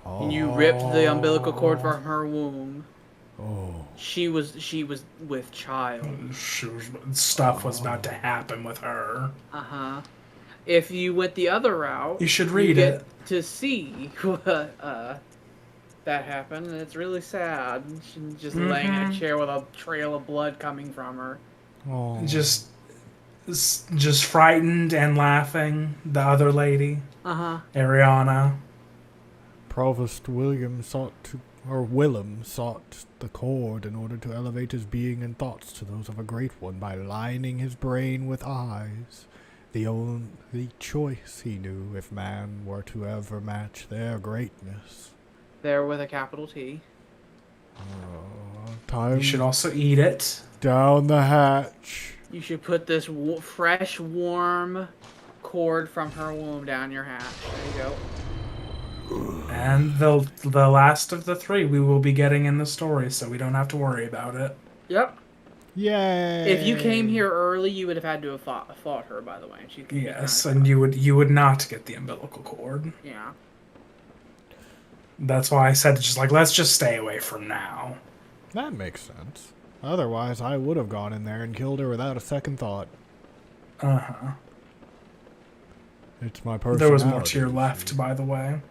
And you ripped the umbilical cord from her womb. Oh. She was with child. Stuff was about to happen with her. If you went the other route, You should read get it. to see what that happened, and it's really sad. She's just laying in a chair with a trail of blood coming from her. Oh. Just frightened and laughing. The other lady, Ariana. Provost Willem sought the cord in order to elevate his being and thoughts to those of a great one by lining his brain with eyes. The only choice he knew if man were to ever match their greatness. There with a capital T. Time You should also eat it. down the hatch. You should put this fresh, warm cord from her womb down your hatch. There you go. And the last of the 3 we will be getting in the story, so we don't have to worry about it. Yep. Yay! If you came here early, you would have had to have fought her, by the way. She could Yes, and you would not get the umbilical cord. Yeah. That's why I said just like, let's just stay away from now. That makes sense. Otherwise, I would have gone in there and killed her without a second thought. Uh-huh. It's my personality. There was more to your left, by the way.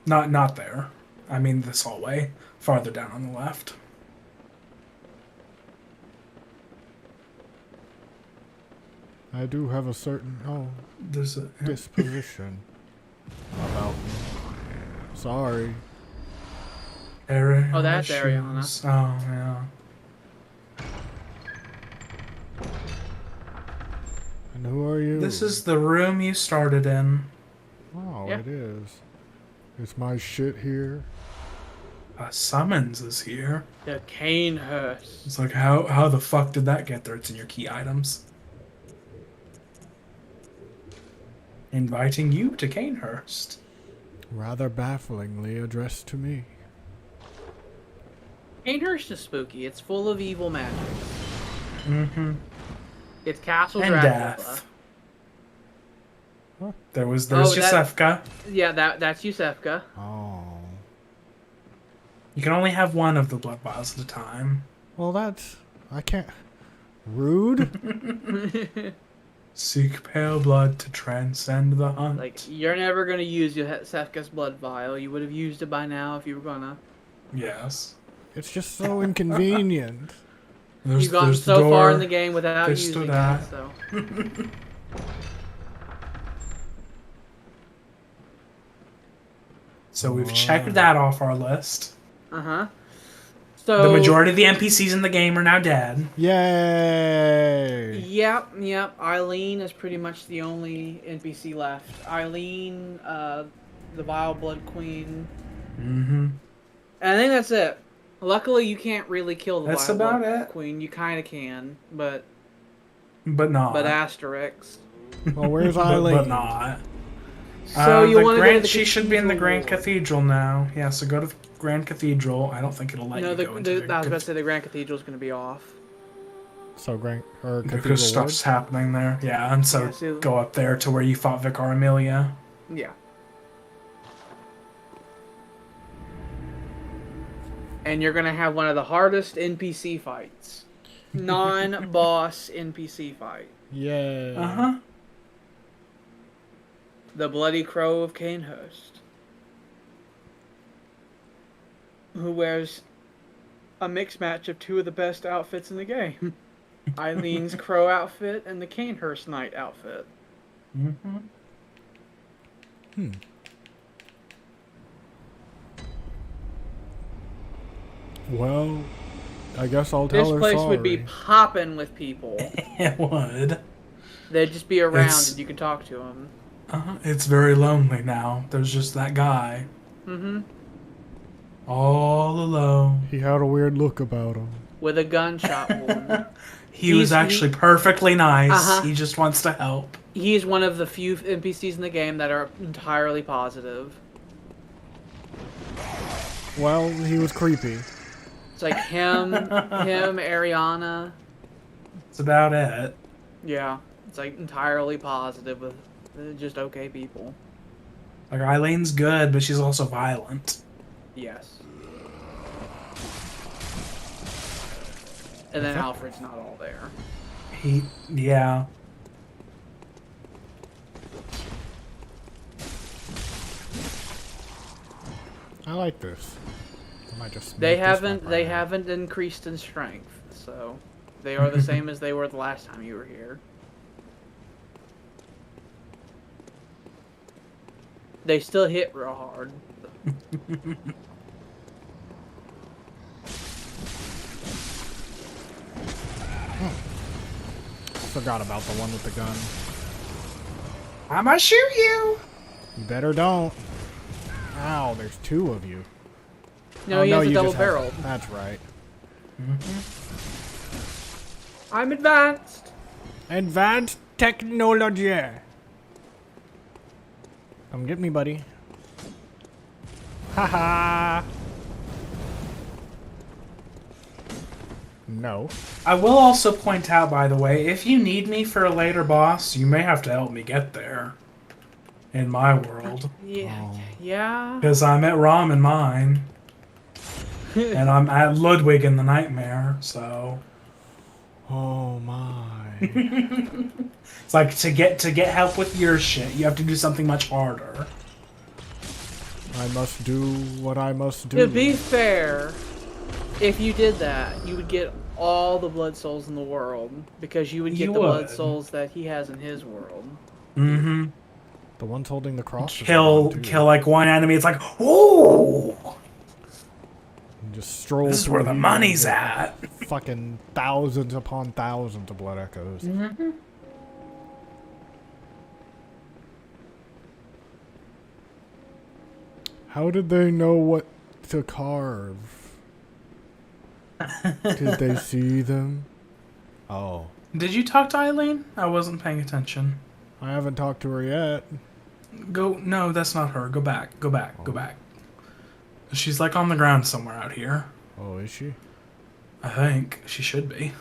Not there. I mean this hallway. Farther down on the left. I do have a certain There's a disposition about me. Sorry. Ariana. Oh, that's Ariana. Oh, yeah. And who are you? This is the room you started in. Oh, Yeah. it is. Is my shit here? A summons is here. The Cainhurst. It's like, how the fuck did that get there? It's in your key items. Inviting you to Cainhurst. Rather bafflingly addressed to me. Cainhurst is spooky. It's full of evil magic. Mm-hmm. It's Castle And Dracula. death. There's Oh, Yosefka. Yeah, that's Yusefka. Oh. You can only have one of the blood vials at a time. Well, I can't... Rude? Seek pale blood to transcend the hunt. Like, you're never gonna use Yusefka's blood vial. You would have used it by now if you were gonna. Yes. It's just so inconvenient. You've gotten so far in the game without using it, so. So we've checked that off our list. Uh-huh. So The majority of the NPCs in the game are now dead. Yay! Yep. Eileen is pretty much the only NPC left. Eileen, the Vile Blood Queen. Mm-hmm. And I think that's it. Luckily, you can't really kill the That's Vile about Blood it. Queen. You kind of can, but But asterisk. Well, where's but Eileen? not. So you want to go to the She should be in the Grand Cathedral. Cathedral now. Yeah, so go to the Grand Cathedral. I don't think it'll let No, you go into I was the about to say the Grand Cathedral is going to be off. So Cathedral because stuff's Woods? happening there. Yeah, and so Yeah, so- go up there to where you fought Vicar Amelia. Yeah. And you're going to have one of the hardest NPC fights. Non-boss NPC fight. Yeah. Uh-huh. The Bloody Crow of Cainhurst. Who wears a mixed match of 2 of the best outfits in the game. Eileen's crow outfit and the Cainhurst knight outfit. Mm-hmm. Well, I guess I'll tell This her place sorry. would be popping with people. It would. They'd just be around It's- and you can talk to them. Uh-huh. It's very lonely now. There's just that guy. Mm-hmm. All alone. He had a weird look about him. With a gunshot wound. He was actually perfectly nice. Uh-huh. He just wants to help. He's one of the few NPCs in the game that are entirely positive. Well, he was creepy. It's like him, Ariana. That's about it. Yeah, it's like entirely positive with just okay people. Like, Eileen's good, but she's also violent. Yes. And then Alfred's not all there. Yeah. I like this. I might just They make this haven't my partner. haven't increased in strength, so they are the same as they were the last time you were here. They still hit real hard. Forgot about the one with the gun. I'ma shoot you! You better don't. Ow, there's two of you. No, Oh, he has a you double just have- barreled. That's right. I'm advanced. Advanced technology. Come get me, buddy. Haha. No. I will also point out, by the way, if you need me for a later boss, you may have to help me get there. In my world. Yeah. Oh. Yeah. Because I'm at Rom in mine. And I'm at Ludwig in the Nightmare, so... Oh my. It's like, to get help with your shit, you have to do something much harder. I must do what I must do. To be fair, if you did that, you would get all the blood souls in the world because you would get You the blood would. souls that he has in his world. Mm-hmm. The ones holding the crosses. are Kill gone, too. like one enemy, it's like, ooh! And just stroll. This is through where the here money's and at. get Fucking thousands upon thousands of blood echoes. Mm-hmm. How did they know what to carve? Did they see them? Oh. Did you talk to Eileen? I wasn't paying attention. I haven't talked to her yet. Go, no, that's not her. Go back, go back, go back. She's like on the ground somewhere out here. Oh, is she? I think. She should be.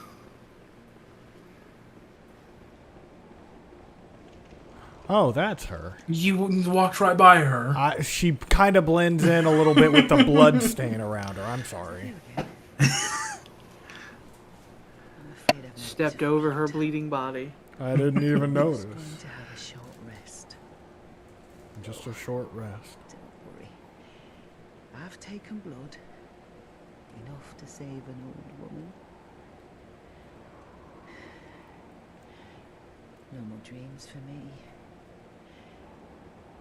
Oh, that's her. You walked right by her. She kind of blends in a little bit with the blood stain around her. I'm sorry. Stepped over her bleeding body. I didn't even notice. Going to have a short rest. Just a short rest. Don't worry. I've taken blood. Enough to save an old woman. No more dreams for me.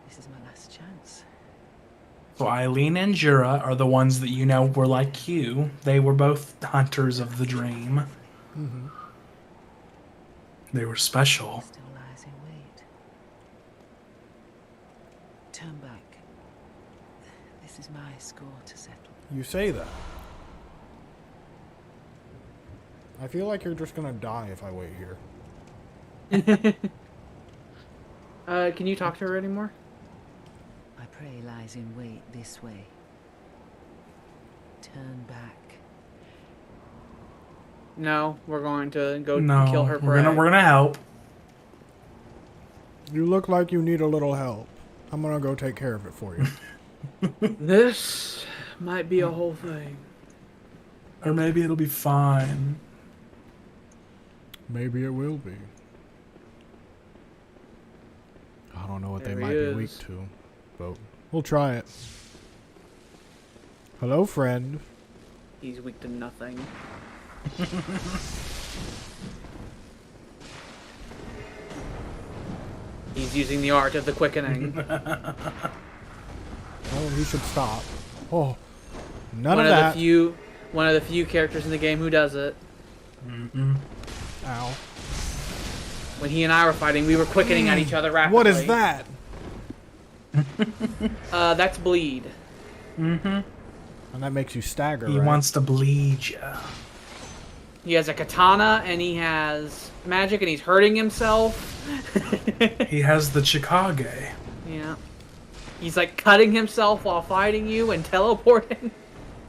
This is my last chance. So Eileen and Jura are the ones that you know were like you. They were both hunters of the dream. Mm-hmm. They were special. Still lies in wait. Turn back. This is my score to settle. You say that. I feel like you're just gonna die if I wait here. Can you talk to her anymore? My prey lies in wait this way. Turn back. No, we're going to go No, kill her we're prey. gonna help. You look like you need a little help. I'm gonna go take care of it for you. This might be a whole thing. Or maybe it'll be fine. Maybe it will be. I don't know what There they he might be weak is. to, but we'll try it. Hello, friend. He's weak to nothing. He's using the art of the quickening. Oh, he should stop. Oh, none one of of that. one of the few characters in the game who does it. Mm-hmm. Ow. When he and I were fighting, we were quickening at each other rapidly. What is that? That's bleed. Mm-hmm. And that makes you stagger, He right? wants to bleed you. He has a katana and he has magic and he's hurting himself. He has the Chikage. Yeah. He's like cutting himself while fighting you and teleporting.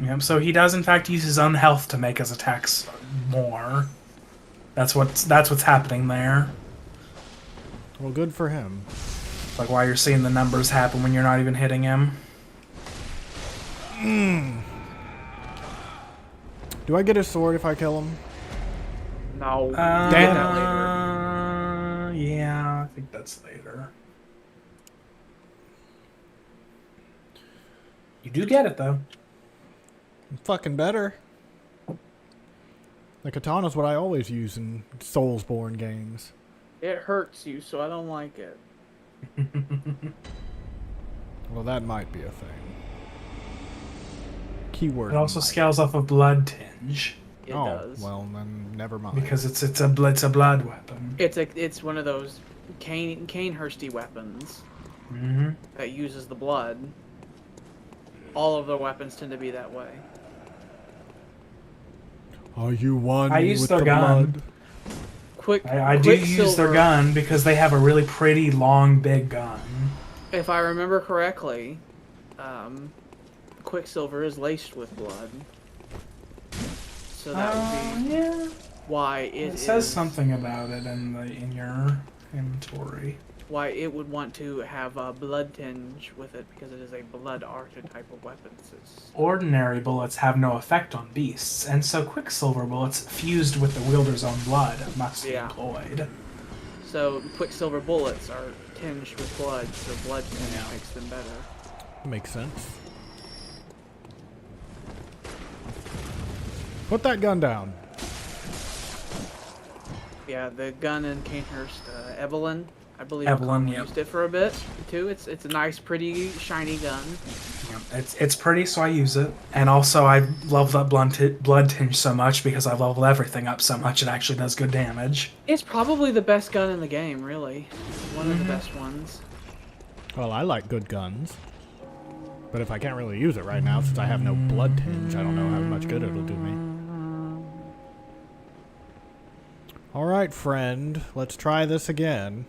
Yep, so he does in fact use his own health to make his attacks more. That's what's happening there. Well, good for him. Like why you're seeing the numbers happen when you're not even hitting him. Do I get his sword if I kill him? No. Damn. Get that later. Yeah, I think that's later. You do get it though. Fucking better. The katana's what I always use in Soulsborne games. It hurts you, so I don't like it. Well, that might be a thing. Keyword. It also might. scales off of blood tinge It Oh, does. well then never mind. because it's a blood weapon. It's one of those Cainhursty weapons Mm-hmm. that uses the blood. All of their weapons tend to be that way. Are you one I use with their the gun. blood? I do use their gun because they have a really pretty long, big gun. If I remember correctly, Quicksilver is laced with blood. So that would be Yeah. why It says something about it in your inventory. why it would want to have a blood tinge with it, because it is a blood archetype of weapons. Ordinary bullets have no effect on beasts, and so Quicksilver bullets fused with the wielder's own blood must be employed. So Quicksilver bullets are tinged with blood, so blood tinge makes them better. Makes sense. Put that gun down. Yeah, the gun in Cainhurst, Evelyn, I believe Evelyn, I used it for a bit too. It's a nice, pretty, shiny gun. Yeah, it's pretty, so I use it. And also, I leveled up blood tinge so much because I leveled everything up so much it actually does good damage. It's probably the best gun in the game, really. One of the best ones. Well, I like good guns. But if I can't really use it right now, since I have no blood tinge, I don't know how much good it'll do me. Alright, friend. Let's try this again.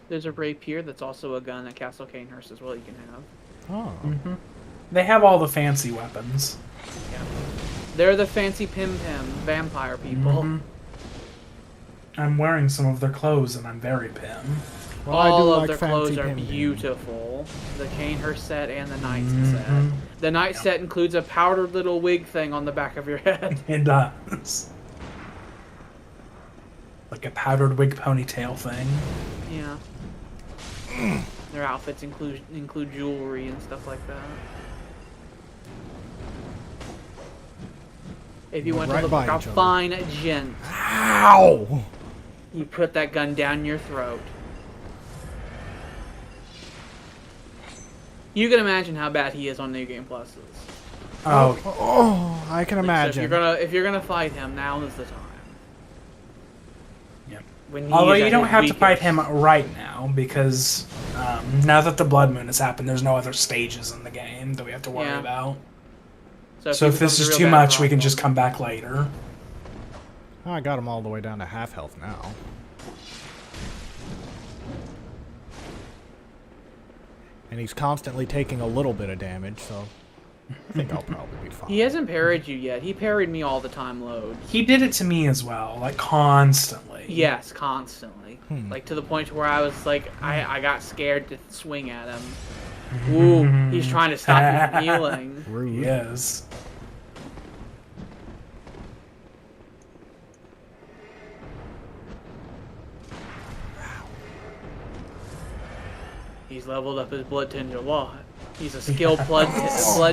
There's a rapier that's also a gun at Castle Cainhurst as well you can have. Oh. They have all the fancy weapons. Yeah. They're the fancy Pim vampire people. I'm wearing some of their clothes and I'm very Pim. Well, All of like their fancy clothes are pim-pam. beautiful. The Cainhurst set and the Knights set. The Knight set includes a powdered little wig thing on the back of your head. It does. Like a powdered wig ponytail thing. Yeah. Their outfits include jewelry and stuff like that. If you want to look like a fine gent, Ow! you put that gun down your throat. You can imagine how bad he is on New Game Pluses. Oh, I can imagine. So if you're gonna fight him, now is the time. Yep. When he Although is you at don't his have to fight weakest. him right now because now that the Blood Moon has happened, there's no other stages in the game that we have to worry about. So if this is too much, we can just come back later. Oh, I got him all the way down to half health now. And he's constantly taking a little bit of damage, so I think I'll probably be fine. He hasn't parried you yet. He parried me all the time load. He did it to me as well, like constantly. Yes, constantly. Like to the point where I was like, I got scared to swing at him. Ooh, he's trying to stop me from healing. Rude. Yes. He's leveled up his blood tinge a lot. He's a skilled blood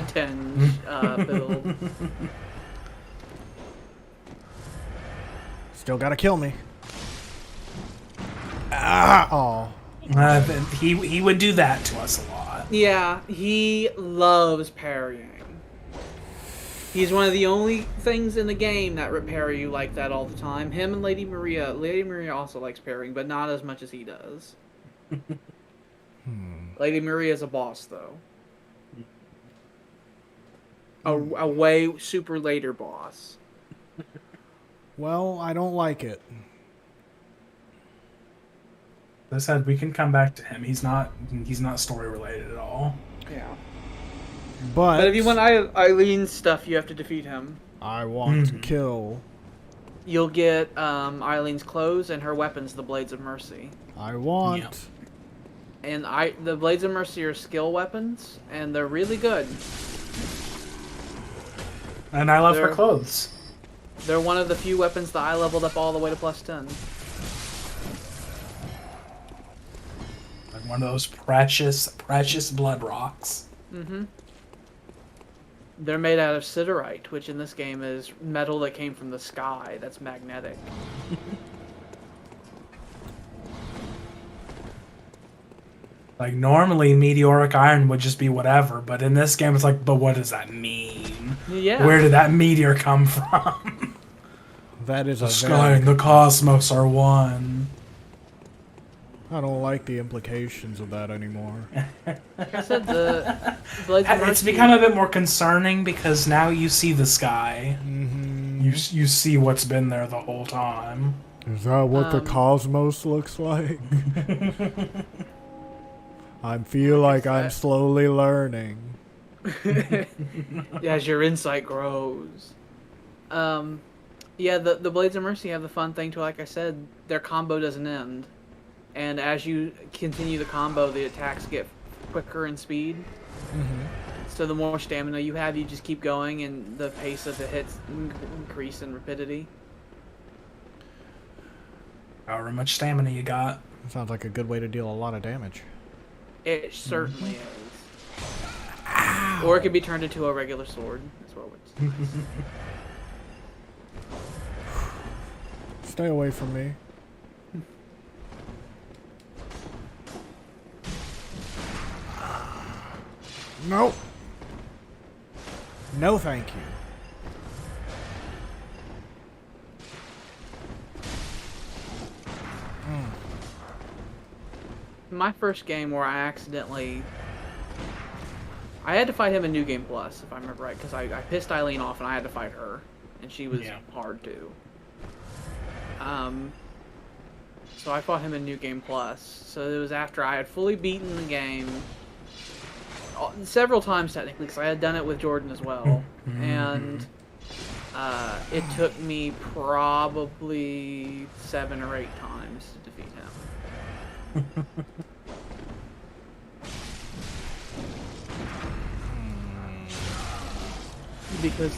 tinge build. Still gotta kill me. Ah! Oh. He would do that to us a lot. Yeah, he loves parrying. He's one of the only things in the game that repair you like that all the time. Him and Lady Maria. Lady Maria also likes parrying, but not as much as he does. Lady Maria's a boss, though. A way super later boss. Well, I don't like it. As I said, we can come back to him. He's not story related at all. Yeah. But But if you want Eileen's stuff, you have to defeat him. I want to kill. You'll get Eileen's clothes and her weapons, the Blades of Mercy. I want. Yep. And the Blades of Mercy are skill weapons, and they're really good. And I love her clothes. They're one of the few weapons that I leveled up all the way to +10. Like one of those precious blood rocks. Mm-hmm. They're made out of siderite, which in this game is metal that came from the sky. That's magnetic. Like, normally meteoric iron would just be whatever, but in this game it's like, but what does that mean? Yeah. Where did that meteor come from? That is The sky and the cosmos are one. I don't like the implications of that anymore. Like I said, the Blades of Mercy... It's become a bit more concerning because now you see the sky. Mm-hmm. You see what's been there the whole time. Is that what the cosmos looks like? I feel like I'm slowly learning. As your insight grows. Yeah, the Blades of Mercy have the fun thing to, like I said, their combo doesn't end. And as you continue the combo, the attacks get quicker in speed. Mm-hmm. So the more stamina you have, you just keep going, and the pace of the hits increase in rapidity. However much stamina you got. Sounds like a good way to deal a lot of damage. It certainly is. Ow. Or it could be turned into a regular sword. That's what it would. Stay away from me. Nope. No, thank you. My first game where I had to fight him in New Game Plus, if I remember right, because I pissed Eileen off and I had to fight her, and she was hard too. So I fought him in New Game Plus. So it was after I had fully beaten the game several times technically, because I had done it with Jordan as well, and it took me probably 7 or 8 times to defeat him. Because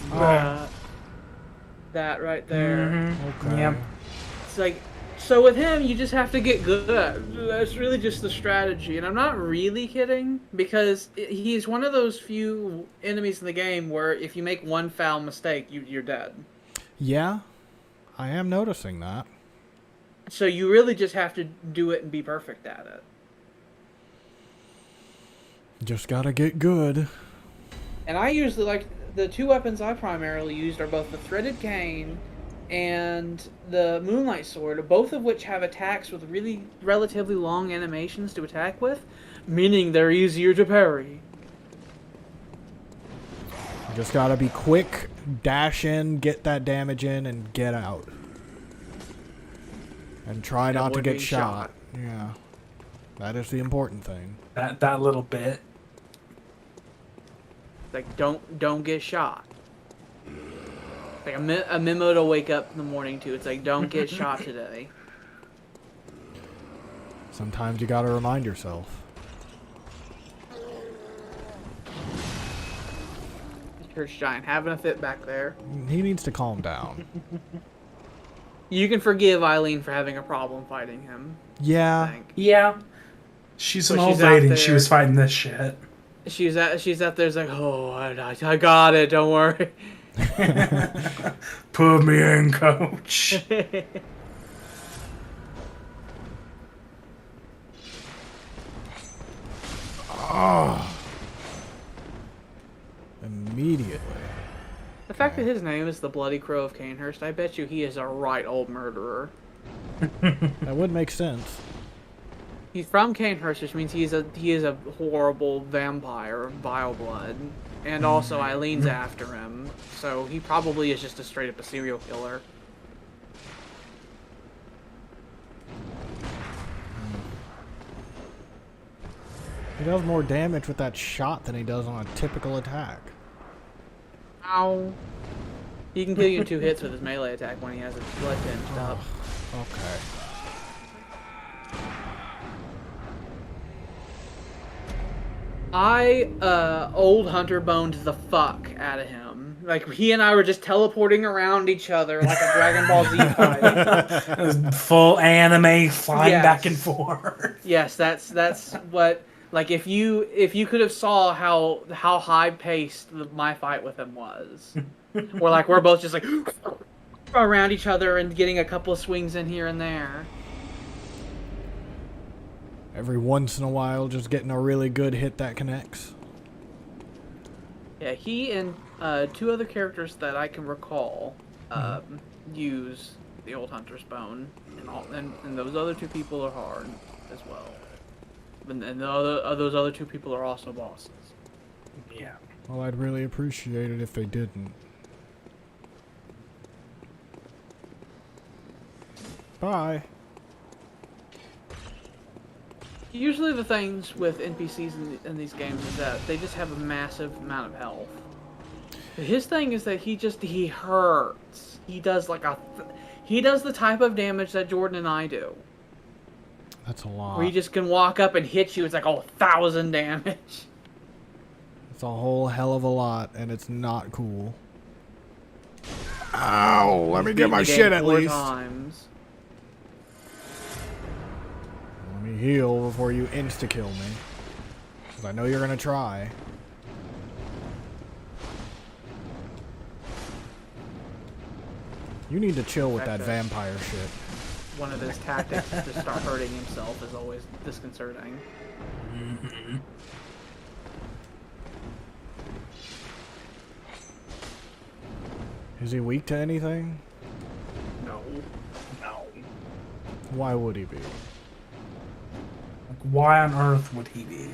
that right there. Okay. Yeah. It's like, so with him, you just have to get good. That's really just the strategy, and I'm not really kidding, because he's one of those few enemies in the game where if you make one foul mistake, you're dead. Yeah, I am noticing that. So you really just have to do it and be perfect at it. Just gotta get good. And I usually, like, the 2 weapons I primarily used are both the Threaded Cane and the Moonlight Sword, both of which have attacks with really relatively long animations to attack with, meaning they're easier to parry. You just gotta be quick, dash in, get that damage in, and get out. And try not to get shot. Yeah. That is the important thing. That little bit. Like, don't get shot. Like a memo to wake up in the morning to. It's like, don't get shot today. Sometimes you gotta remind yourself. Church Giant having a fit back there. He needs to calm down. You can forgive Eileen for having a problem fighting him. Yeah. Yeah. She's an But old she's out lady. there. She was fighting this shit. She's out there. It's like, oh, I got it. Don't worry. Put me in, coach. Oh. Immediately. The fact that his name is the Bloody Crow of Cainhurst, I bet you he is a right old murderer. That would make sense. He's from Cainhurst, which means he is a horrible vampire, vile blood, and also Eileen's after him, so he probably is just a straight up a serial killer. He does more damage with that shot than he does on a typical attack. Ow. He can kill you in 2 hits with his melee attack when he has his blood tinged up. Okay. I old hunter boned the fuck out of him. Like, he and I were just teleporting around each other like a Dragon Ball Z fight. Full anime flying Yes. back and forth. Yes, that's what. Like, if you could have saw how high paced my fight with him was, where like we're both just like around each other and getting a couple of swings in here and there. Every once in a while, just getting a really good hit that connects. Yeah, he and two other characters that I can recall use the old hunter's bone, and those other two people are hard as well. And those other two people are also bosses. Yeah. Well, I'd really appreciate it if they didn't. Bye. Usually the things with NPCs in these games is that they just have a massive amount of health. His thing is that he hurts. He does he does the type of damage that Jordan and I do. That's a lot. Where he just can walk up and hit you. It's like 1,000 damage. It's a whole hell of a lot, and it's not cool. Ow! Let me get my shit at least. Times. Let me heal before you insta-kill me. Because I know you're going to try. You need to chill with that vampire shit. One of his tactics to start hurting himself is always disconcerting. Mm-hmm. Is he weak to anything? No. No. Why would he be? Like, why on earth would he be?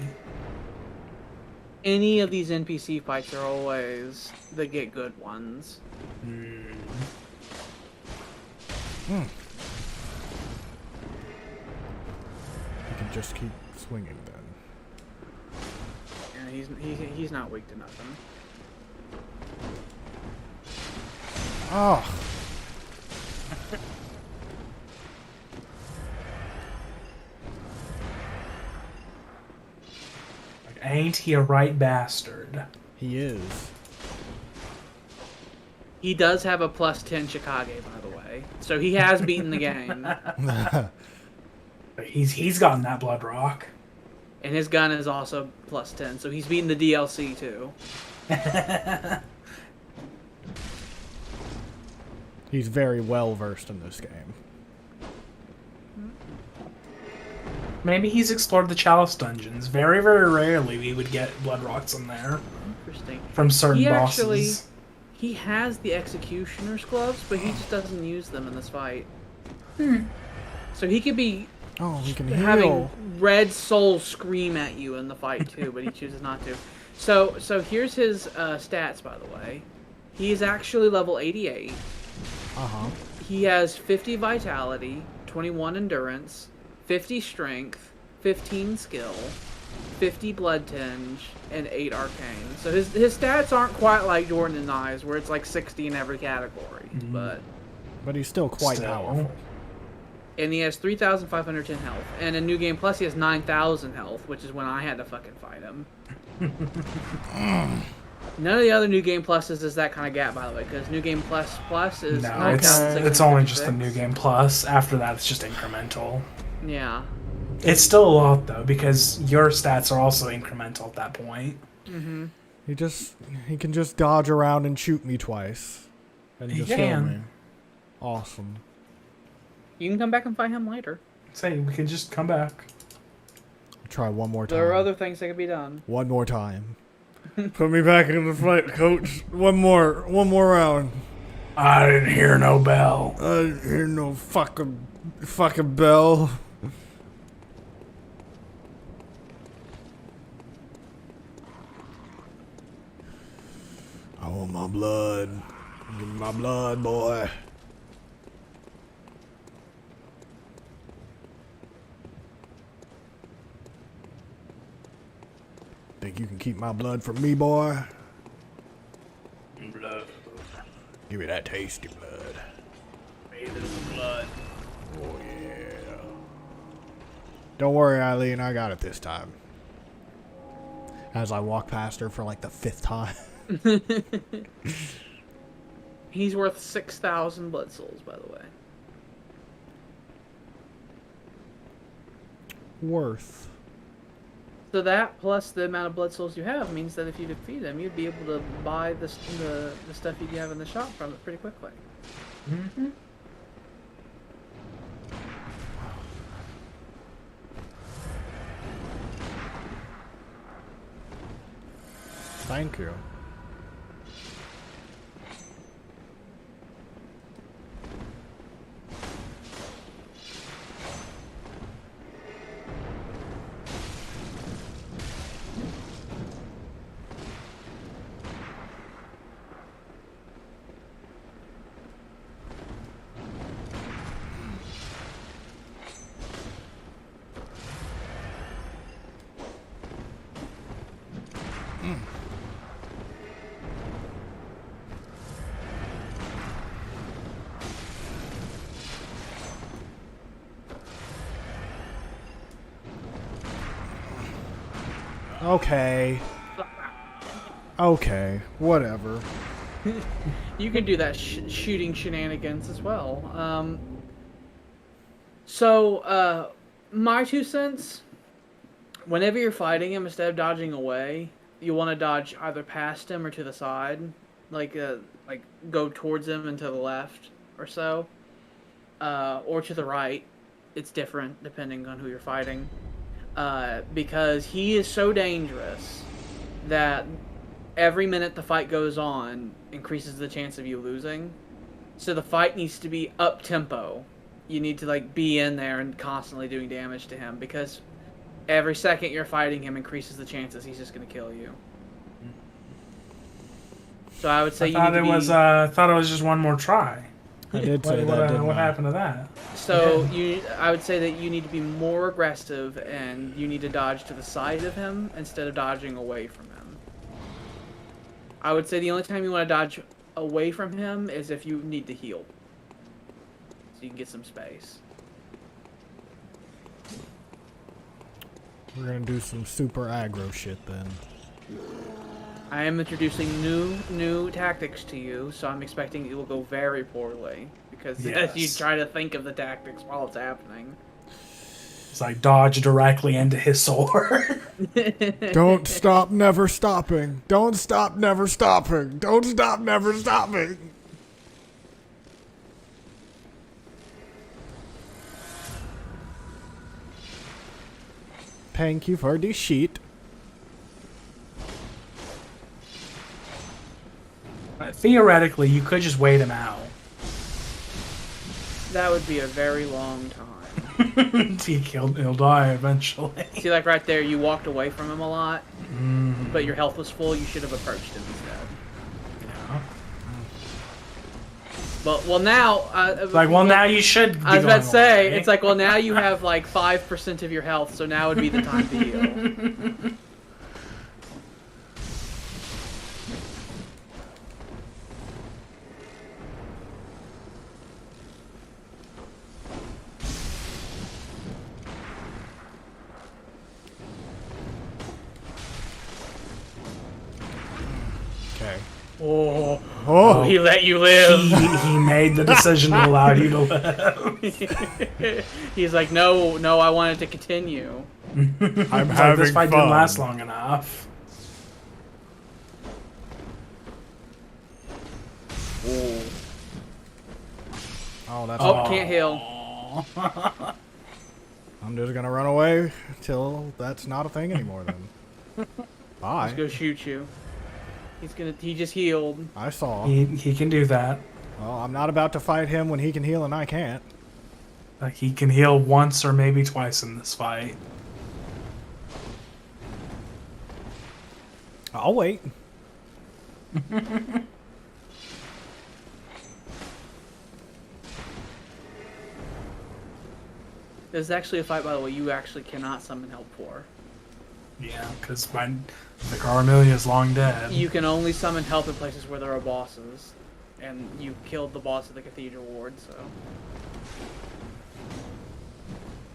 Any of these NPC fights are always the get good ones. You can just keep swinging then. Yeah, he's not weak to nothing. Oh. Like, ain't he a right bastard? He is. He does have a +10 Chicago, by the way. So he has beaten the game. He's gotten that blood rock. And his gun is also +10, so he's beaten the DLC too. He's very well versed in this game. Maybe he's explored the Chalice dungeons. Very, very rarely we would get blood rocks in there. Interesting. From certain bosses. He has the Executioner's gloves, but he just doesn't use them in this fight. So he could be he can having heal. Red Soul scream at you in the fight too, but he chooses not to. So here's his stats, by the way. He is actually level 88. He has 50 vitality, 21 endurance, 50 strength, 15 skill, 50 blood tinge, and 8 arcane. So his stats aren't quite like Jordan and I's, where it's like 60 in every category. But he's still quite powerful. And he has 3,510 health. And in New Game Plus, he has 9,000 health, which is when I had to fucking fight him. None of the other New Game Pluses is that kind of gap, by the way, because New Game Plus is... No, it's only just the New Game Plus. After that, it's just incremental. Yeah. It's still a lot, though, because your stats are also incremental at that point. Mm-hmm. He can just dodge around and shoot me twice. And He just kill can. me. Awesome. You can come back and fight him later. Say, we can just come back. I'll try one more time. There are other things that can be done. One more time. Put me back in the fight, coach. One more round. I didn't hear no bell. I didn't hear no fucking bell. I want my blood. Give me my blood, boy. Think you can keep my blood from me, boy? Blood. Give me that tasty blood. Made of blood. Oh, yeah. Don't worry, Eileen. I got it this time. As I walk past her for like the 5th time. He's worth 6,000 blood souls, by the way. Worth. So that, plus the amount of blood souls you have, means that if you defeat him, you'd be able to buy the stuff you have in the shop from it pretty quickly. Mm-hmm. Thank you. Okay. Okay, whatever. You can do that shooting shenanigans as well. So, my 2 cents, whenever you're fighting him, instead of dodging away, you want to dodge either past him or to the side. Like go towards him and to the left or so. Or to the right. It's different depending on who you're fighting. Because he is so dangerous that every minute the fight goes on increases the chance of you losing. So the fight needs to be up tempo. You need to be in there and constantly doing damage to him, because every second you're fighting him increases the chances he's just going to kill you. So I would say thought it was just one more try. I did say that, didn't what I? happened to that? So I would say that you need to be more aggressive, and you need to dodge to the side of him instead of dodging away from him. I would say the only time you want to dodge away from him is if you need to heal, so you can get some space. We're gonna do some super aggro shit then. I am introducing new tactics to you, so I'm expecting it will go very poorly, because as you try to think of the tactics while it's happening. It's like dodge directly into his sword. Don't stop, never stopping. Don't stop, never stopping. Don't stop, never stopping. Thank you for the sheet. Theoretically, you could just wait him out. That would be a very long time. He'll die eventually. See, right there, you walked away from him a lot, but your health was full. You should have approached him instead. Yeah. Well, now... now you should be I was about to say, away. it's now you have 5% of your health, so now would be the time to heal. Okay. Oh, he let you live. He made the decision to allow you to live. He's like, no, I wanted to continue. I'm having this fight fun. didn't last long enough. Oh, that's Can't heal. I'm just gonna run away till that's not a thing anymore then. Bye. He's gonna shoot you. He just healed. I saw. He can do that. Well, I'm not about to fight him when he can heal and I can't. He can heal once or maybe twice in this fight. I'll wait. There's actually a fight, by the way, you actually cannot summon help for. Yeah, because the Garmelia is long dead. You can only summon help in places where there are bosses. And you killed the boss of the Cathedral Ward, so...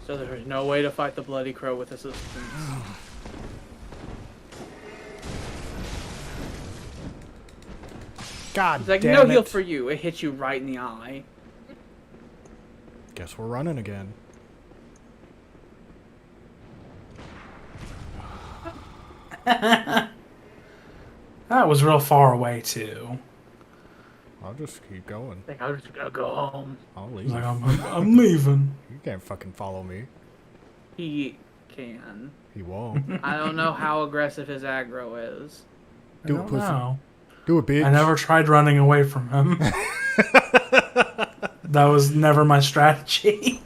So there's no way to fight the Bloody Crow with assistance. God It's like, damn no it. heal for you. It hits you right in the eye. Guess we're running again. That was real far away, too. I'll just keep going. I think I'm just gonna go home. I'll He's leave. like, I'm leaving. You can't fucking follow me. He can. He won't. I don't know how aggressive his aggro is. Do don't it, pussy. know. Do it, bitch. I never tried running away from him. That was never my strategy.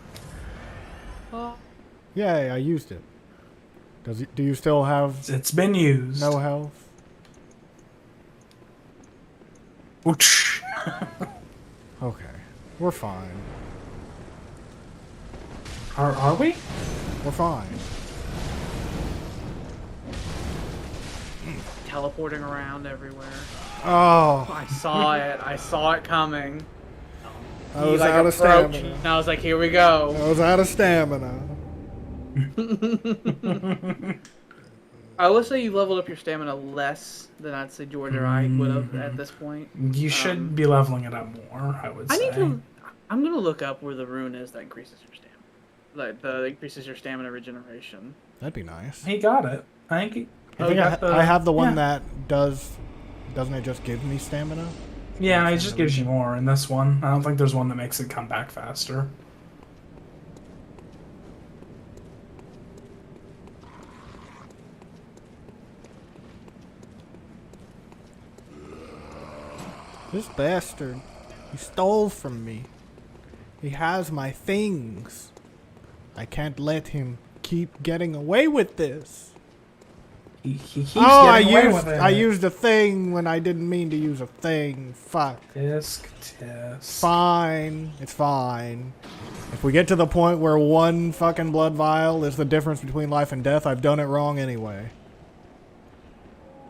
Yay, I used it. Do you still have It's been used. no health? Ouch. Okay. We're fine. Are we? We're fine. Teleporting around everywhere. Oh, I saw it. I saw it coming. I He was like out of approached, stamina. and I was like, "Here we go." I was out of stamina. I would say you leveled up your stamina less than I'd say George or I would have at this point. You should be leveling it up more, I would I say. need to. I'm gonna look up where the rune is that increases your stamina. Like that increases your stamina regeneration. That'd be nice. He got it. I think he, I think got I have the one yeah. that doesn't it just give me stamina? Yeah, it just gives you more in this one. I don't think there's one that makes it come back faster. This bastard. He stole from me. He has my things. I can't let him keep getting away with this. He keeps I getting away with it. used a thing when I didn't mean to use a thing. Fuck. Tisk, tisk. Fine. It's fine. If we get to the point where one fucking blood vial is the difference between life and death, I've done it wrong anyway.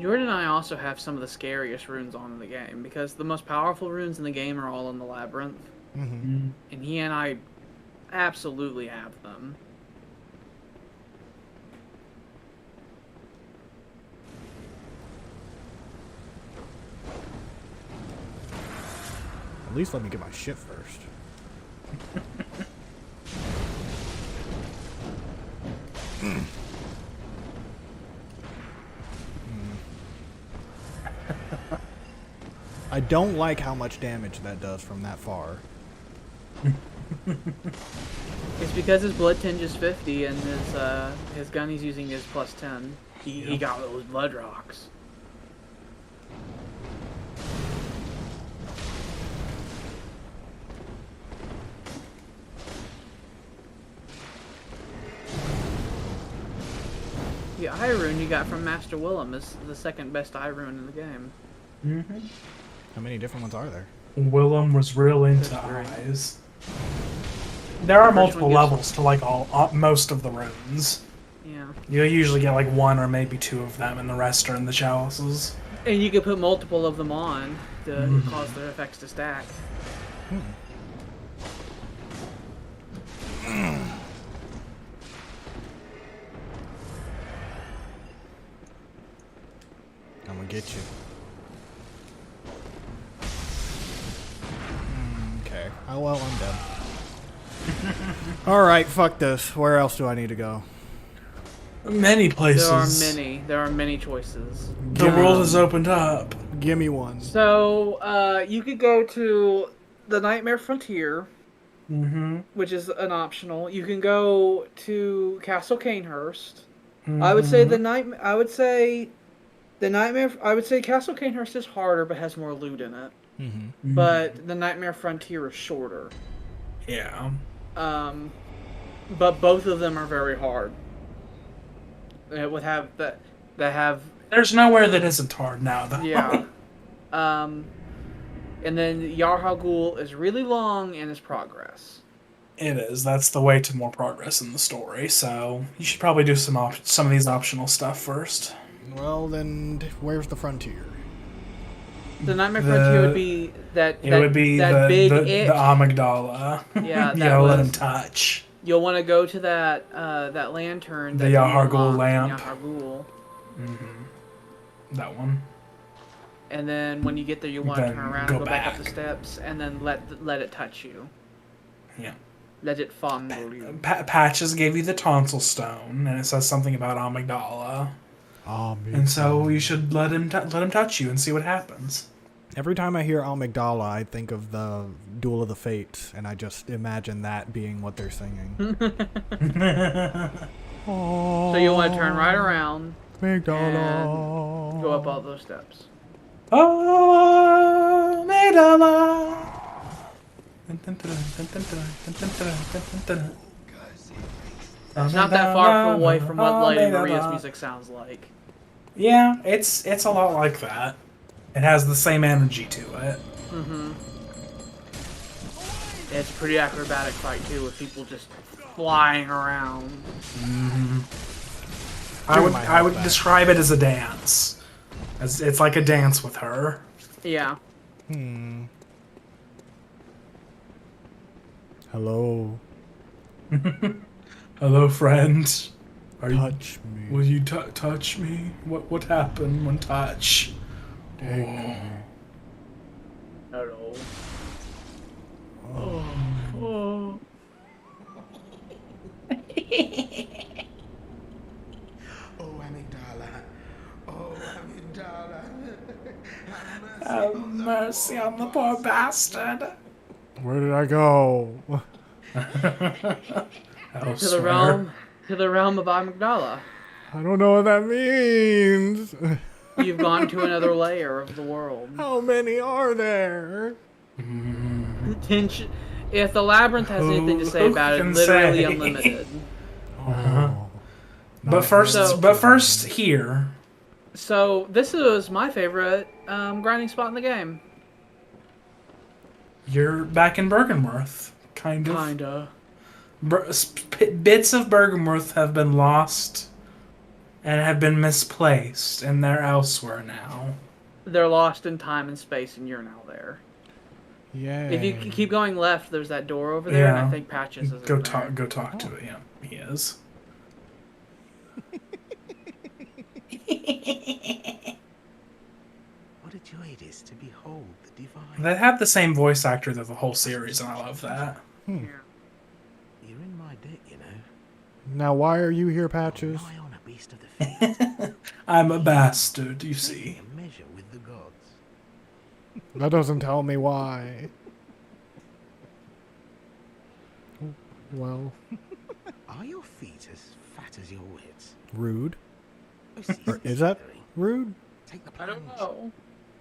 Jordan and I also have some of the scariest runes on in the game because the most powerful runes in the game are all in the labyrinth, Mm-hmm. and he and I absolutely have them. At least let me get my shit first. I don't like how much damage that does from that far. It's because his blood tinge is 50 and his gun he's using is plus 10. He got those blood rocks. The eye rune you got from Master Willem is the second best eye rune in the game. Mm-hmm. How many different ones are there? Willem was real into eyes. There are multiple levels to like most of the runes. Yeah. You usually get like one or maybe two of them, and the rest are in the chalices. And you can put multiple of them on to cause their effects to stack. I'm gonna get you. Okay. Oh well, I'm done. Alright, fuck this. Where else do I need to go? Many places. There are many choices. The world has opened up. Give me one. So, you could go to the Nightmare Frontier, Mm-hmm. which is an optional. You can go to Castle Cainhurst. I would say Castle Cainhurst is harder but has more loot in it. Mm-hmm. But the Nightmare Frontier is shorter. Yeah. But both of them are very hard. It would have that have There's nowhere that isn't hard now, though. yeah. And then Yarhagul is really long and is progress. It is. That's the way to more progress in the story. So you should probably do some of these optional stuff first. Well, then, where's the frontier? The Nightmare Frontier would be that big the amygdala. Yeah, you that gotta let was- him touch. You'll want to go to that lantern. The that you Yarhagul unlock in lamp. Yarhagul. That one. And then when you get there, you want to Then turn around go and go back up the back. steps, and then let it touch you. Yeah. Let it fondle you. Patches gave you the tonsil stone, and it says something about amygdala. And so you should let him touch you and see what happens. Every time I hear amygdala, I think of the Duel of the Fates, and I just imagine that being what they're singing. So you want to turn right around, Amygdala. Go up all those steps. Oh, Madaras. It's not that far away from what Lady Maria's music sounds like. Yeah, it's a lot like that. It has the same energy to it. Mm-hmm. It's a pretty acrobatic fight too, with people just flying around. Mm-hmm. I would describe it as a dance. It's like a dance with her. Yeah. Hello. Hello, friend. Touch me. Will you touch me? What happened when touch? Take me. Hello. Oh. Oh, amygdala. Oh, amygdala. Have mercy on the poor bastard. Where did I go? To the realm of Amygdala. I don't know what that means. You've gone to another layer of the world. How many are there? If the labyrinth has anything to say about it, can literally say? unlimited. Oh. But first here. So this is my favorite grinding spot in the game. You're back in Bergenworth, kind of. Kinda. Bits of Bergenworth have been lost and have been misplaced, and they're elsewhere now. They're lost in time and space, and you're now there. Yeah. If you keep going left, there's that door over there, and I Yeah. think Patches is Go in talk. there. Go talk to it. Yeah, he is. What a joy it is to behold the divine. They have the same voice actor through the whole series, and I love that. Yeah. You're in my debt, you know. Now, why are you here, Patches? Rely on a beast of the field. I'm a bastard, you see. A measure with the gods. That doesn't tell me why. Well, Are your feet as fat as your wits? rude. Oh, see, Or is that Harry. rude? Take the I don't plunge. know.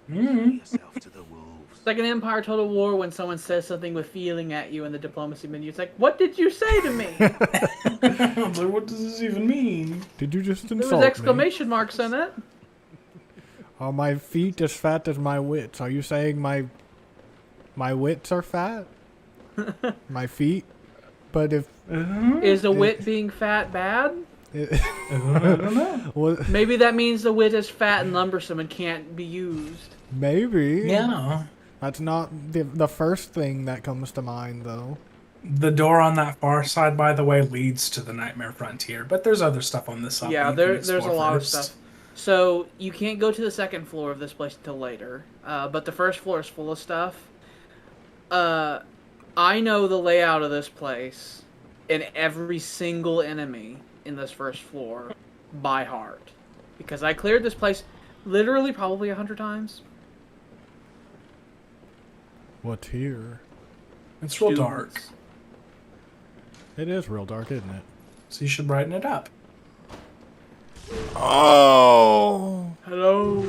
Throw yourself to the wolves. It's like an Empire Total War when someone says something with feeling at you in the diplomacy menu. It's like, what did you say to me? I was like, what does this even mean? Did you just There insult was exclamation marks in it. me? Are my feet as fat as my wits? Are you saying my wits are fat? My feet? But if... Is the wit being fat bad? I don't know. What, Maybe that means the wit is fat and lumbersome and can't be used. maybe. Yeah. That's not the first thing that comes to mind, though. The door on that far side, by the way, leads to the Nightmare Frontier, but there's other stuff on this side. Yeah, that you can there's a explore lot first. of stuff. So you can't go to the second floor of this place until later. But the first floor is full of stuff. I know the layout of this place and every single enemy in this first floor by heart. Because I cleared this place literally probably 100 times. What's here? It's real dark, Students. It is real dark, isn't it? so you should brighten it up. Oh! Hello.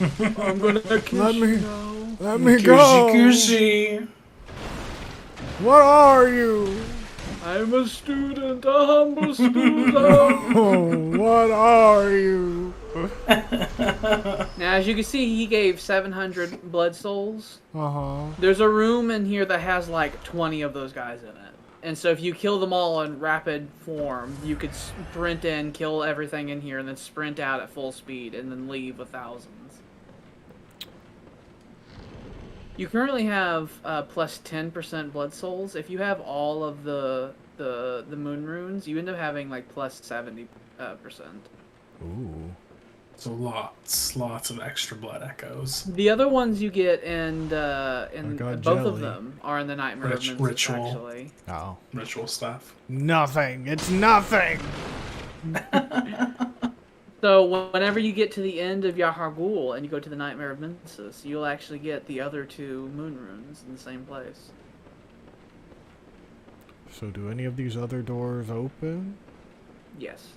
I'm gonna kiss Let me- you now. Let me go! Goosey. What are you? I'm a student, a humble student. Oh, what are you? Now, as you can see, he gave 700 blood souls. Uh-huh. There's a room in here that has like 20 of those guys in it. And so if you kill them all in rapid form, you could sprint in, kill everything in here, and then sprint out at full speed, and then leave with thousands. You currently have plus 10% blood souls. If you have all of the moon runes, you end up having like plus 70%. Ooh. So lots of extra blood echoes. The other ones you get in got both jelly. of them are in the Nightmare of Mensis, Ritual. actually. Oh. Ritual stuff. Nothing. It's nothing! So whenever you get to the end of Yahar'gul and you go to the Nightmare of Mensis, you'll actually get the other two moon runes in the same place. So do any of these other doors open? Yes.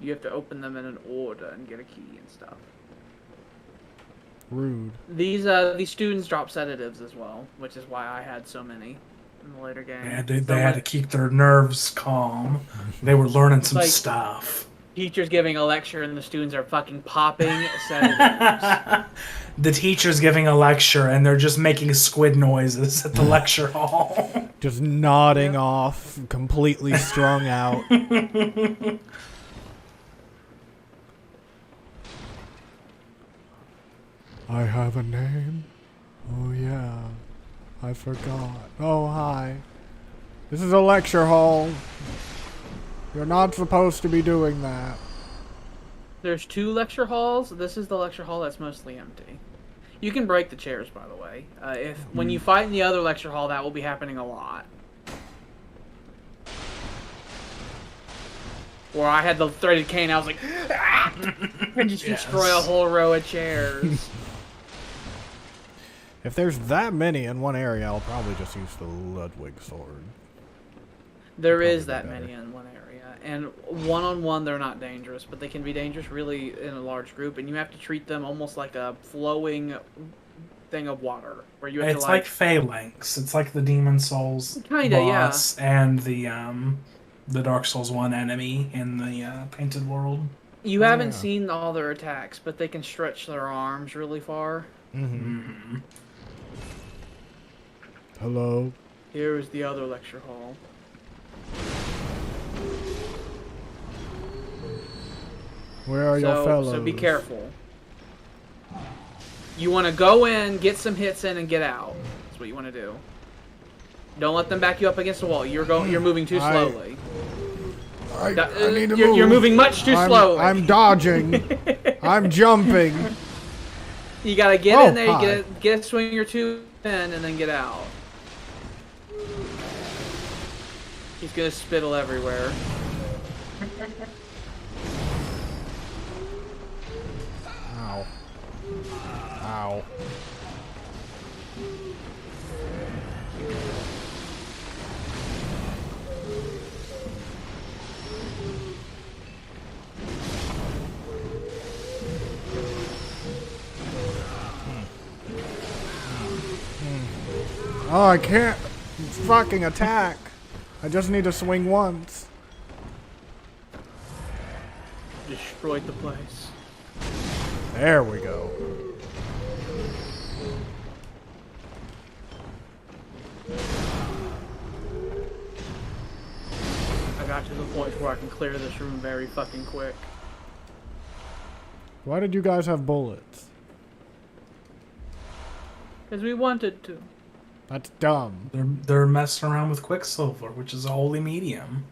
You have to open them in an order and get a key and stuff. Rude. These students drop sedatives as well, which is why I had so many in the later game. Yeah, they had to keep their nerves calm. They were learning some stuff. Teacher's giving a lecture and the students are fucking popping sedatives. The teacher's giving a lecture and they're just making squid noises at the lecture hall. Just nodding off, completely strung out. I have a name? Oh yeah, I forgot. Oh hi. This is a lecture hall. You're not supposed to be doing that. There's 2 lecture halls. This is the lecture hall that's mostly empty. You can break the chairs, by the way. When you fight in the other lecture hall, that will be happening a lot. Where I had the threaded cane, I was like, ah! And just destroy a whole row of chairs. If there's that many in one area, I'll probably just use the Ludwig sword. There is that many in one area. And one-on-one, they're not dangerous, but they can be dangerous really in a large group, and you have to treat them almost like a flowing thing of water. Where you have It's like Phalanx. It's like the Demon Souls boss and the Dark Souls 1 enemy in the Painted World. You haven't seen all their attacks, but they can stretch their arms really far. Mm-hmm. Hello? Here is the other lecture hall. Where are your fellows? So be careful. You want to go in, get some hits in, and get out. That's what you want to do. Don't let them back you up against the wall. You're moving too slowly. I need to move. You're moving much too slowly. I'm dodging. I'm jumping. You gotta get in there. You get a swing or two in, and then get out. He's gonna spittle everywhere. Ow. Ow. Oh, I can't fucking attack. I just need to swing once. Destroyed the place. There we go. I got to the point where I can clear this room very fucking quick. Why did you guys have bullets? Because we wanted to. That's dumb. They're messing around with Quicksilver, which is a holy medium.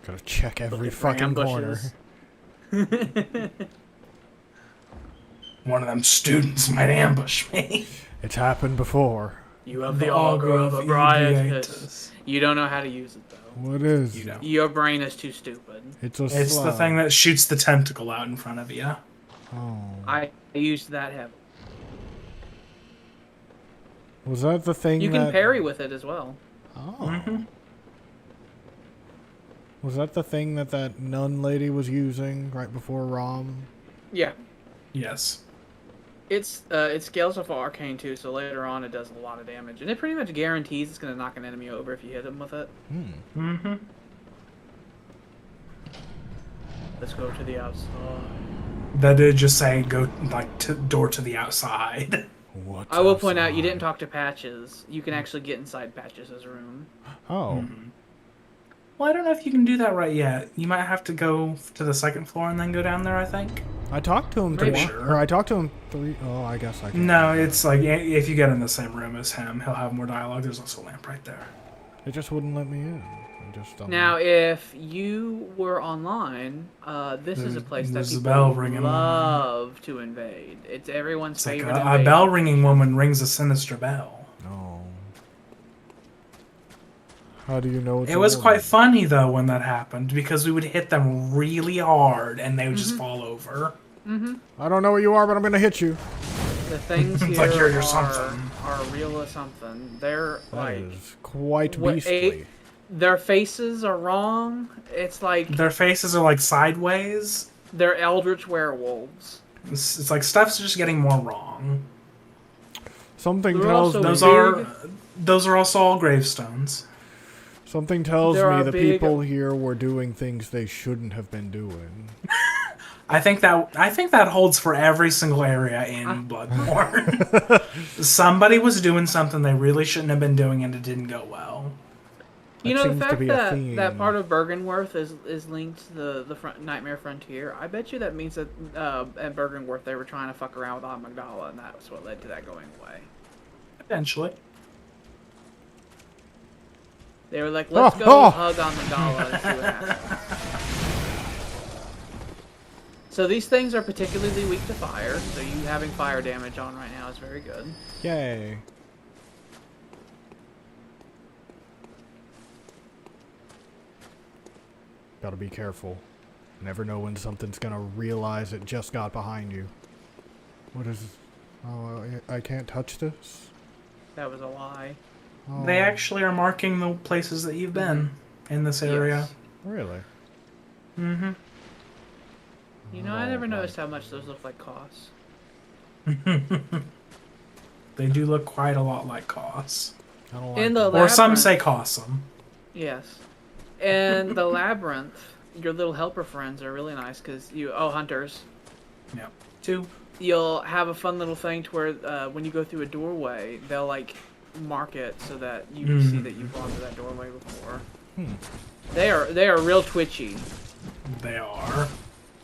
Gotta check every fucking corner. One of them students might ambush me. It's happened before. You have the auger of Abriatus. You don't know how to use it, though. What is You don't. Your brain is too stupid. It's a It's the thing that shoots the tentacle out in front of you. Oh. I used that heavily. Was that the thing You can parry with it as well. Oh. Mm-hmm. Was that the thing that nun lady was using right before Rom? Yeah. Yes. It scales off of Arcane too, so later on it does a lot of damage. And it pretty much guarantees it's going to knock an enemy over if you hit him with it. Mm-hmm. Let's go to the outside. That did just say go door to the outside. What? I will point out you didn't talk to Patches. You can actually get inside Patches' room. Oh. Mm-hmm. Well, I don't know if you can do that right yet. You might have to go to the second floor and then go down there, I think. I talked to him I talked to him 3. Oh, I guess I can. No, it's like if you get in the same room as him, he'll have more dialogue. There's also a lamp right there. It just wouldn't let me in. Now, if you were online, this is a place that people love to invade. It's everyone's favorite. A bell-ringing woman rings a sinister bell. Oh. How do you know it's It was quite funny, though, when that happened, because we would hit them really hard, and they would just fall over. Mm-hmm. I don't know where you are, but I'm going to hit you. The things It's here like you're are something. real as something. They're That like is quite what- beastly. their faces are wrong. It's like Their faces are like sideways. they're eldritch werewolves. It's like stuff's just getting more wrong. Something They're tells also me. big. Those are also all gravestones. Something tells There me are the big- people here were doing things they shouldn't have been doing. I think that holds for every single area in Bloodborne. Somebody was doing something they really shouldn't have been doing, and it didn't go well. You That know, the seems to fact be a that theme. that part of Bergenworth is linked to the Nightmare Frontier, I bet you that means that at Bergenworth they were trying to fuck around with Amygdala, and that's what led to that going away. Eventually. They were like, let's go Oh. hug Amygdala and see what happens. So these things are particularly weak to fire, so you having fire damage on right now is very good. Yay. Gotta be careful. Never know when something's gonna realize it just got behind you. What is... Oh, I can't touch this? That was a lie. Oh, They actually are marking the places that you've been in this area. Yes. Really? Mm-hmm. You know, I never Oh, noticed how much those look like costs. They do look quite a lot like Koss. I don't In like the that. Or some labyrinth- say Kossum. Yes. And the labyrinth, your little helper friends are really nice because hunters. Yep. 2. You'll have a fun little thing to where when you go through a doorway, they'll like mark it so that you can see that you've gone through that doorway before. They are real twitchy. They are.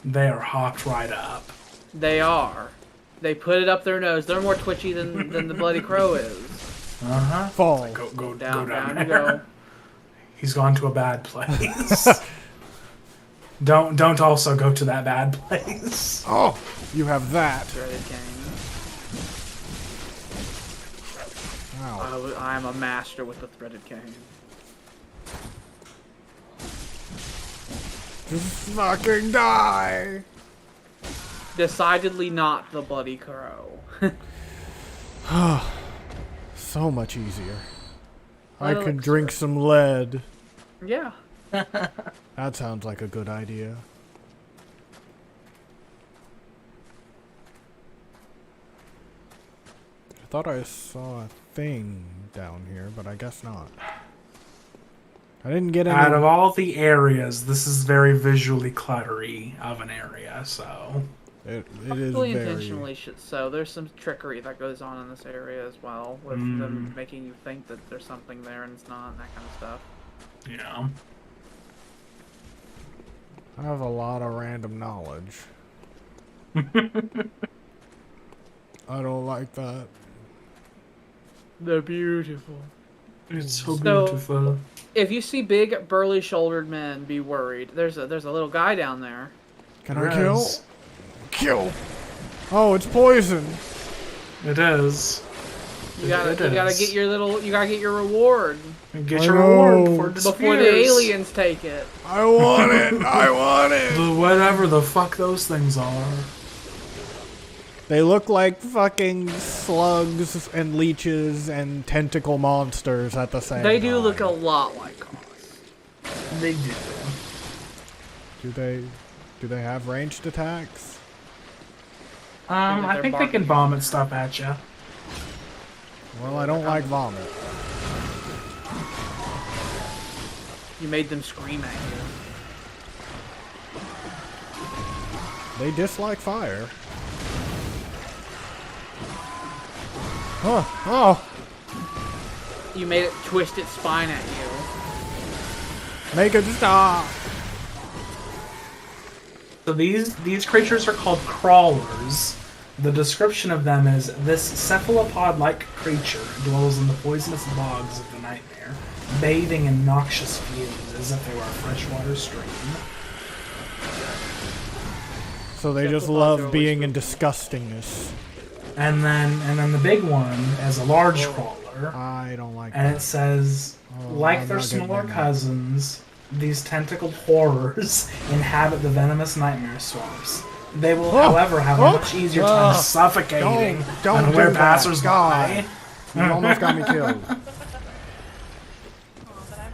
They are hopped right up. They are. They put it up their nose. They're more twitchy than the bloody crow is. Uh-huh. Fall. Go Down down you there. go. He's gone to a bad place. Don't also go to that bad place. Oh, you have that. Threaded cane. Wow. I am a master with the threaded cane. Just fucking die. Decidedly not the bloody crow. So much easier. I Well, can it's- drink some lead. Yeah. That sounds like a good idea. I thought I saw a thing down here, but I guess not. I didn't get any. Out of all the areas, this is very visually cluttery of an area, so... It is Probably very. intentionally so. There's some trickery that goes on in this area as well, with them making you think that there's something there and it's not, and that kind of stuff. Yeah. I have a lot of random knowledge. I don't like that. They're beautiful. It's so So- beautiful. If you see big, burly-shouldered men, be worried. There's a little guy down there. Can I kill? Kill! Oh, it's poison! It is. You gotta It is. get your reward Get I your know. reward for disappears. before the aliens take it. I want it! I want it! The whatever the fuck those things are. They look like fucking slugs and leeches and tentacle monsters at the same They time. do look a lot like Koss. They do. Do they have ranged attacks? I think they can vomit stuff at you. Well, I don't like vomit. You made them scream at you. They dislike fire. Oh! You made it twist its spine at you. Make it stop! So these creatures are called crawlers. The description of them is this cephalopod-like creature dwells in the poisonous bogs of the nightmare, bathing in noxious fumes as if they were a freshwater stream. So they just Cephalopods are love always being in spooky. disgustingness. And then the big one is a large crawler, I don't like and that. it says, like I'm their not getting smaller in that. cousins, these tentacled horrors inhabit the venomous nightmare swamps, They will, however, have a much easier time suffocating don't unaware do that. passers-by. God. You almost got me killed.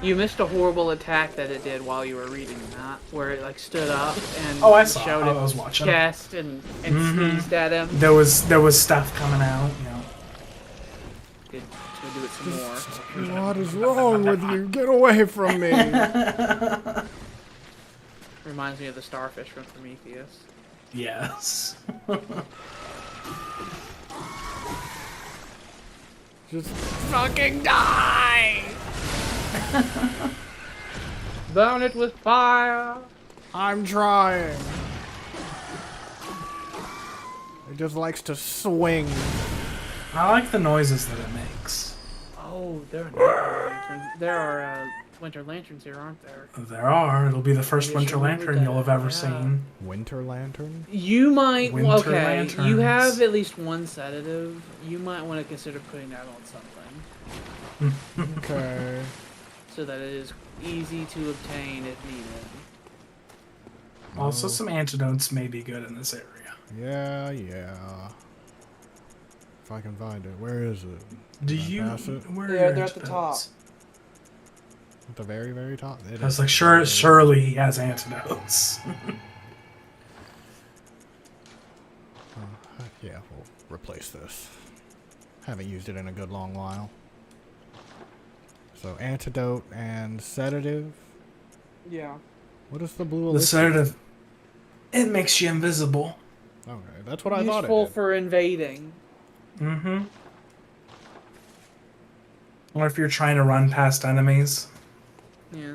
You missed a horrible attack that it did while you were reading that, where it like stood up and Oh, I saw. showed I was its watching. chest and sneezed at him. There was stuff coming out. Good. Let's go do it some more. What is wrong with you? Get away from me. Reminds me of the starfish from Prometheus. Yes. Just fucking die! Burn it with fire! I'm trying. It just likes to swing. I like the noises that it makes. Oh, there are winter lanterns. There are winter lanterns here, aren't there? There are. It'll be the first Maybe I winter should remember lantern you'll that, have ever yeah. seen. Winter lantern? You might. Winter Okay, lanterns. you have at least one sedative. You might want to consider putting that on something. Okay. So that it is easy to obtain if needed. Also, some antidotes may be good in this area. Yeah. If I can find it. Where is it? Do Can I you? pass it? Where are They're your at the top. antidotes? At the very, very top? It I was is like, very, very surely he has antidotes. Yeah, we'll replace this. Haven't used it in a good long while. So, antidote and sedative. Yeah. What is the blue The elixir? sedative, it makes you invisible. Okay, that's what I thought it Useful did. for invading. Mm-hmm. Or if you're trying to run past enemies. Yeah.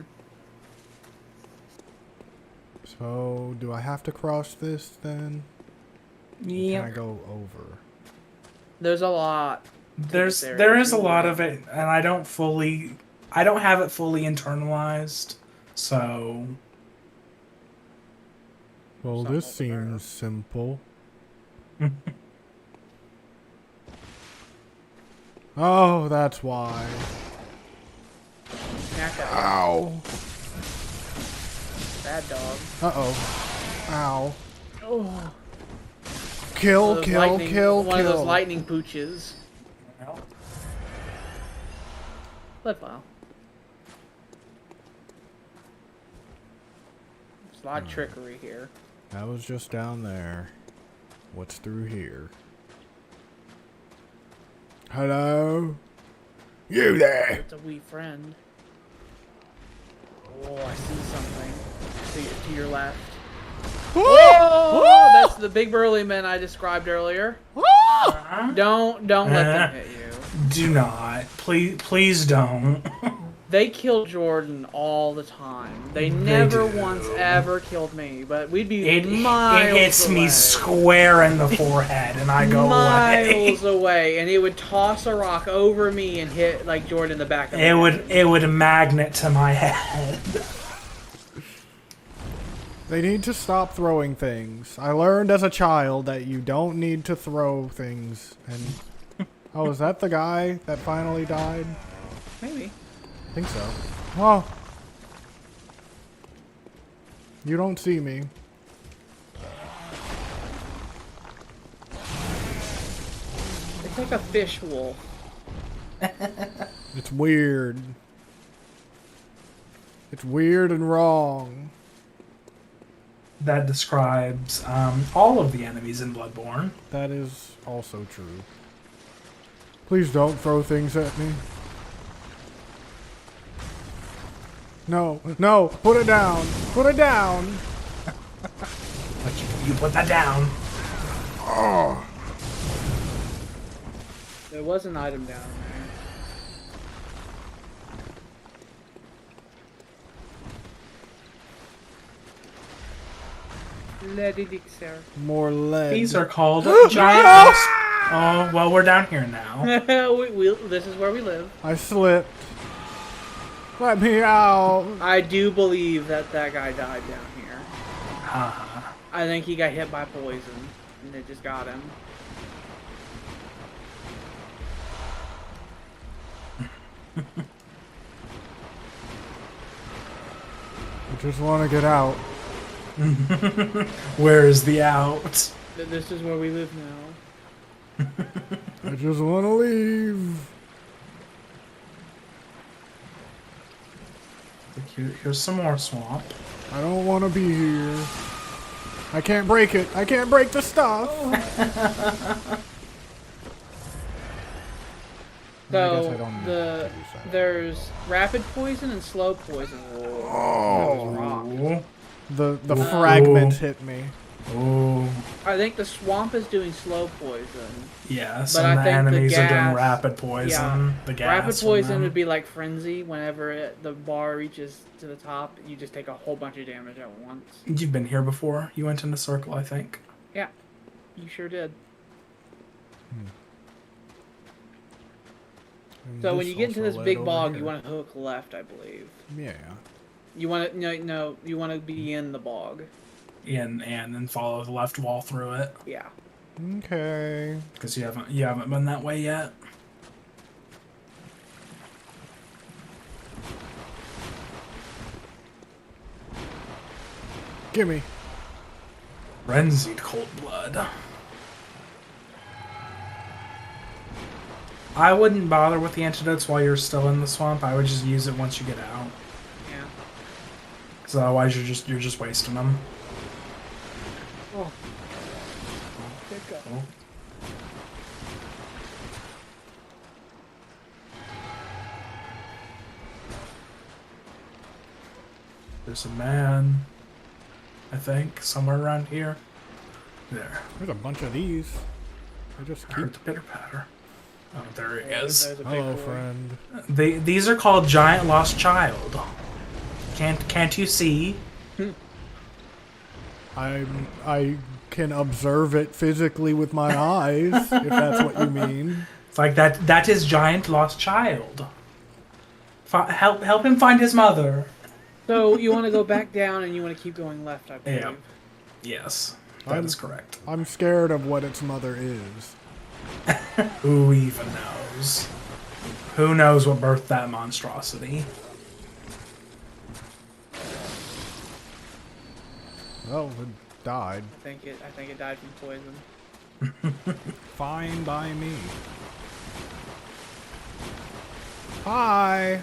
So, do I have to cross this then? Can I Yeah. go over? There's a lot. There is a lot of it, and I don't have it fully internalized. So Well, Something this over seems simple. Oh, that's why. Ow. Bad dog. Uh-oh. Ow. Oh. Kill, kill, kill, One of those kill. lightning pooches. Blood vial. There's a lot of trickery here. That was just down there. What's through here? Hello? You there? It's a wee friend. Oh, I see something. To your left. Whoa! That's the big burly men I described earlier. Don't let them hit you. do not, please don't. They kill Jordan all the time. They never once ever killed me, but we'd be miles It hits away. me square in the forehead, and I go away. Miles away, and it would toss a rock over me and hit like Jordan in the back of the head. It would magnet to my head. They need to stop throwing things. I learned as a child that you don't need to throw things. And oh, is that the guy that finally died? Maybe. I think so. Oh. You don't see me. It's like a fish wolf. It's weird. It's weird and wrong. That describes all of the enemies in Bloodborne. That is also true. Please don't throw things at me. No, no, put it down. Put it down. But you put that down. Oh. There was an item down there. Lead elixir. More lead. These are called giant. Oh, well, we're down here now. This is where we live. I slipped. Let me out. I do believe that guy died down here. Uh-huh. I think he got hit by poison, and it just got him. I just want to get out. Where's the out? This is where we live now. I just want to leave. Here's some more swamp. I don't want to be here. I can't break it. I can't break the stuff. So there's rapid poison and slow poison. Oh, the fragments hit me. Oh. I think the swamp is doing slow poison. Yes, but and I the think enemies the gas, are doing rapid poison. Yeah, The gas rapid poison from them. would be like frenzy. Whenever the bar reaches to the top, you just take a whole bunch of damage at once. You've been here before. You went in the circle, I think. Yeah, you sure did. So when you get into this big bog, you want to hook left, I believe. Yeah. You want to no, you want to be in the bog. And then follow the left wall through it. Yeah. Okay. Because you haven't been that way yet. Gimme. Frenzied cold blood. I wouldn't bother with the antidotes while you're still in the swamp. I would just use it once you get out. Yeah. Because otherwise you're just wasting them. Oh. Pick up. Oh. There's a man, I think, somewhere around here. There. There's a bunch of these. I just I keep... heard the pitter patter. Oh, there he is. Hello, friend. These are called Giant Lost Child. Can't you see? I can observe it physically with my eyes, if that's what you mean. It's like that is Giant Lost Child. Help him find his mother. So you want to go back down and you want to keep going left, I believe. Yeah. Yes, that is correct. I'm scared of what its mother is. Who even knows? Who knows what birthed that monstrosity? Well, it died. I think it died from poison. Fine by me. Hi.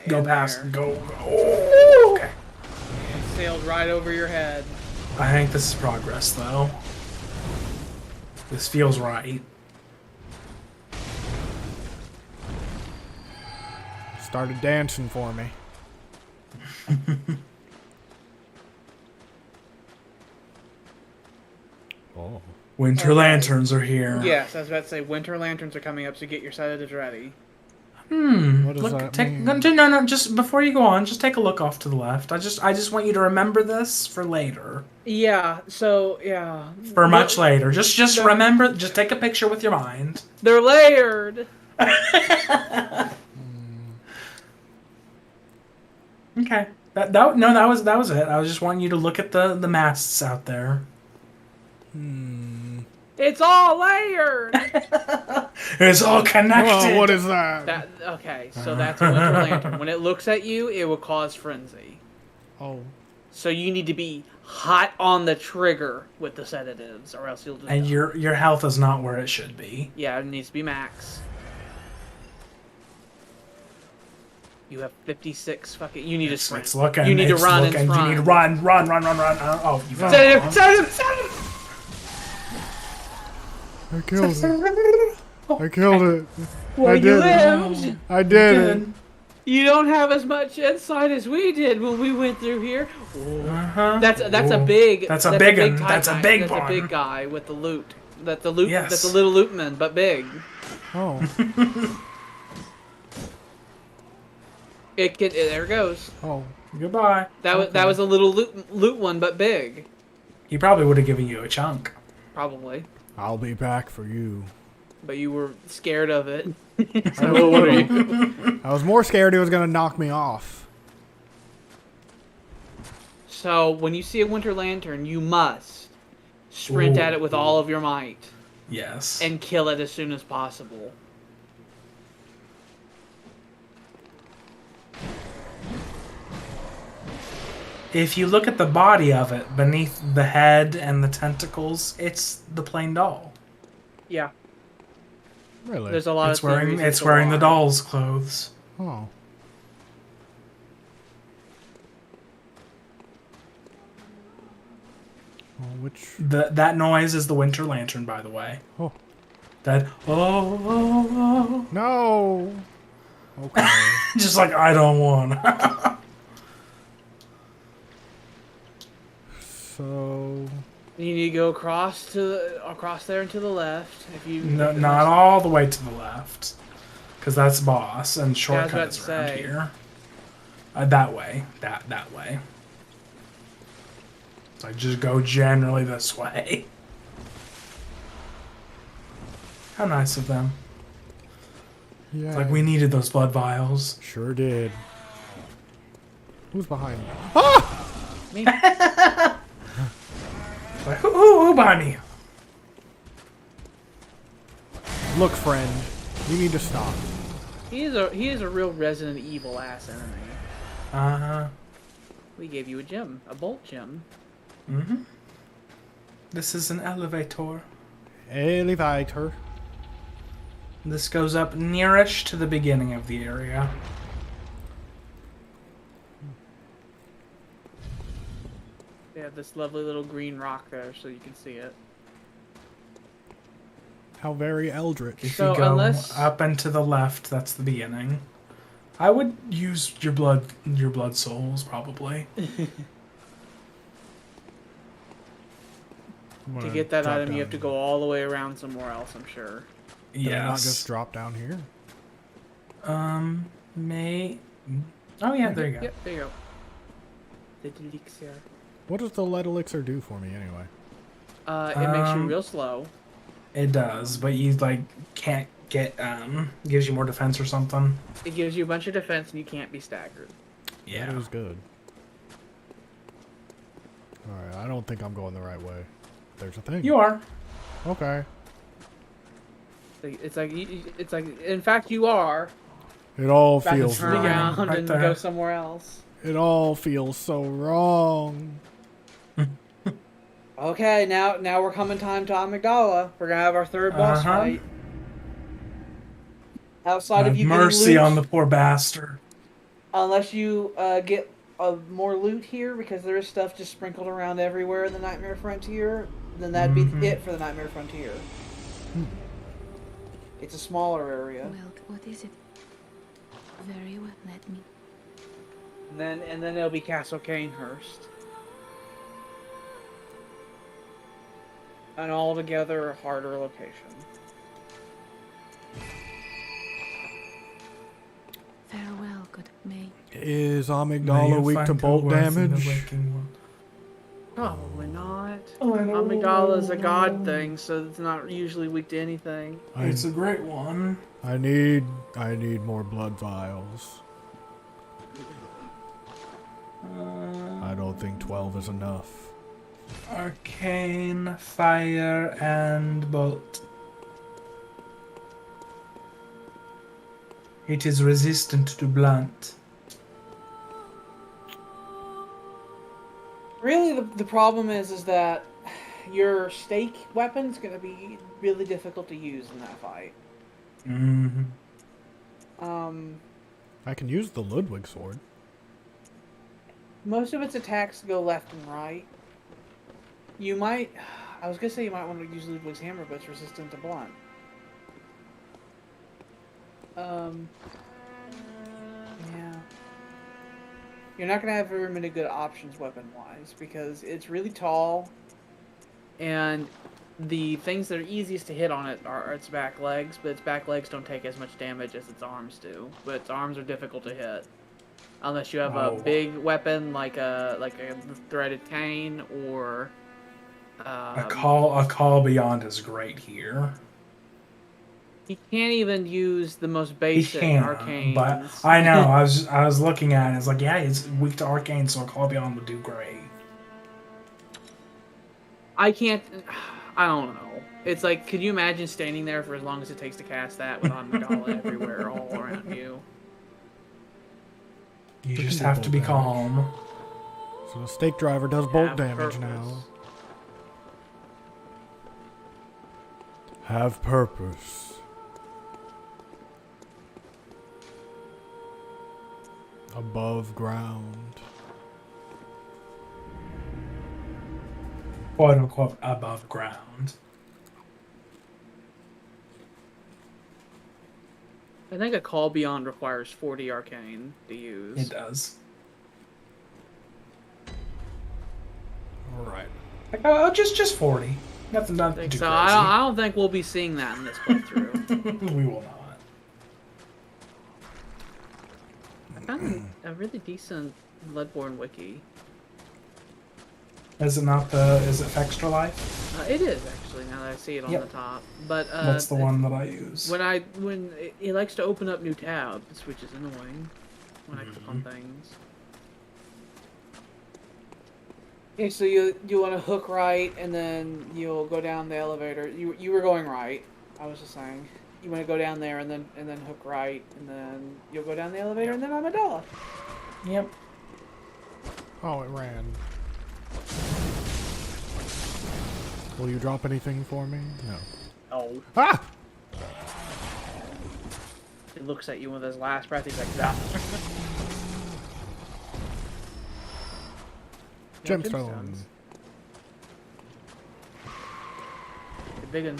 Go past. Go. Oh, okay. It sailed right over your head. I think this is progress, though. This feels right. Started dancing for me. Oh. Winter lanterns are here. Yes, I was about to say winter lanterns are coming up, so get your sedatives ready. What does that mean? No, just before you go on, just take a look off to the left. I just want you to remember this for later. Yeah, so, yeah. For much later. Just remember, just take a picture with your mind. They're layered! Okay. That was it. I was just wanting you to look at the masts out there. It's all layered! It's all connected! Oh, what is that? Okay, so that's a winter lantern. When it looks at you, it will cause frenzy. Oh. So you need to be hot on the trigger with the sedatives, or else you'll just... And your health is not where it should be. Yeah, it needs to be max. You have 56 fucking... You need to sprint. It's looking. You need to run looking, in front. You need to run. Oh, you found Sedative! Sedative! Sedative! I killed it. I killed it. Well, you lived! I did it. You don't have as much insight as we did when we went through here. That's a big... That's a big one. TIE That's a guy. big That's one. a big guy with the loot. That's the loot. Yes. That's a little lootman, but big. Oh. There it goes. Oh. Goodbye. That was a little loot one, but big. He probably would have given you a chunk. Probably. I'll be back for you. But you were scared of it. I was more scared it was going to knock me off. So, when you see a winter lantern, you must sprint at it with all of your might. Yes. And kill it as soon as possible. if you look at the body of it, beneath the head and the tentacles, it's the plain doll. Yeah. Really? There's a lot It's of wearing theories it's as to wearing the why. doll's clothes. Oh. Well, which... That noise is the winter lantern, by the way. Oh. That oh. No! Okay. Just like I don't want. So... You need to go across there and to the left. If you No, if not there's- all the way to the left, because that's boss and about shortcuts to around say. here. That way, that way. So I just go generally this way. How nice of them. Yeah. It's like we needed those blood vials. Sure did. Who's behind me? Ah! Me. Like who behind me? Look, friend. You need to stop. He is a real Resident Evil ass enemy. We gave you a gem, a bolt gem. Mm-hmm. This is an elevator. Elevator. This goes up nearish to the beginning of the area. They have this lovely little green rock there, so you can see it. How very eldritch. If So you go unless- up and to the left, that's the beginning. I would use your blood souls probably. To get that item, you have to go all the way around somewhere else, I'm sure. Did I not Yes. just drop down here? May. Oh yeah, there you go. Yep, there you go. The elixir. What does the lead elixir do for me anyway? It makes you real slow. It does, but you like can't get gives you more defense or something. It gives you a bunch of defense, and you can't be staggered. Yeah. That is good. Alright, I don't think I'm going the right way. There's a thing. You are. Okay. It's like in fact you are. It all Back feels turn wrong. around Right and there. go somewhere else. It all feels so wrong. Okay, now we're coming time to Amygdala. We're gonna have our third boss Uh-huh. fight. Outside of Have you mercy getting loot, on the poor bastard. unless you get more loot here, because there is stuff just sprinkled around everywhere in the Nightmare Frontier, then that'd be it for the Nightmare Frontier. It's a smaller area. Well, what is it? Very well, let me. And then it'll be Castle Cainhurst. An altogether harder location. Farewell, good May. Is May Amygdala you weak find to your bolt worth in the damage? waking world. Probably not. Oh, I know. Amygdala is a god thing, so it's not usually weak to anything. It's a great one. I need more blood vials. I don't think 12 is enough. Arcane, fire, and bolt. It is resistant to blunt. Really, the problem is that your stake weapon's going to be really difficult to use in that fight. Mm-hmm. I can use the Ludwig sword. Most of its attacks go left and right. You might... I was going to say you might want to use Ludwig's hammer, but it's resistant to blunt. Yeah. You're not going to have very many good options weapon-wise, because it's really tall, and the things that are easiest to hit on it are its back legs, but its back legs don't take as much damage as its arms do. But its arms are difficult to hit. Unless you have a big weapon like a threaded cane or A call beyond is great here. he can't even use the most He basic can, arcanes. but I know. I was looking at it. It's like, yeah, he's weak to arcane, so a call beyond would do great. I can't. I don't know. It's like, could you imagine standing there for as long as it takes to cast that with Amygdala everywhere, all around you? You We just can do have to be both calm. So the stake driver does bolt Have damage purpose. now. Have purpose. Above ground. Quote unquote above ground. I think a call beyond requires 40 arcane to use. It does. Alright. Like, oh, just 40. Nothing too crazy. So I don't think we'll be seeing that in this playthrough. We will not. I found a really decent Bloodborne wiki. Is it not the? Is it Extra Life? It is actually, now that I see it on Yep. the top. But That's the one that I use. when it likes to open up new tabs, which is annoying when I click on things. Okay, so you want to hook right, and then you'll go down the elevator. You were going right. I was just saying. You want to go down there and then hook right, and then you'll go down the elevator, and then I'm Alderoth. Yep. Oh, it ran. Will you drop anything for me? No. Oh. Ah! He looks at you with his last breath. He's like, "That." Gemstone. The big one.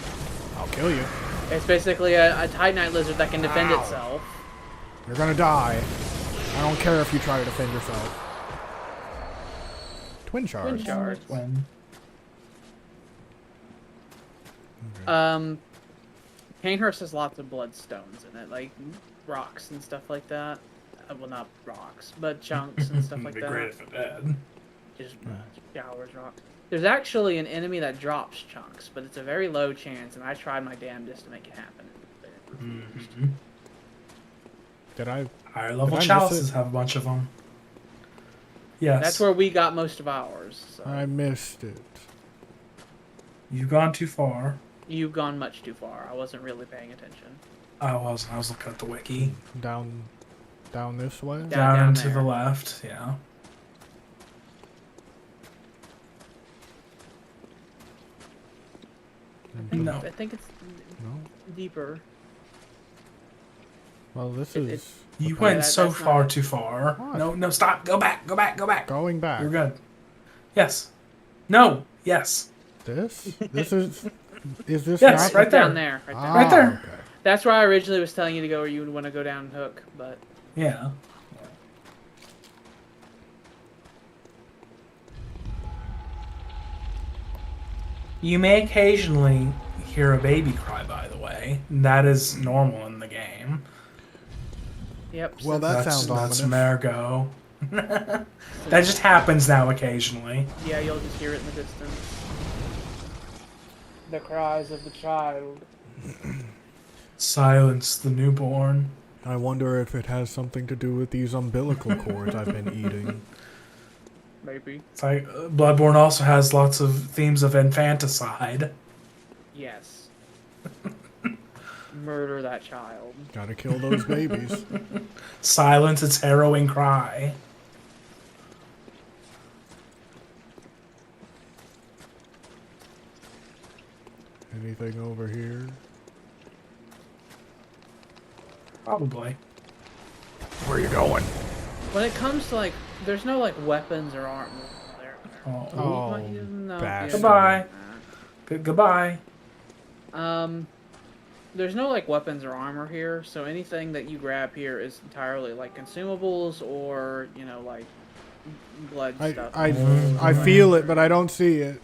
I'll kill you. It's basically a Titanite lizard that can defend Ow. itself. You're gonna die. I don't care if you try to defend yourself. Twin shards. Twin shards. When? Cainhurst has lots of bloodstones in it, like rocks and stuff like that. Well, not rocks, but chunks and stuff like Be that. great if it did. Just showers rocks. There's actually an enemy that drops chunks, but it's a very low chance, and I tried my damnedest to make it happen. But it refused. Mm-hmm. Did I? Higher level Did I miss chalices it? have a bunch of them. Yes. That's where we got most of ours. So. I missed it. You've gone too far. You've gone much too far. I wasn't really paying attention. I was looking at the wiki. Down this way? Down Down to there. the left, yeah. No. I think it's No. deeper. Well, this It- is You Yeah, went so that's far not- too far. What? No, stop. Go back. going back. You're good. Yes. No. Yes. This? This is this Yes, not? right there. Down there. Right there. Ah, Right there. Okay. That's where I originally was telling you to go, or you would want to go down Hook, but Yeah. You may occasionally hear a baby cry, by the way. That is normal in the game. yep. Well, so- that That's sounds ominous. Margot. That just happens now occasionally. yeah, you'll just hear it in the distance. The cries of the child. Silence the newborn. I wonder if it has something to do with these umbilical cords I've been eating. Maybe. It's like Bloodborne also has lots of themes of infanticide. Yes. Murder that child. Gotta kill those babies. Silence its harrowing cry. Anything over here? Probably. Where you going? When it comes to like, there's no like weapons or armor there. Oh. Oh, No, bastard. Goodbye. Goodbye. There's no like weapons or armor here, so anything that you grab here is entirely like consumables or like blood stuff. I feel it, but I don't see it.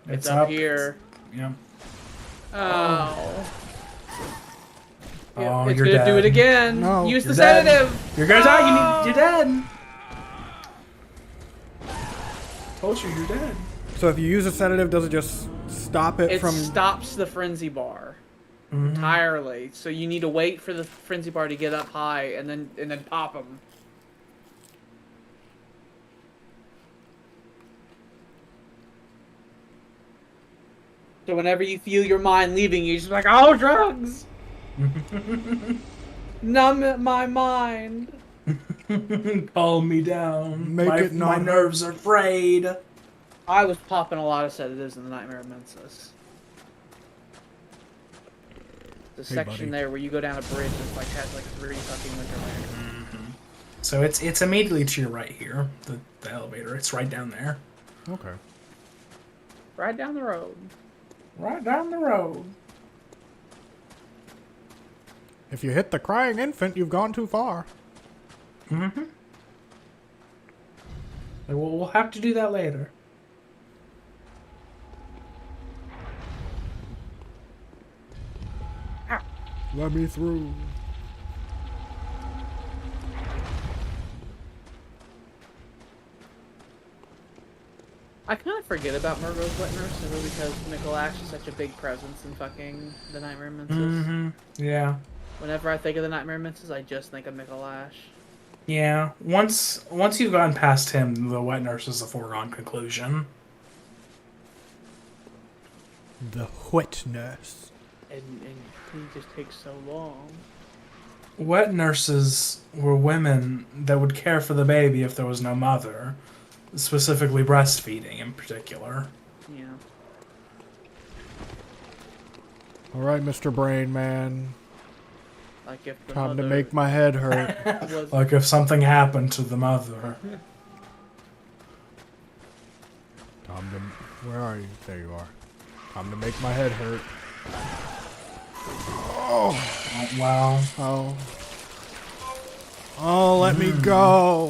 It's up here. Yeah. Oh. Oh, it's you're gonna do dead. it again. No, Use the you're dead. sedative. You're gonna die. You're dead. Told you you're dead. So if you use a sedative, does it just stop it It from? stops the frenzy bar entirely. So you need to wait for the frenzy bar to get up high and then pop them. So whenever you feel your mind leaving you, you're just like, oh, drugs! Numb my mind. Calm me down. Make it my not nerves are frayed. I was popping a lot of sedatives in the Nightmare of Mensis. The section buddy. there where you go down a bridge and like has like 3 fucking winter lanterns. So it's immediately to your right here, the elevator. It's right down there. Okay. Right down the road. Right down the road. If you hit the crying infant, you've gone too far. Mm-hmm. We'll have to do that later. Let me through. I kind of forget about Murgo's Wet Nurse simply because Micolash is such a big presence in fucking the Nightmare of Mensis. Mm-hmm. Yeah. Whenever I think of the Nightmare of Mensis, I just think of Micolash. Yeah. Once you've gotten past him, the wet nurse is a foregone conclusion. The wet nurse. And he just takes so long. Wet nurses were women that would care for the baby if there was no mother, specifically breastfeeding in particular. Yeah. All right, Mr. Brain Man. Like if the Time to mother make my head hurt. was Like if something happened to the mother. Time to... Where are you? There you are. Time to make my head hurt. Oh. Wow. Oh. Oh, let me go.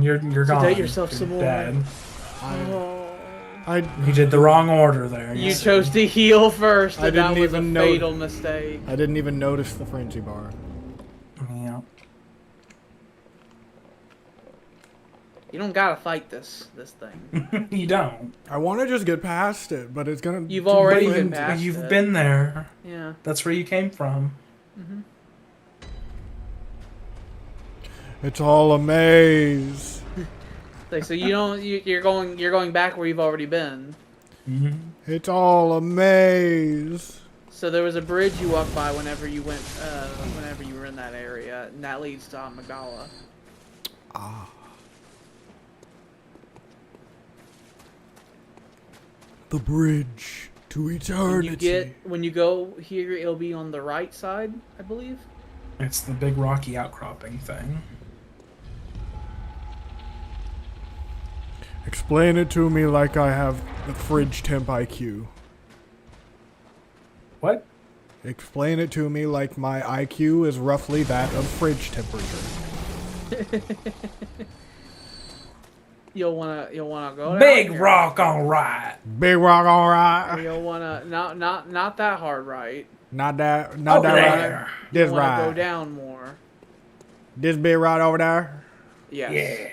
You're gone. Sedate yourself You're some more. dead. I You did the wrong order there. You chose to heal first, I and that didn't was a even know- fatal mistake. I didn't even notice the frenzy bar. Yeah. You don't gotta fight this thing. You don't. I want to just get past it, but it's gonna... You've already But been past You've it. been there. Yeah. That's where you came from. It's all a maze. Like, so you don't. You're going back where you've already been. It's all a maze. So there was a bridge you walked by whenever you went, whenever you were in that area, and that leads to Amygdala. Ah. The bridge to eternity. When you go here, it'll be on the right side, I believe. It's the big rocky outcropping thing. Explain it to me like I have the fridge temp IQ. What? Explain it to me like my IQ is roughly that of fridge temperature. You'll wanna go down Big here. rock on right. Big rock, all Or right. you'll wanna not that hard, right? Not that Over right. there. This You wanna right. go down more. This big right over there. Yes. Yeah.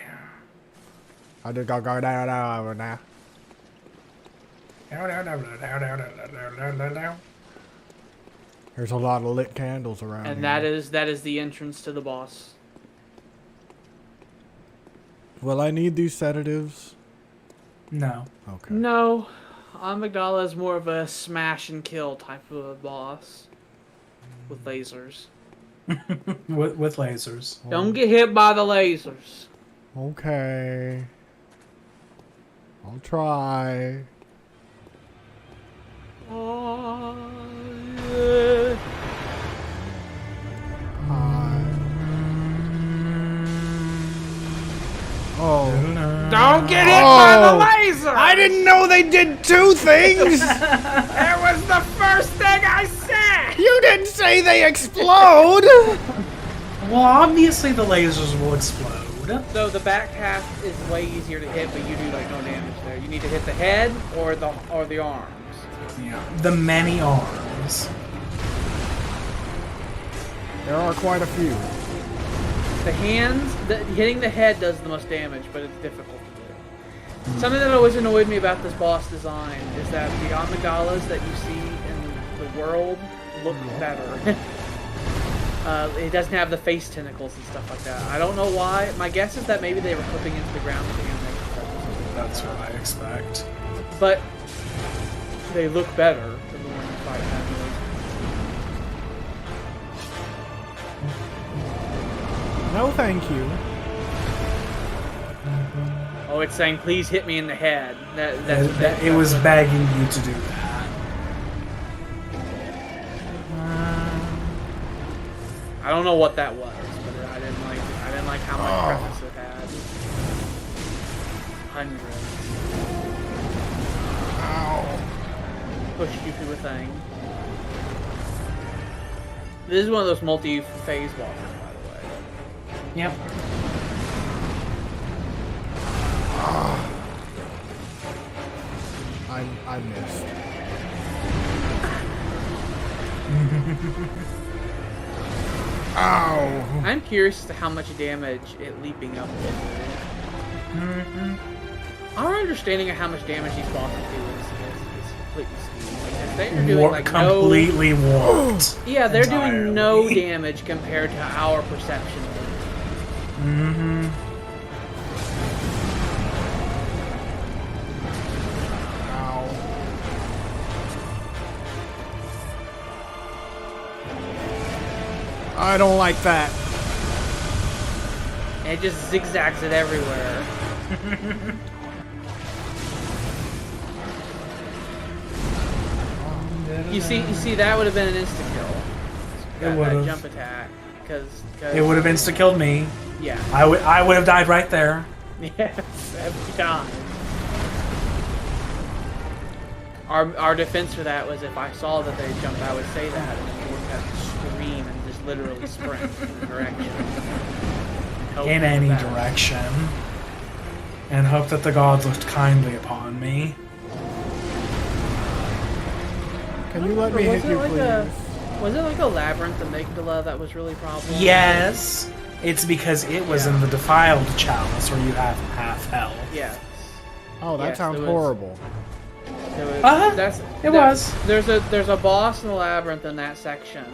I just got go down over now. There's a lot of lit candles around And here. that is the entrance to the boss. Will I need these sedatives? No. Okay. No, Amygdala is more of a smash and kill type of a boss with lasers. With lasers. Don't get hit by the lasers. Okay. I'll try. Oh, yeah. Oh. Don't get hit by the laser! I didn't know they did two things! That was the first thing I said! You didn't say they explode! Well, obviously the lasers will explode. So the back half is way easier to hit, but you do like no damage there. You need to hit the head or the arms. Yeah. The many arms. There are quite a few. The hands, hitting the head does the most damage, but it's difficult to do. Something that always annoyed me about this boss design is that the Amygdalas that you see in the world look better. It doesn't have the face tentacles and stuff like that. I don't know why. My guess is that maybe they were clipping into the ground with the animation. That's what I expect. But they look better than the one you fight No, thank you. Oh, it's saying, please hit me in the head. It was begging you to do that. I don't know what that was, but I didn't like how much preface it had. Hundreds. Ow. Pushed you through a thing. This is one of those multi-phase bosses, by the way. Yep. I missed. Ow! I'm curious as to how much damage it leaping up will do. Our understanding of how much damage these bosses do is completely skewed. Like, they're doing like completely warped. Yeah, they're entirely. doing no damage compared to our perception of it. Mm-hmm. I don't like that. And it just zigzags it everywhere. You see, that would have been an insta kill. That jump attack, because It would have insta killed me. Yeah. I would have died right there. Yes, every time. Our defense for that was if I saw that they jumped, I would say that, and then we would have to scream and just literally sprint in the direction. In any direction. And hope that the gods looked kindly upon me. Can you let me hit you, please? Was it like a labyrinth amygdala that was really problematic? Yes. It's because it was in the defiled chalice where you have half health. Yes. Oh, that sounds horrible. It was. There's a boss in the labyrinth in that section.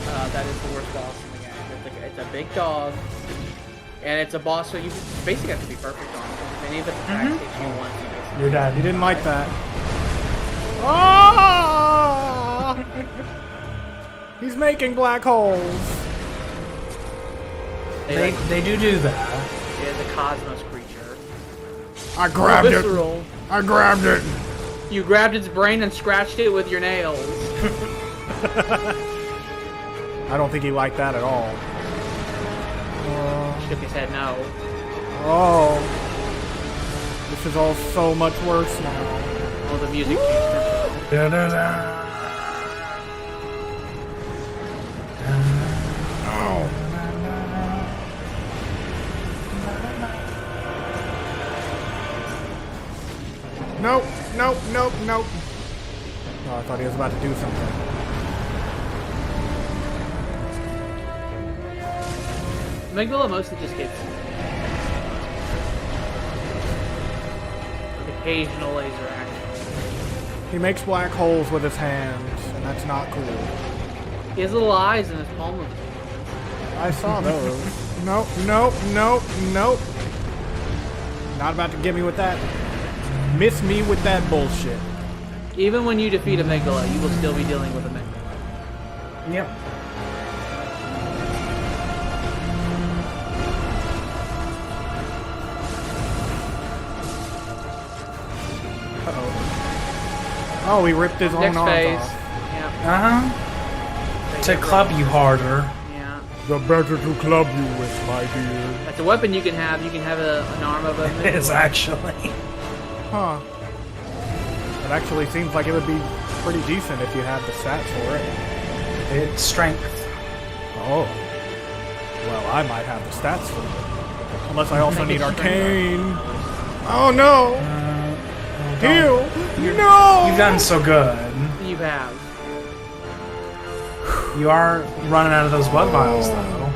That is the worst boss in the game. It's a big dog, and it's a boss so you basically have to be perfect on it. If any of the attacks hit you once, You're dead. You didn't like that. Oh! He's making black holes. They do that. It is a cosmos creature. I grabbed it. Visceral. I grabbed it. You grabbed its brain and scratched it with your nails. I don't think he liked that at all. Shook his head no. Oh. This is all so much worse now. Oh, the music changed. Oh. Nope, nope, nope, nope. Oh, I thought he was about to do something. Amygdala mostly just gets with occasional laser action. He makes black holes with his hands, and that's not cool. He has little eyes in his palm of his hand. I saw those. Nope, nope, nope, nope. Not about to get me with that. Miss me with that bullshit. Even when you defeat Amygdala, you will still be dealing with Amygdala. Yep. Oh, he ripped his own Next arms phase. off. Yeah. To club you harder. Yeah. The better to club you with, my dear. That's a weapon you can have. You can have an arm of a It is actually. Huh. It actually seems like it would be pretty decent if you had the stats for it. It's strength. Oh. Well, I might have the stats for it. Unless I also need arcane. Oh no! Heal! No! You've done so good. You have. You are running out of those blood vials, though.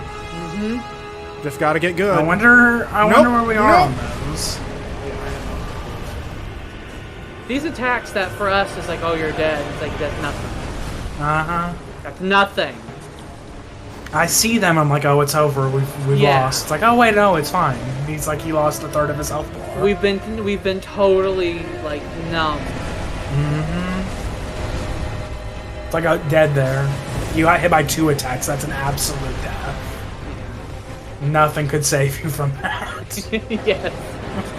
Mm-hmm. Just gotta get good. I wonder where we are on those. These attacks that for us is like, oh, you're dead. It's like, that's nothing. Uh-huh. That's nothing. I see them, I'm like, oh, it's over. We've lost. It's like, oh, wait, no, it's fine. He's like, he lost a third of his health bar. We've been totally, like, numb. It's like, dead there. You got hit by 2 attacks. That's an absolute death. Nothing could save you from that. Yes.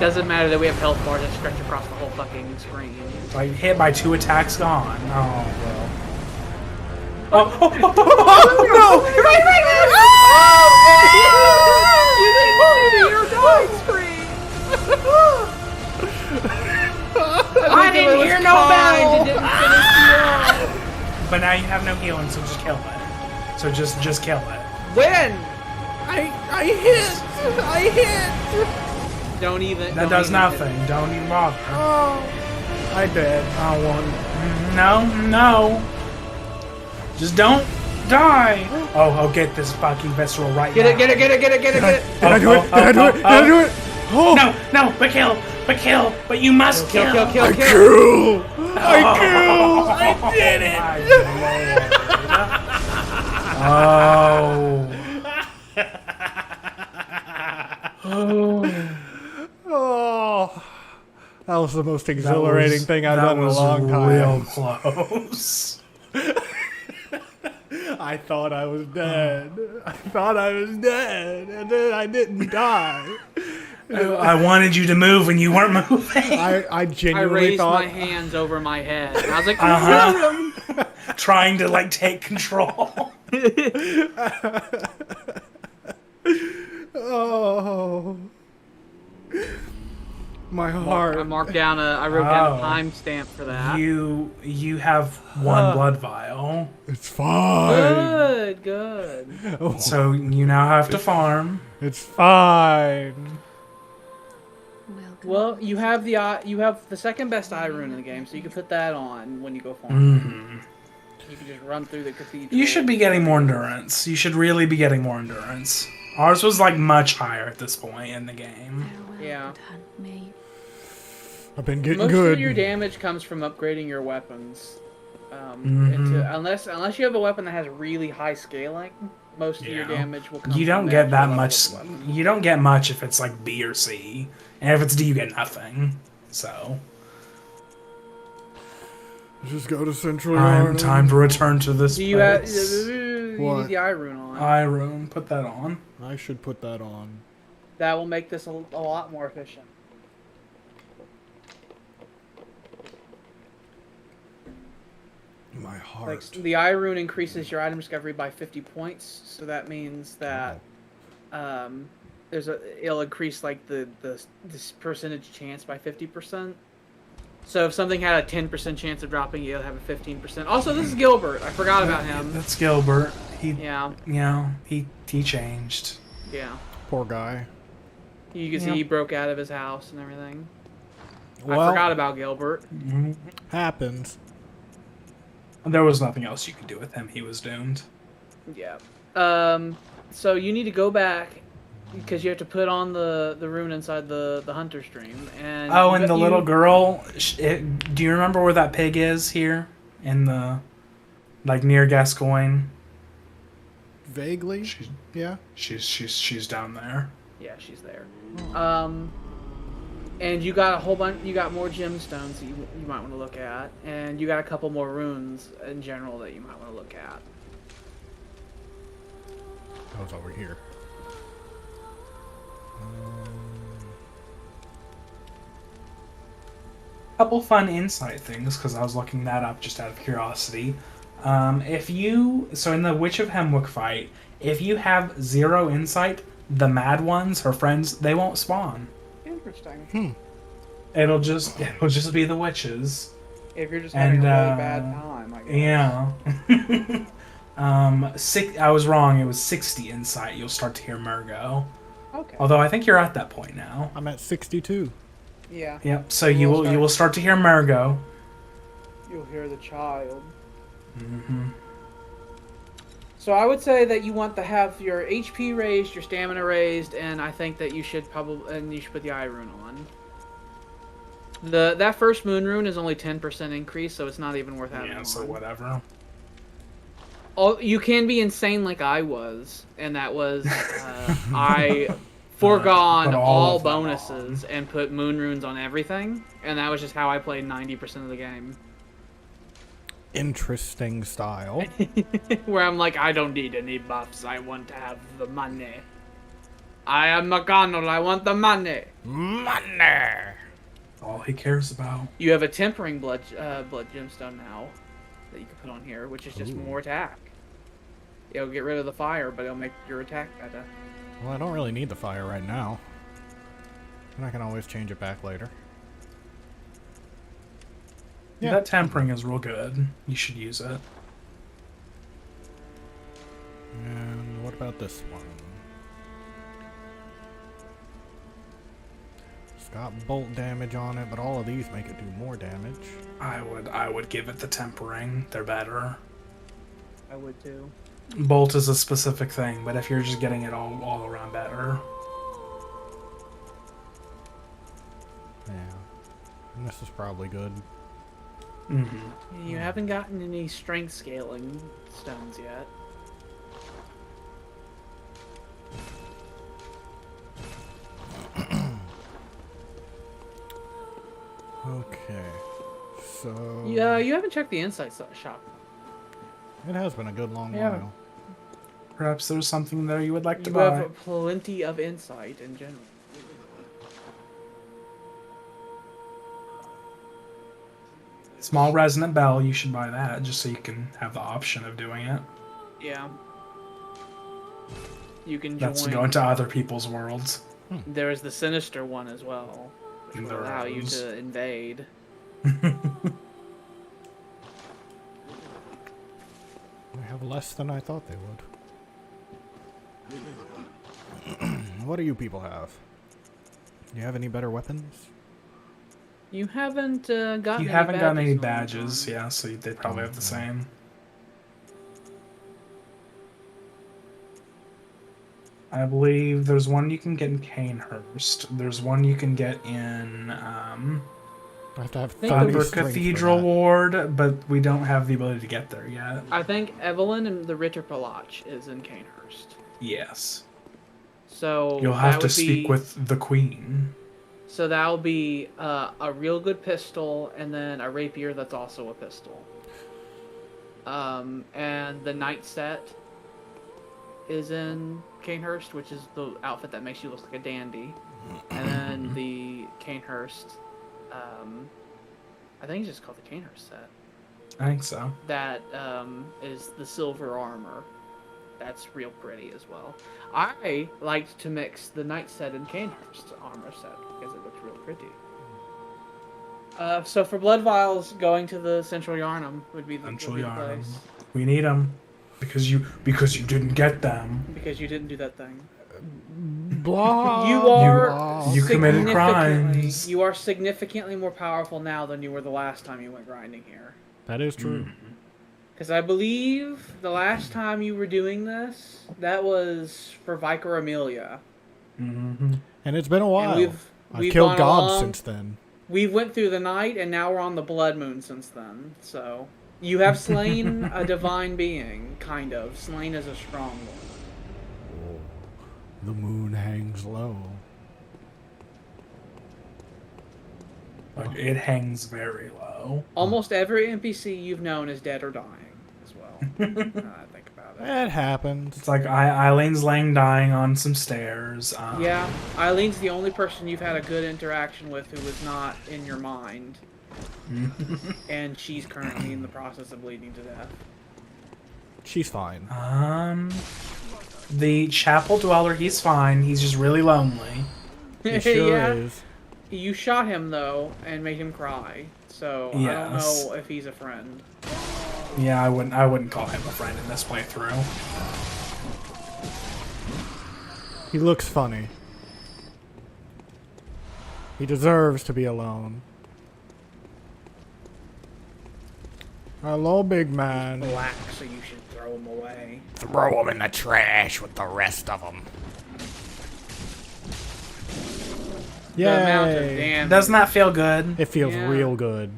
Doesn't matter that we have health bars that stretch across the whole fucking screen. Like, hit by 2 attacks, gone. Oh, well. Oh, No! Right! You didn't see the "You're dying" screen! I didn't hear no bell! It didn't finish you off. But now you have no healing, so just kill it. So just kill it. When? I hit! Don't even. That don't does even nothing. Don't even bother. Oh, I did. I won. No. Just don't die. Oh, get this fucking visceral right Get now. it. Did I do it? Did I do it? Oh! No, but kill. But you must kill. I did it! Oh, that was the most exhilarating thing I've done in a long time. Real close. I thought I was dead. And then I didn't die. I wanted you to move and you weren't moving. I genuinely raised thought. my hands over my head. And I was like, Trying to like take control. Oh, my heart. I wrote down a timestamp for that. You have one blood vial. It's fine. Good. Oh, So you now have to farm. it's fine. Well, you have the second best eye rune in the game, so you can put that on when you go farm. You can just run through the cathedral. You should be getting more endurance. You should really be getting more endurance. Ours was like much higher at this point in the game. Yeah. I've been getting Most good. of your damage comes from upgrading your weapons. Unless you have a weapon that has really high scaling, most of your damage will come. You don't from get that actual much. level of the weapon. You don't get much if it's like B or C, and if it's D, you get nothing. So Just go to Central time Yard. time to return to this. Do you have place. you What? need the eye rune on? Eye rune? Put that on. I should put that on. That will make this a lot more efficient. My heart. Like the eye rune increases your item discovery by 50 points, so that means that it'll increase like this percentage chance by 50%. So if something had a 10% chance of dropping, it'll have a 15%. Also, this is Gilbert. I forgot about him. That's Gilbert. He changed. Yeah. Poor guy. You can see he broke out of his house and everything. Well, I forgot about Gilbert. happens. There was nothing else you could do with him. He was doomed. Yeah. So you need to go back because you have to put on the rune inside the hunter stream. And And the little girl. Do you remember where that pig is here in the, like near Gascoigne? Vaguely. Yeah. She's down there. Yeah, she's there. And you got a whole bunch. You got more gemstones that you might want to look at, and you got a couple more runes in general that you might want to look at. I was over here. Couple fun insight things because I was looking that up just out of curiosity. In the Witch of Hemwick fight, if you have 0 insight, the mad ones, her friends, they won't spawn. Interesting. It'll just be the witches. If you're just having a really bad time, I guess. Yeah. I was wrong. It was 60 insight. You'll start to hear Murgo. Okay. Although I think you're at that point now. I'm at 62. Yeah. Yep. So you will start to hear Murgo. You'll hear the child. Mm-hmm. So I would say that you want to have your HP raised, your stamina raised, and I think that you should put the eye rune on. That first moon rune is only 10% increase, so it's not even worth having. Yeah. On. So whatever. You can be insane like I was, and that was I forgone all bonuses and put moon runes on everything, and that was just how I played 90% of the game. Interesting style. Where I'm like, I don't need any buffs, I want to have the money. I am McDonald. I want the money. Money! All he cares about. You have a tempering blood gemstone now that you can put on here, which is just Ooh. more attack. It'll get rid of the fire, but it'll make your attack better. Well, I don't really need the fire right now. And I can always change it back later. Yeah. That tempering is real good. You should use it. And what about this one? It's got bolt damage on it, but all of these make it do more damage. I would give it the tempering. They're better. I would too. Bolt is a specific thing, but if you're just getting it all around better. Yeah. And this is probably good. Mm-hmm. You haven't gotten any strength scaling stones yet. Okay. So... Yeah, you haven't checked the insight shop. It has been a good long Yeah. while. Perhaps there's something there you would like to You buy. have plenty of insight in general. Small resonant bell, you should buy that just so you can have the option of doing it. Yeah. You can That's join. going to other people's worlds. There is the sinister one as well, which will There allow you is. to invade. They have less than I thought they would. What do you people have? Do you have any better weapons? You haven't gotten. You any haven't gotten any in a long badges, time. yeah, so they probably have the same. I believe there's one you can get in Cainhurst. There's one you can get in I have to have think 30 Thunder strength for Cathedral that. Ward, but we don't have the ability to get there yet. I think Evelyn and the Ritter Palach is in Cainhurst. Yes. So You'll have that to would speak be, with the Queen. So that'll be a real good pistol, and then a rapier that's also a pistol. And the knight set is in Cainhurst, which is the outfit that makes you look like a dandy. And then the Cainhurst, I think it's just called the Cainhurst set. I think so. That is the silver armor. That's real pretty as well. I liked to mix the knight set and Cainhurst armor set because it looks real pretty. So for blood vials, going to the Central Yarnum would be the Central would be the Yarnum. place. We need them because you didn't get them. Because you didn't do that thing. Blah, You are blah. You committed significantly- crimes. You are significantly more powerful now than you were the last time you went grinding here. That is true. Because I believe the last time you were doing this, that was for Vicar Amelia. Mm-hmm. And it's been a while. And I've we've killed gone gobs along- since then. We went through the night, and now we're on the blood moon since then. So you have slain a divine being, kind of. Slain is a strong one. The moon hangs low. Like, it hangs very low. Almost every NPC you've known is dead or dying as well. Now that I think about it. It happens. It's like Eileen's laying dying on some stairs. Yeah, Eileen's the only person you've had a good interaction with who was not in your mind. And she's currently in the process of bleeding to death. She's fine. The chapel dweller, he's fine. He's just really lonely. He sure Yeah. is. You shot him, though, and made him cry. So I don't Yes. know if he's a friend. Yeah, I wouldn't call him a friend in this playthrough. He looks funny. He deserves to be alone. Hello, big man. Black, so you should throw him away. Throw him in the trash with the rest of them. The amount of Yay! damage. Doesn't that feel good? It feels Yeah. real good.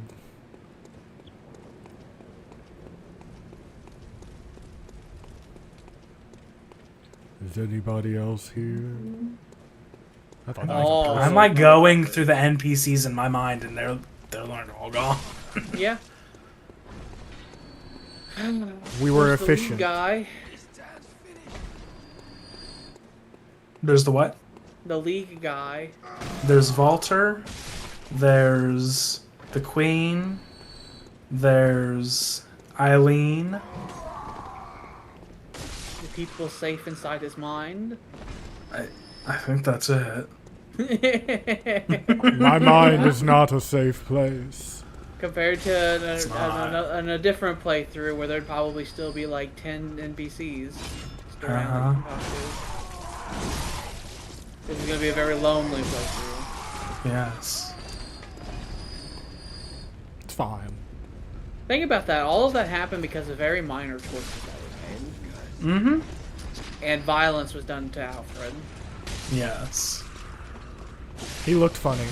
Is anybody else here? I thought that was a Oh. person. I'm like going through the NPCs in my mind, and they're like all gone. Yeah. We were Who's the lead efficient. guy. There's the what? The League guy. There's Valter. There's the Queen. There's Eileen. The people safe inside his mind. I think that's it. My mind is not a safe place. Compared to a different playthrough where there'd probably still be like 10 NPCs still around. This is going to be a very lonely playthrough. Yes. It's fine. Think about that. All of that happened because of very minor choices that were made. Mm-hmm. And violence was done to Alfred. Yes. He looked funny.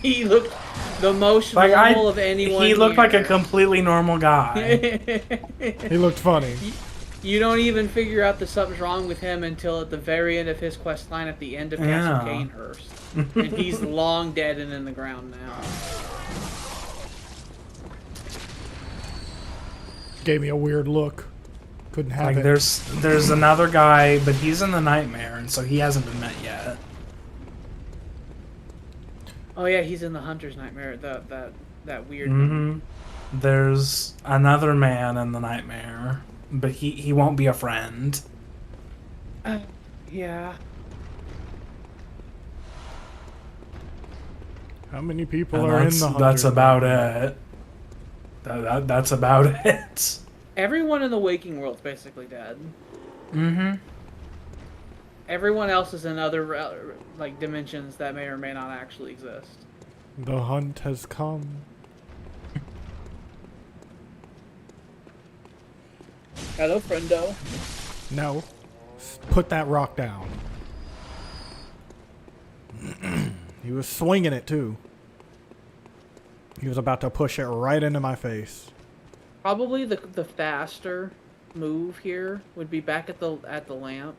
He looked the most normal of anyone. He looked here. like a completely normal guy. He looked funny. You don't even figure out that something's wrong with him until at the very end of his quest line at the end of Castle Cainhurst. And he's long dead and in the ground now. Gave me a weird look. Couldn't have it. There's another guy, but he's in the nightmare, and so he hasn't been met yet. Oh yeah, he's in the Hunter's Nightmare. That weird. Mm-hmm. There's another man in the nightmare, but he won't be a friend. Yeah. How many people And are in the that's Hunter's about Nightmare? it. That's about it. Everyone in the waking world's basically dead. Mm-hmm. Everyone else is in other like dimensions that may or may not actually exist. The hunt has come. Hello, friendo. No. Put that rock down. He was swinging it too. He was about to push it right into my face. Probably the faster move here would be back at the lamp.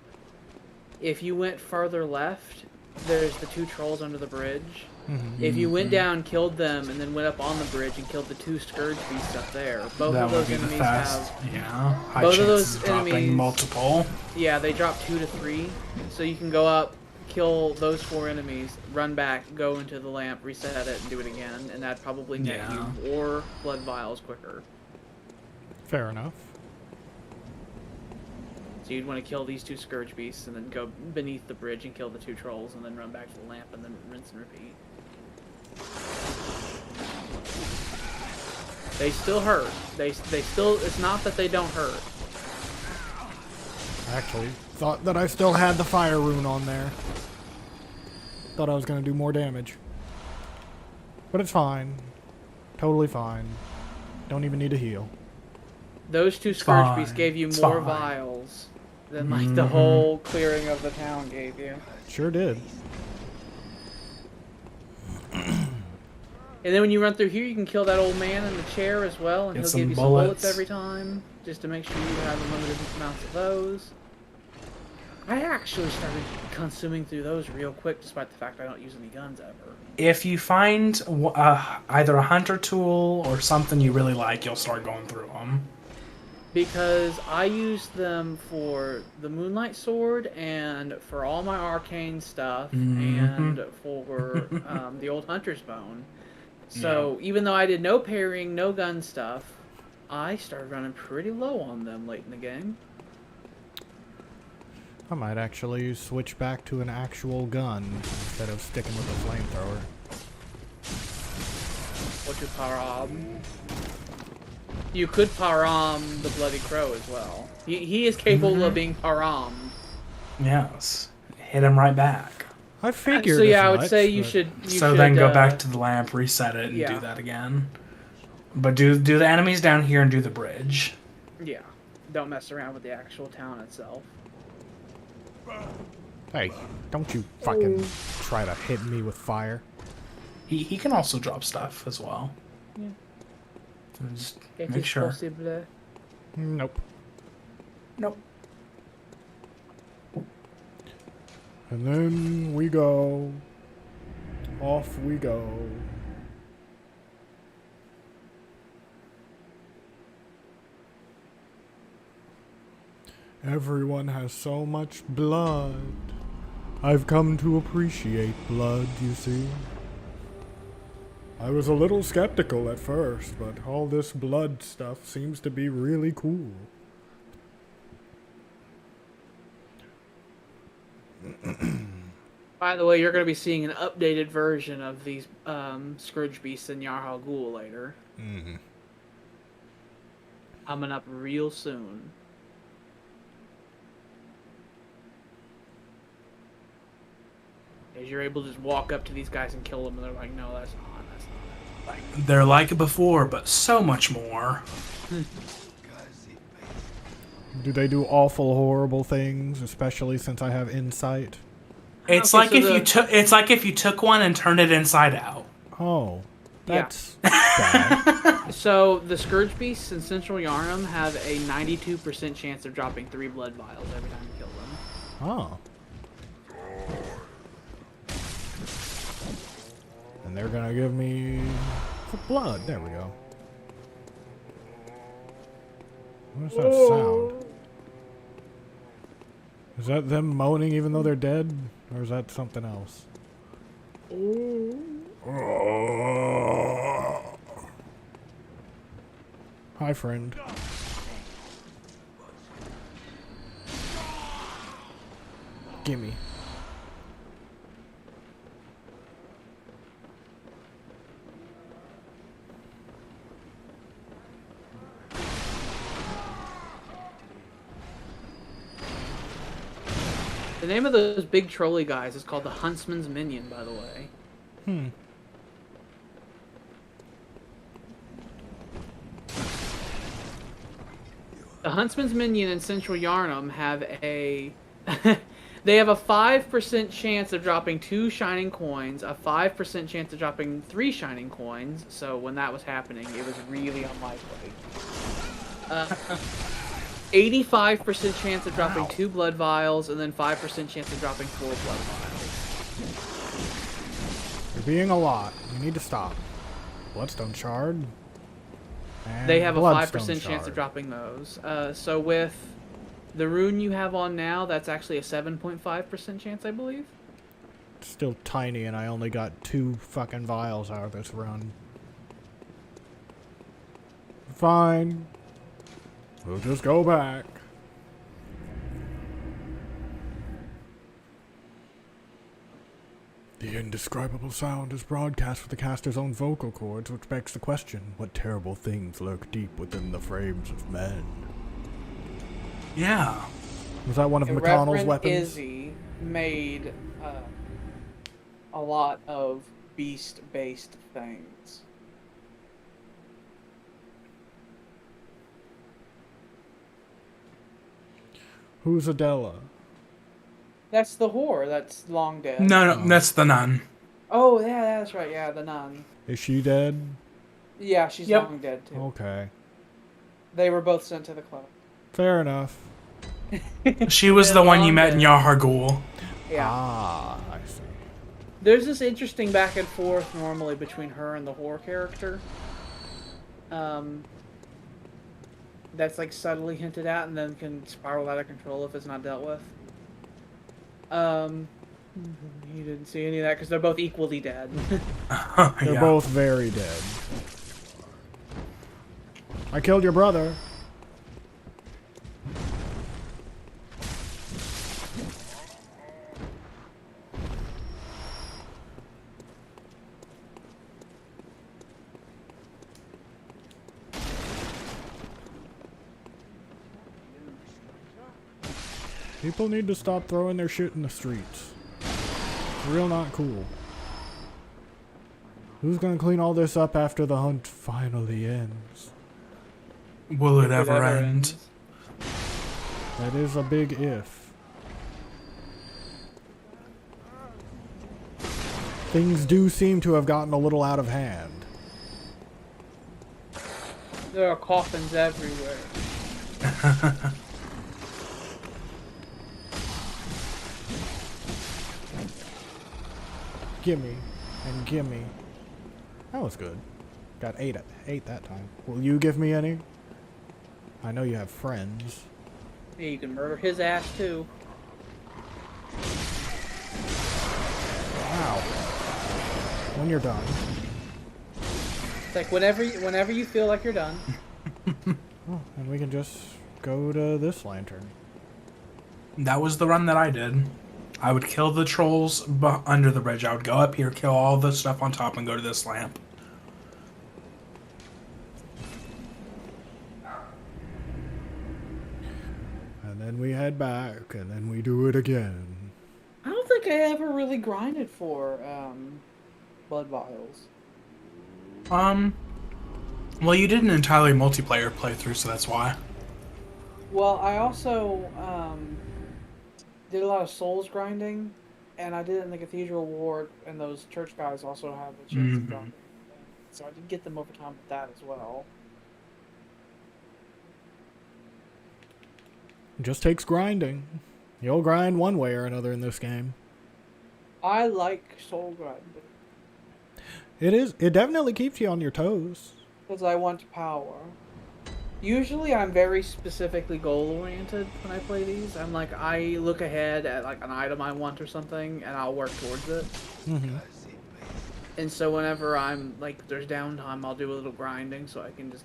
If you went farther left, there's the two trolls under the bridge. Mm-hmm. If you went down, killed them, and then went up on the bridge and killed the two scourge beasts up there, both That of would those be the enemies fast. have. Yeah. High Both of chances those dropping enemies- multiple. Yeah, they drop 2 to 3, so you can go up, kill those 4 enemies, run back, go into the lamp, reset it, and do it again, and that'd probably get you or blood vials quicker. Fair enough. So you'd want to kill these 2 scourge beasts, and then go beneath the bridge and kill the 2 trolls, and then run back to the lamp, and then rinse and repeat. They still hurt. They still. It's not that they don't hurt. Actually, thought that I still had the fire rune on there. Thought I was going to do more damage. But it's fine. Totally fine. Don't even need to heal. Those 2 scourge Fine. beasts gave you It's more fine. vials than like the whole clearing of the town gave you. Sure did. And then when you run through here, you can kill that old man in the chair as well, and Get he'll some give you bullets. some bullets every time, just to make sure you have unlimited amounts of those. I actually started consuming through those real quick, despite the fact I don't use any guns ever. If you find either a hunter tool or something you really like, you'll start going through them. Because I used them for the Moonlight Sword, and for all my arcane stuff, and for the old Hunter's Bone. So even though I did no parrying, no gun stuff, I started running pretty low on them late in the game. I might actually switch back to an actual gun instead of sticking with a flamethrower. Or to Param. You could Param the Bloody Crow as well. He is capable of being Param. Yes. Hit him right back. I figured. So yeah, as I would much, say you but- should. So then go back to the lamp, reset it, and yeah. do that again. But do the enemies down here and do the bridge. Yeah, don't mess around with the actual town itself. Hey, don't you fucking try to hit me with fire. He can also drop stuff as well. Yeah. So just It make is sure. possible. Nope. Nope. And then we go. Off we go. Everyone has so much blood. I've come to appreciate blood, you see. I was a little skeptical at first, but all this blood stuff seems to be really cool. By the way, you're going to be seeing an updated version of these Scourge Beasts in Yarhal Ghul later. Mm-hmm. Coming up real soon. As you're able to just walk up to these guys and kill them, and they're like, no, that's not it. Like, they're like before, but so much more. Do they do awful, horrible things, especially since I have insight? It's Okay, like so if you took. It's like if you took one and turned it inside out. Oh, Yeah. that's bad. So, the Scourge Beasts in Central Yarnum have a 92% chance of dropping 3 blood vials every time you kill them. Oh. And they're gonna give me blood. There we go. What's that sound? Is that them moaning even though they're dead? Or is that something else? Hi, friend. Gimme. The name of those big trolley guys is called the Huntsman's Minion, by the way. The Huntsman's Minion in Central Yarnum have a... they have a 5% chance of dropping 2 shining coins, a 5% chance of dropping 3 shining coins, so when that was happening, it was really unlikely. 85% chance of dropping 2 blood vials, and then 5% chance of dropping 4 blood vials. You're being a lot. You need to stop. Bloodstone shard. And They have a Bloodstone 5% chance shard. of dropping those. So with the rune you have on now, that's actually a 7.5% chance, I believe. It's still tiny, and I only got 2 fucking vials out of this run. Fine. We'll just go back. The indescribable sound is broadcast with the caster's own vocal cords, which begs the question, what terrible things lurk deep within the frames of men? Yeah. Was that one of And McConnell's Reverend weapons? Izzy made a lot of beast-based things. Who's Adela? That's the whore that's long dead. No, that's the nun. Oh, yeah, that's right. Yeah, the nun. Is she dead? Yeah, she's Yep. long dead, too. Okay. They were both sent to the club. Fair enough. She was the one you met in Yahar Ghul. Yeah. Ah, I see. There's this interesting back and forth normally between her and the whore character. That's like subtly hinted at and then can spiral out of control if it's not dealt with. You didn't see any of that because they're both equally dead. They're Yeah. both very dead. I killed your brother. People need to stop throwing their shit in the streets. It's real not cool. Who's gonna clean all this up after the hunt finally ends? Will it If ever end? That is a big if. Things do seem to have gotten a little out of hand. There are coffins everywhere. Gimme and gimme. That was good. Got 8 that time. Will you give me any? I know you have friends. Yeah, you can murder his ass too. Wow. When you're done. It's like whenever you feel like you're done. Oh, and we can just go to this lantern. That was the run that I did. I would kill the trolls under the bridge. I would go up here, kill all the stuff on top, and go to this lamp. And then we head back, and then we do it again. I don't think I ever really grinded for blood vials. Well, you did an entirely multiplayer playthrough, so that's why. Well, I also did a lot of souls grinding, and I did it in the Cathedral Ward, and those church guys also have a chance to grind. So I did get them over time with that as well. It just takes grinding. You'll grind one way or another in this game. I like soul grinding. It definitely keeps you on your toes. Because I want power. Usually I'm very specifically goal-oriented when I play these. I'm like, I look ahead at like an item I want or something, and I'll work towards it. Mm-hmm. And so whenever I'm, like, there's downtime, I'll do a little grinding so I can just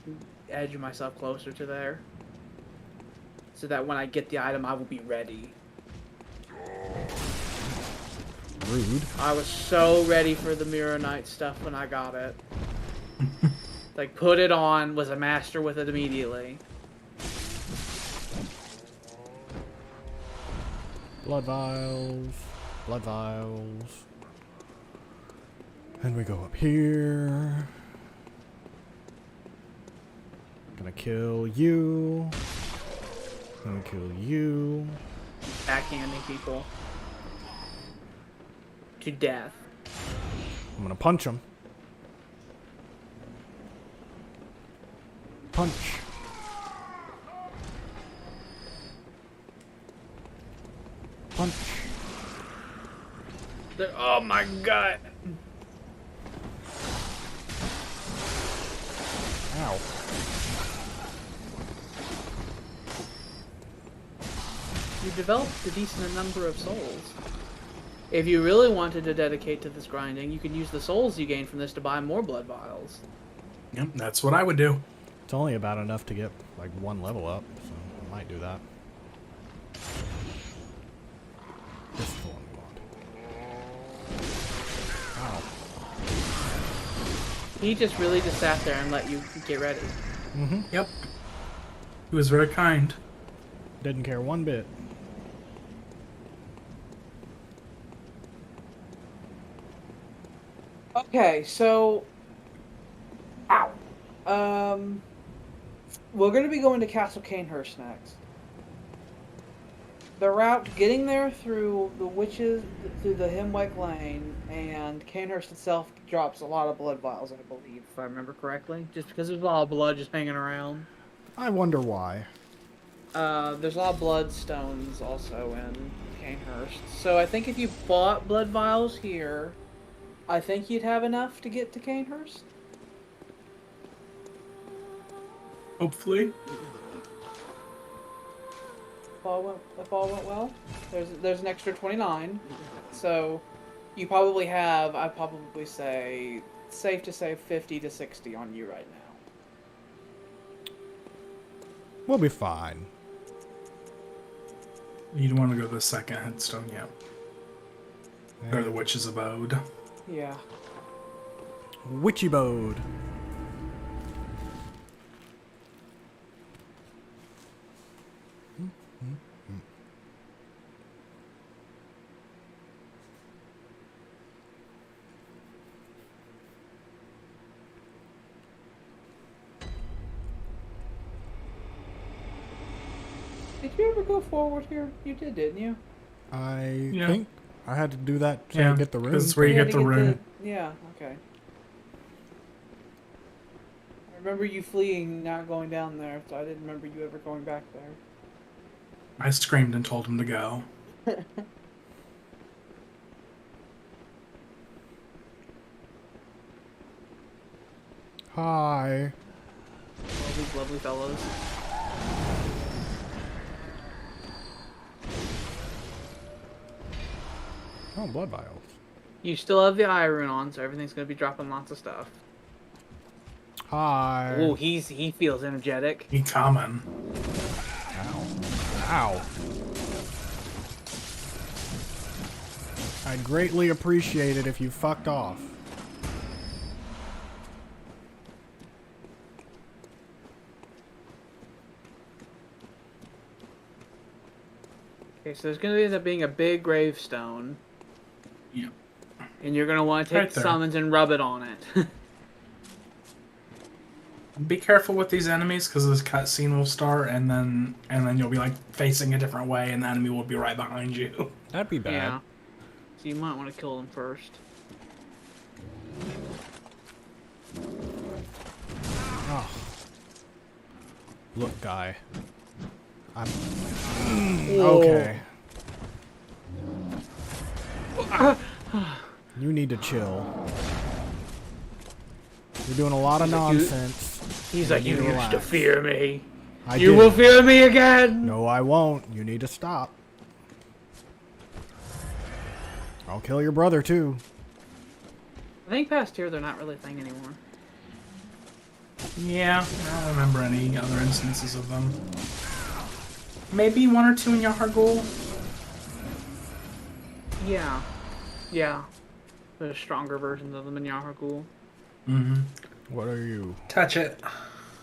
edge myself closer to there. So that when I get the item, I will be ready. Rude. I was so ready for the Mirror Knight stuff when I got it. Like, put it on, was a master with it immediately. Blood vials. Blood vials. And we go up here. Gonna kill you. Gonna kill you. Backhanding people. To death. I'm gonna punch him. Punch. Punch. Oh my god! Ow. You developed a decent number of souls. If you really wanted to dedicate to this grinding, you could use the souls you gain from this to buy more blood vials. Yep, that's what I would do. It's only about enough to get like one level up, so I might do that. This is the one we want. Ow. He just really just sat there and let you get ready. Mm-hmm. Yep. He was very kind. Didn't care one bit. Okay, so... Ow. We're going to be going to Castle Cainhurst next. The route getting there through the witches, through the Hemwick Lane, and Cainhurst itself drops a lot of blood vials, I believe, if I remember correctly. Just because there's a lot of blood just hanging around. I wonder why. There's a lot of bloodstones also in Cainhurst. So I think if you bought blood vials here, I think you'd have enough to get to Cainhurst. Hopefully. If all went well, there's an extra 29. So you probably have, I'd probably say, safe to say 50 to 60 on you right now. We'll be fine. You'd want to go to the second headstone, yeah. Or the witch's abode. Yeah. Witchy Bode. Did you ever go forward here? You did, didn't you? I think I had to do that to get the rune. That's where you get the rune. Yeah, okay. I remember you fleeing, not going down there, so I didn't remember you ever going back there. I screamed and told him to go. Hi. All these lovely fellows. Oh, blood vials. You still have the eye rune on, so everything's gonna be dropping lots of stuff. Hi. Oh, he feels energetic. He coming. Ow. Ow. I'd greatly appreciate it if you fucked off. Okay, so there's gonna end up being a big gravestone. Yeah. And you're gonna want to take Right the there. summons and rub it on it. Be careful with these enemies because this cutscene will start, and then you'll be like facing a different way, and the enemy will be right behind you. That'd be bad. Yeah. So you might want to kill them first. Oh. Look, guy. I'm... Okay. You need to chill. You're doing a lot of nonsense. He's like, you used to relax. fear me. I You did. will fear me again. No, I won't. You need to stop. I'll kill your brother, too. I think past here they're not really a thing anymore. Yeah, I don't remember any other instances of them. Maybe one or two in Yahar'gul. Yeah. Yeah. There's stronger versions of them in Yahar'gul. Mm-hmm. What are you? Touch it.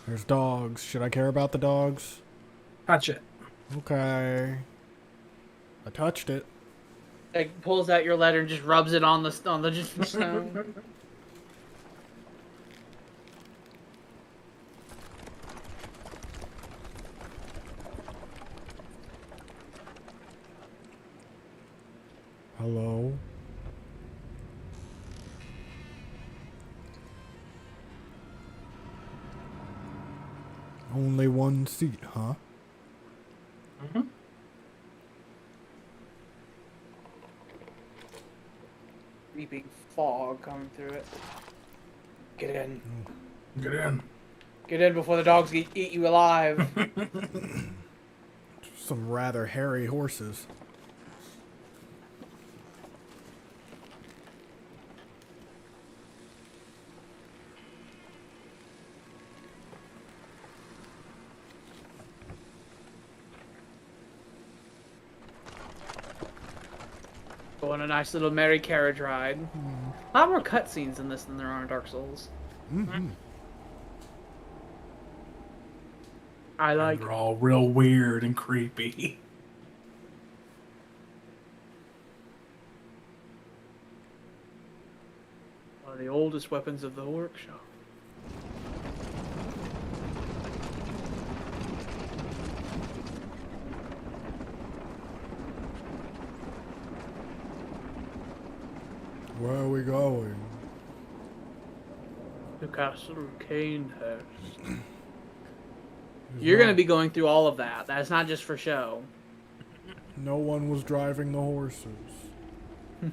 There's dogs. Should I care about the dogs? Touch it. Okay. I touched it. Like pulls out your letter and just rubs it on the stone. Hello? Only one seat, huh? Mm-hmm. Creeping fog coming through it. Get in. Get in. Get in before the dogs eat you alive. Some rather hairy horses. Go on a nice little merry carriage ride. A lot more cutscenes in this than there are in Dark Souls. Mm-hmm. I like. They're all real weird and creepy. One of the oldest weapons of the workshop. Where are we going? The Castle Cainhurst. You're gonna be going through all of that. That's not just for show. No one was driving the horses.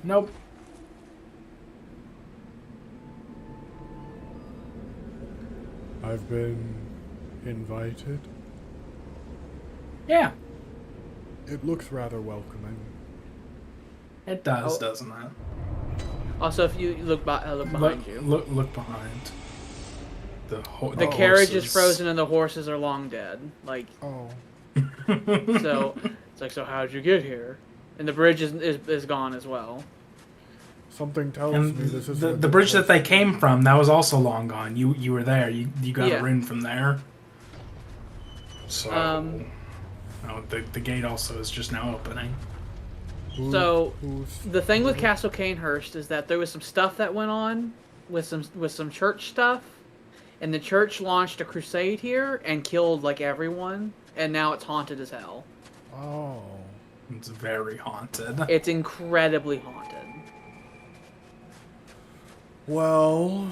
Nope. I've been invited. Yeah, It looks rather welcoming. it does, Oh. doesn't it? Also, if you look behind you, Look behind. the carriage is frozen and the horses are long dead. Like, Oh. so it's like, so how'd you get here? And the bridge is gone as well. Something tells And me this is the bridge that they came from, that was also long gone. You were there. You got Yeah. a rune from there. So Um, the gate also is just now opening. So the thing with Castle Cainhurst is that there was some stuff that went on with some church stuff, and the church launched a crusade here and killed like everyone, and now it's haunted as hell. Oh. It's very haunted. It's incredibly haunted. Well,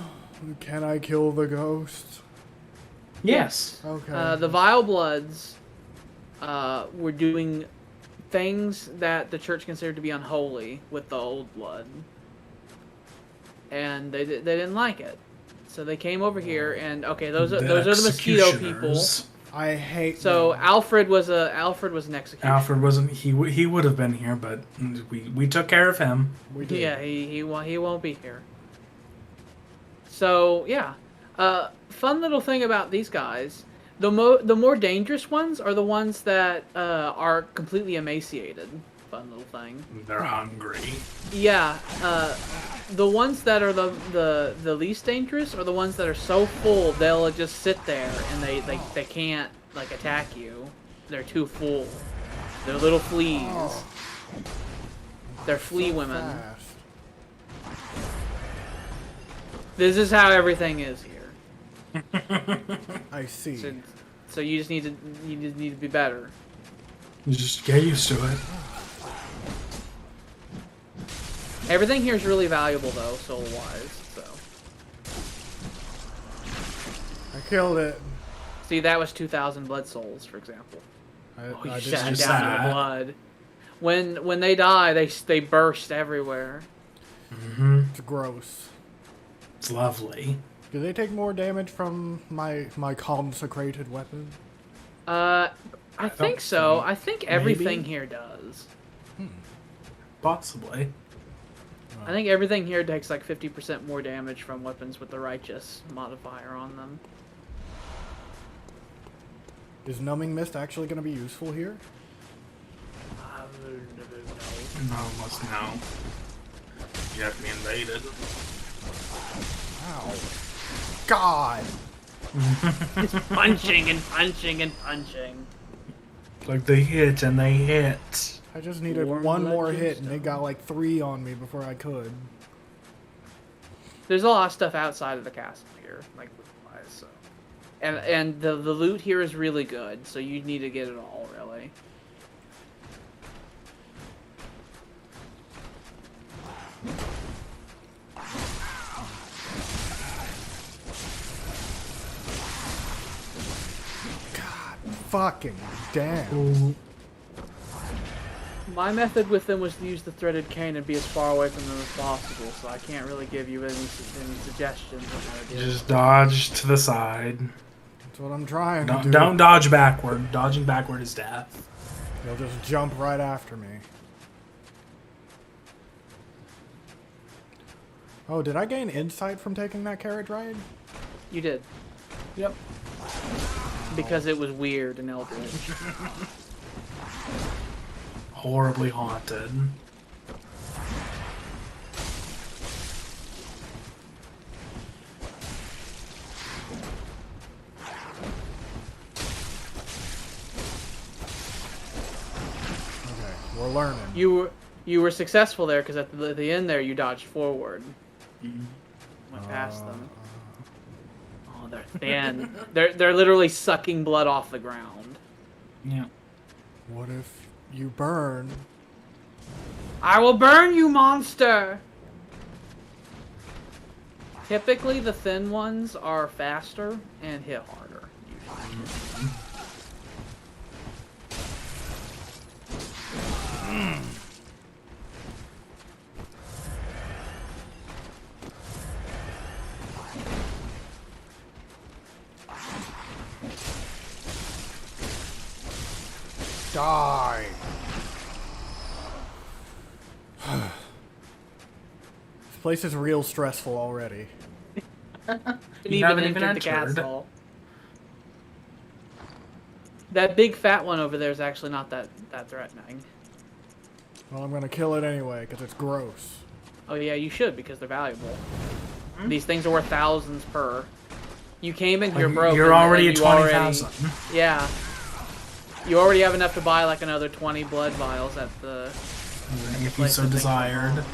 can I kill the ghost? Yes. Okay. The Vile Bloods were doing things that the church considered to be unholy with the old blood, and they didn't like it, so they came over here and okay, those are the mosquito people. executioners. I hate. So them. Alfred was an executioner. Alfred wasn't. He would have been here, but we took care of him. We did. Yeah, he won't be here. So yeah, fun little thing about these guys: the more dangerous ones are the ones that are completely emaciated. Fun little thing. They're hungry. Yeah, the ones that are the least dangerous are the ones that are so full they'll just sit there and they can't like attack you. They're too full. They're little fleas. Oh. They're flea So women. fast. This is how everything is here. I see. So you just need to be better. You just get used to it. Everything here is really valuable though, soul wise. So I killed it. see, that was 2,000 blood souls, for example. I You just sat just down sat. in the blood. When they die, they burst everywhere. Mm-hmm. It's gross. It's lovely. Do they take more damage from my consecrated weapon? I think so. think. I think everything Maybe. here does. Possibly. I think everything here takes like 50% more damage from weapons with the righteous modifier on them. Is numbing mist actually going to be useful here? No, must know. You have to be invaded. Ow. God! Punching and punching and punching. Like they hit and they hit. I just needed Warm one more blood hit and they gemstone. got like 3 on me before I could. There's a lot of stuff outside of the castle here, like loot-wise, so. And the loot here is really good, so you need to get it all, really. Fucking damn. My method with them was to use the threaded cane and be as far away from them as possible, so I can't really give you any suggestions on how to do it. Just dodge to the side. That's what I'm trying to do. Don't dodge backward. Dodging backward is death. They'll just jump right after me. Oh, did I gain insight from taking that carriage ride? You did. Yep. Because it was weird and eldritch. Horribly haunted. Okay, we're learning. You were successful there because at the end there you dodged forward. Went past them. Oh, they're thin. they're literally sucking blood off the ground. Yeah. What if you burn? I will burn you, monster! Typically, the thin ones are faster and hit harder. Usually. Die! This place is real stressful already. Didn't You haven't even even entered the entered. castle. That big fat one over there is actually not that threatening. Well, I'm gonna kill it anyway, because it's gross. Oh yeah, you should because they're valuable. These things are worth thousands per. You came in here broke. You're and already at you already- 20,000. Yeah. You already have enough to buy like another 20 blood vials at the. If you place so that things desired. belong.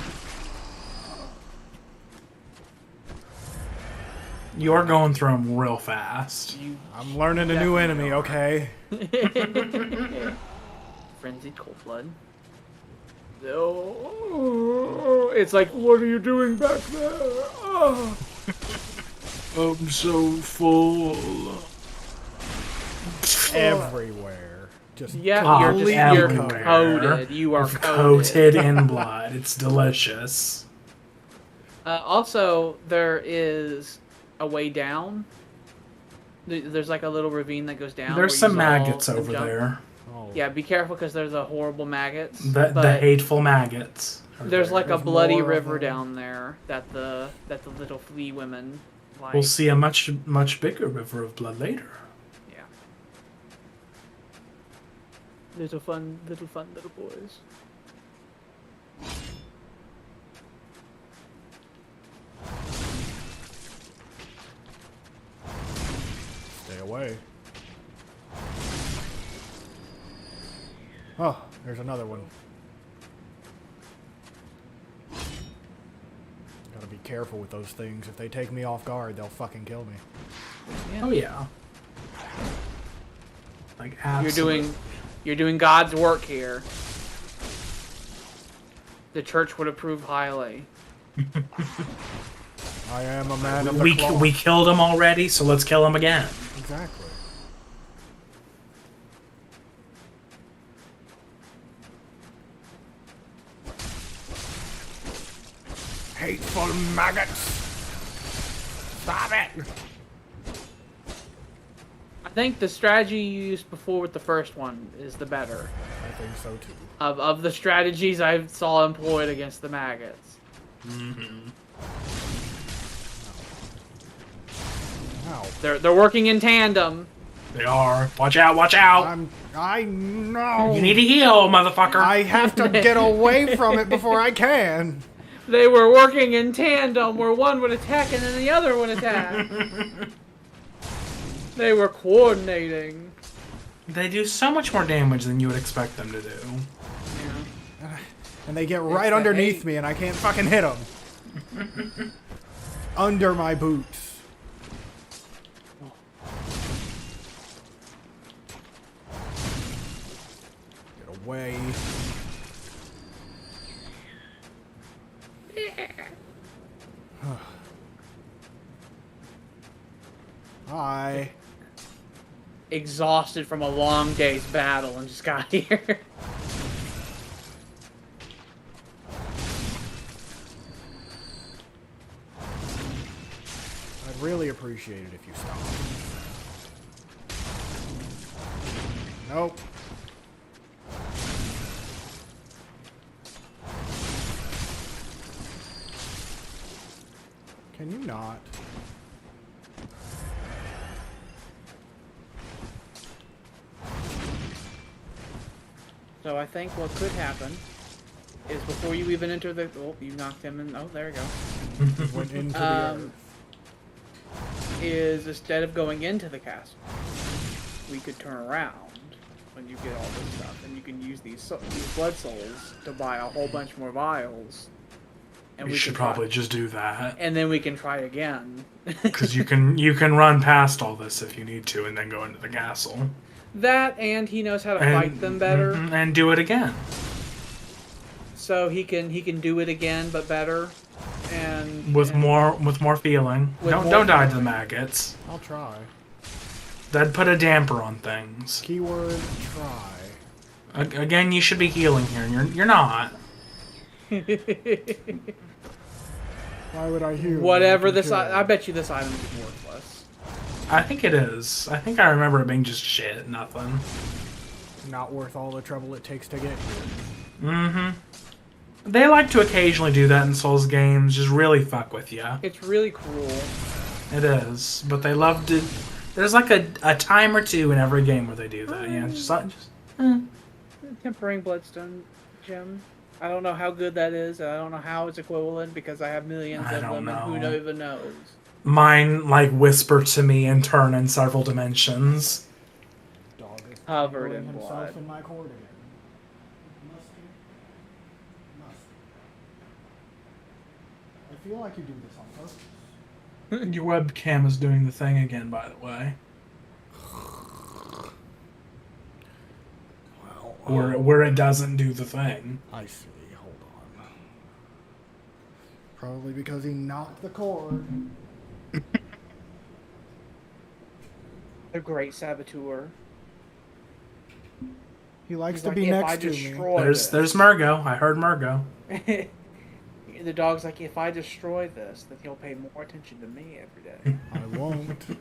You're going through them real fast. You I'm learning a new enemy, okay? Frenzied cold blood. Oh, it's like, what are you doing back there? Oh. I'm so full. Everywhere. Just Yeah, you're completely everywhere. coated. You are It's coated. coated in blood. It's delicious. Also, there is a way down. There's like a little ravine that goes down. There's where some you maggots saw them over jump. there. Oh. Yeah, be careful because there's a horrible maggots. The hateful maggots. There's like a There's bloody more of river them. down there that the little flea women like. We'll see a much bigger river of blood later. Yeah. Little fun little boys. Stay away. Oh, there's another one. Gotta be careful with those things. If they take me off guard, they'll fucking kill me. Oh yeah. Like absolutely. You're doing God's work here. The church would approve highly. I am a man of the cloth. We killed him already, so let's kill him again. Exactly. Hateful maggots! Stop it! I think the strategy you used before with the first one is the better. I think so too. Of the strategies I saw employed against the maggots. Mm-hmm. Ow. They're working in tandem. They are. Watch out! Watch out! I know. You need to heal, motherfucker. I have to get away from it before I can. They were working in tandem where one would attack and then the other would attack. They were coordinating. They do so much more damage than you would expect them to do. Yeah. And they get right underneath me and I can't fucking hit them. Under my boots. Get away. Hi. Exhausted from a long day's battle and just got here. I'd really appreciate it if you stopped. Nope. Can you not? So I think what could happen is before you even enter the... Oh, you knocked him in. Oh, there we go. Went into the earth. Is instead of going into the castle, we could turn around when you get all this stuff, and you can use these blood souls to buy a whole bunch more vials. And we should probably just do that. And then we can try again. Because you can run past all this if you need to, and then go into the castle. That, and he knows how to fight them better. And do it again. So he can do it again, but better. And with more feeling. Don't die to the maggots. I'll try. That'd put a damper on things. Keyword try. Again, you should be healing here, and you're not. Why would I heal? Whatever this, I bet you this item is worthless. I think it is. I think I remember it being just shit, nothing. Not worth all the trouble it takes to get here. Mm-hmm. They like to occasionally do that in Souls games, just really fuck with you. It's really cruel. It is, but they love to... There's like a time or two in every game where they do that, yeah. Tempering Bloodstone gem. I don't know how good that is, and I don't know how it's equivalent because I have millions of them and who even knows. Mine, like, whisper to me in turn in several dimensions. Dog is covered in blood. In my cord again. I feel like you do this on purpose. Your webcam is doing the thing again, by the way. Well, where it doesn't do the thing. I see. Hold on. Probably because he knocked the cord. A great saboteur. He likes He's to like, be if next I to me. destroy There's Murgo. I heard Murgo. The dog's like, if I destroy this, then he'll pay more attention to me every day. I won't.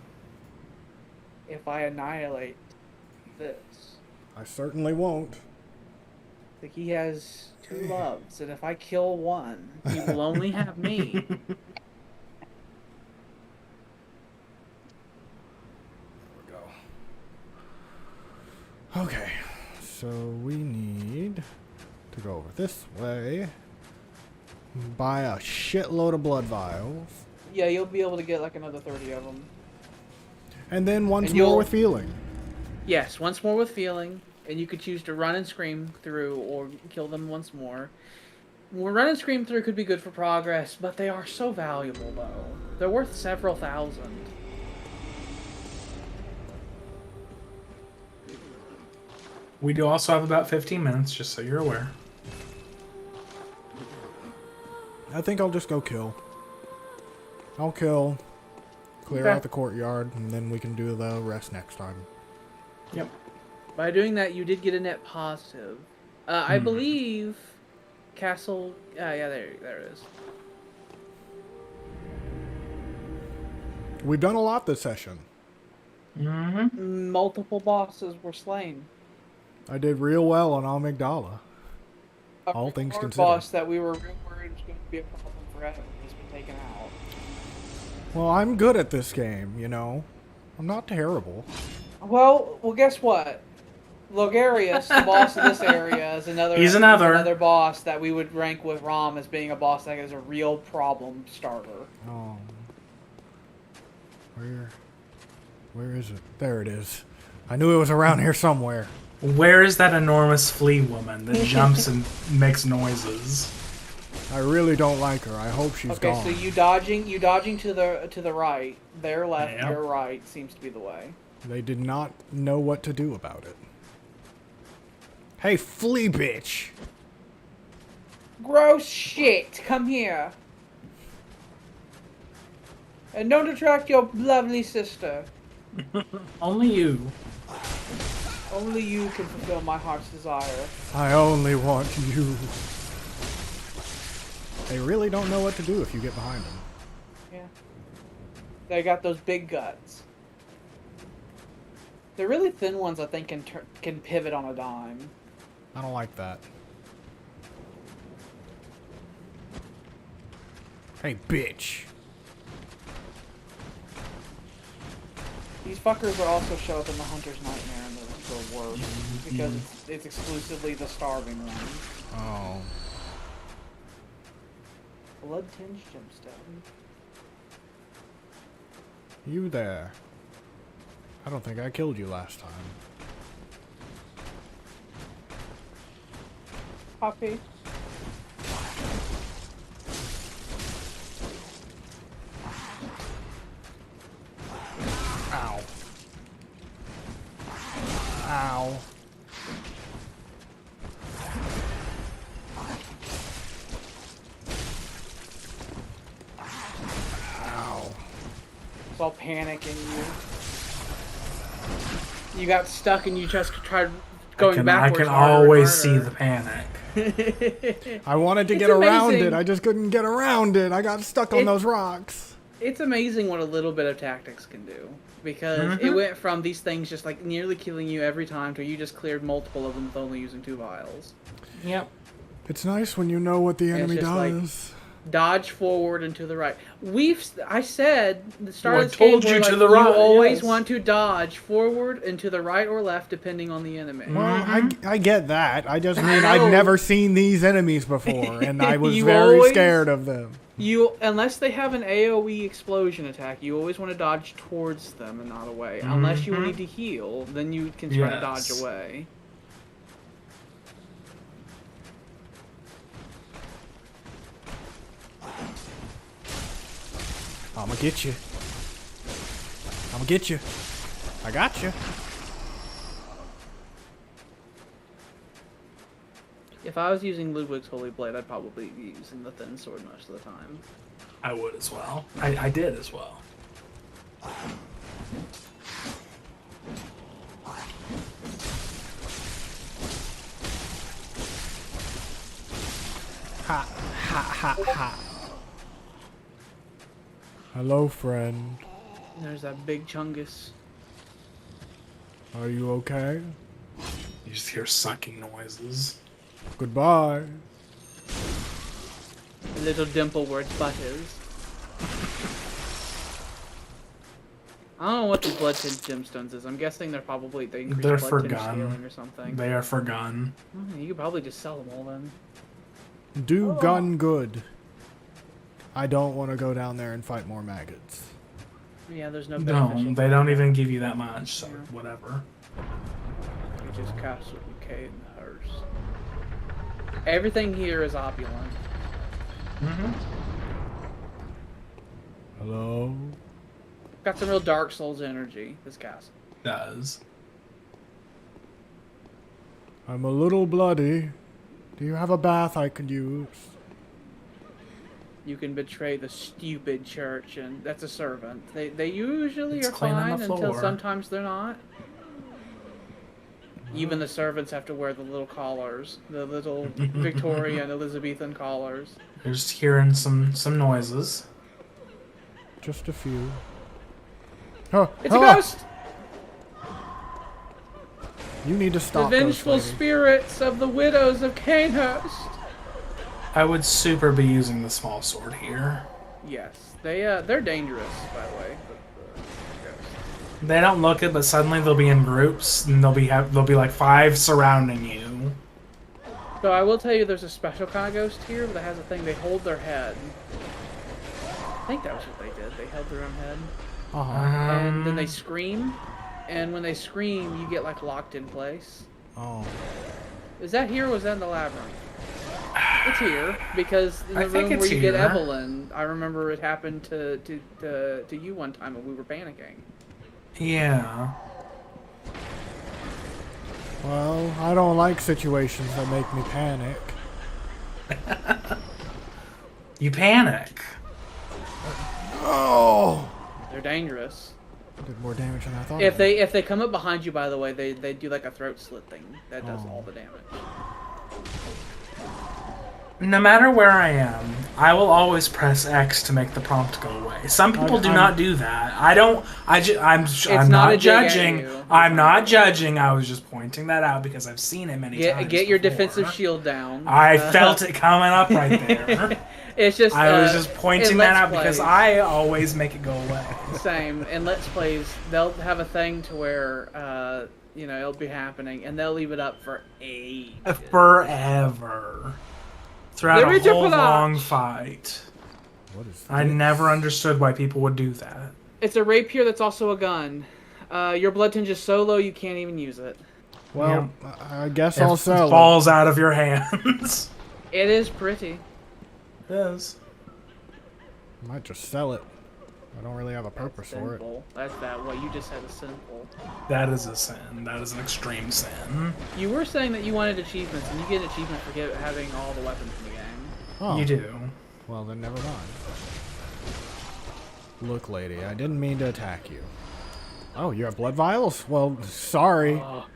if I annihilate this. I certainly won't. Like, he has 2 loves, and if I kill one, he will only have me. Okay, so we need to go over this way, buy a shitload of blood vials, Yeah, you'll be able to get like another 30 of them. and then once And more you'll- with feeling. Yes, once more with feeling, and you could choose to run and scream through or kill them once more. Well, run and scream through could be good for progress, but they are so valuable, though. They're worth several thousand. We do also have about 15 minutes, just so you're aware. I think I'll just go kill. I'll kill, clear Okay. out the courtyard, and then we can do the rest next time. Yep. By doing that, you did get a net positive. I believe Castle... yeah, there it is. We've done a lot this session. Mm-hmm. Multiple bosses were slain. I did real well on Amygdala. All things Our considered. boss that we were real worried was going to be a problem forever has been taken out. Well, I'm good at this game, you know. I'm not terrible. Well, guess what? Logarius, the boss of this area, is He's another. another boss that we would rank with Rom as being a boss that is a real problem starter. Oh. Where is it? There it is. I knew it was around here somewhere. Where is that enormous flea woman that jumps and makes noises? I really don't like her. I hope she's Okay, gone. so you dodging to the right, their left, Yep. your right seems to be the way. They did not know what to do about it. Hey, flea bitch! Gross shit! Come here. And don't attract your lovely sister. Only you. Only you can fulfill my heart's desire. I only want you. They really don't know what to do if you get behind them. Yeah. They got those big guts. The really thin ones, I think, can pivot on a dime. I don't like that. Hey, bitch. These fuckers will also show up in the Hunter's Nightmare and the work because it's exclusively the starving ones. Oh. Blood-tinged gemstone. You there. I don't think I killed you last time. Poppy. Ow. Ow. Ow. It's all panic in you. You got stuck and you just tried going I backwards. can harder and always see harder. the panic. I wanted to It's get around amazing. it. I just couldn't get around it. I got stuck on It- those rocks. It's amazing what a little bit of tactics can do. Because it went from these things just like nearly killing you every time to you just cleared multiple of them with only using 2 vials. Yep. It's nice when you know what the enemy just like- does. Dodge forward and to the right. I said the start Well, of this I told game you where, to like, the right, you always yes. want to dodge forward and to the right or left depending on the enemy. Well, I get that. I just I mean know. I'd never seen these enemies before, and I was You very always- scared of them. Unless they have an AoE explosion attack, you always want to dodge towards them and not away. Unless you need to heal, then you can try to dodge Yes. away. I'ma get you. I'ma get you. I got you. If I was using Ludwig's Holy Blade, I'd probably be using the thin sword most of the time. I would as well. I did as well. Ha ha ha ha. Hello, friend. There's that big Chungus. Are you okay? You just hear sucking noises. Goodbye. A little dimple where its butt is. I don't know what the blood tinge gemstones is. I'm guessing they're probably they increase They're blood for tinge gun. scaling or something. They are for gun. You could probably just sell them all then. Do gun good. I don't want to go down there and fight more maggots. Yeah, there's no No, beneficial. they don't even give you that much, so whatever. You just cast it with Cainhurst. Everything here is opulent. Hello? Got some real Dark Souls energy, this castle. Does. I'm a little bloody. Do you have a bath I could use? You can betray the stupid church, and that's a servant. They usually It's are cleaning fine the until floor. sometimes they're not. Even the servants have to wear the little collars, the little Victorian Elizabethan collars. You're just hearing some noises. Just a few. Oh, It's a ghost! You need to The stop, vengeful ghost lady. spirits of the widows of Cainhurst. I would super be using the small sword here. Yes, they're dangerous, by the way. They don't look it, but suddenly they'll be in groups, and they'll be like 5 surrounding you. So I will tell you, there's a special kind of ghost here that has a thing. They hold their head. I think that was what they did. They held their own head, and then they scream. And when they scream, you get like locked in place. Oh. Is that here or was that in the labyrinth? It's here because in the I think room it's where you get here. Evelyn, I remember it happened to you one time when we were panicking. Yeah. Well, I don't like situations that make me panic. You panic. Oh! They're dangerous. Did more damage than I thought. If they come up behind you, by the way, they do like a throat slit thing that does all the damage. No matter where I am, I will always press X to make the prompt go away. Some people do not do that. I don't. I'm not not a dig at judging. you. I'm not judging. I was just pointing that out because I've seen it many times. Get your before. defensive shield down. I felt it coming up right there. It's just I was just pointing in that Let's out because Plays, I always make it go away. same in Let's Plays. They'll have a thing to where it'll be happening, and they'll leave it up for ages. Forever. Throughout Let me a just whole pull out. long fight. What is I this? never understood why people would do that. It's a rapier that's also a gun. Your blood tinge is so low you can't even use it. Well, I guess It I'll sell it. falls out of your hands. It is pretty. It is. I might just sell it. I don't really have a purpose for it. Sinful. That's that. What you just said is sinful. That is a sin. That is an extreme sin. You were saying that you wanted achievements, and you get an achievement for having all the weapons in the game. Oh. You do. Well, then never mind. Look, lady, I didn't mean to attack you. Oh, you have blood vials? Well, sorry. Oh.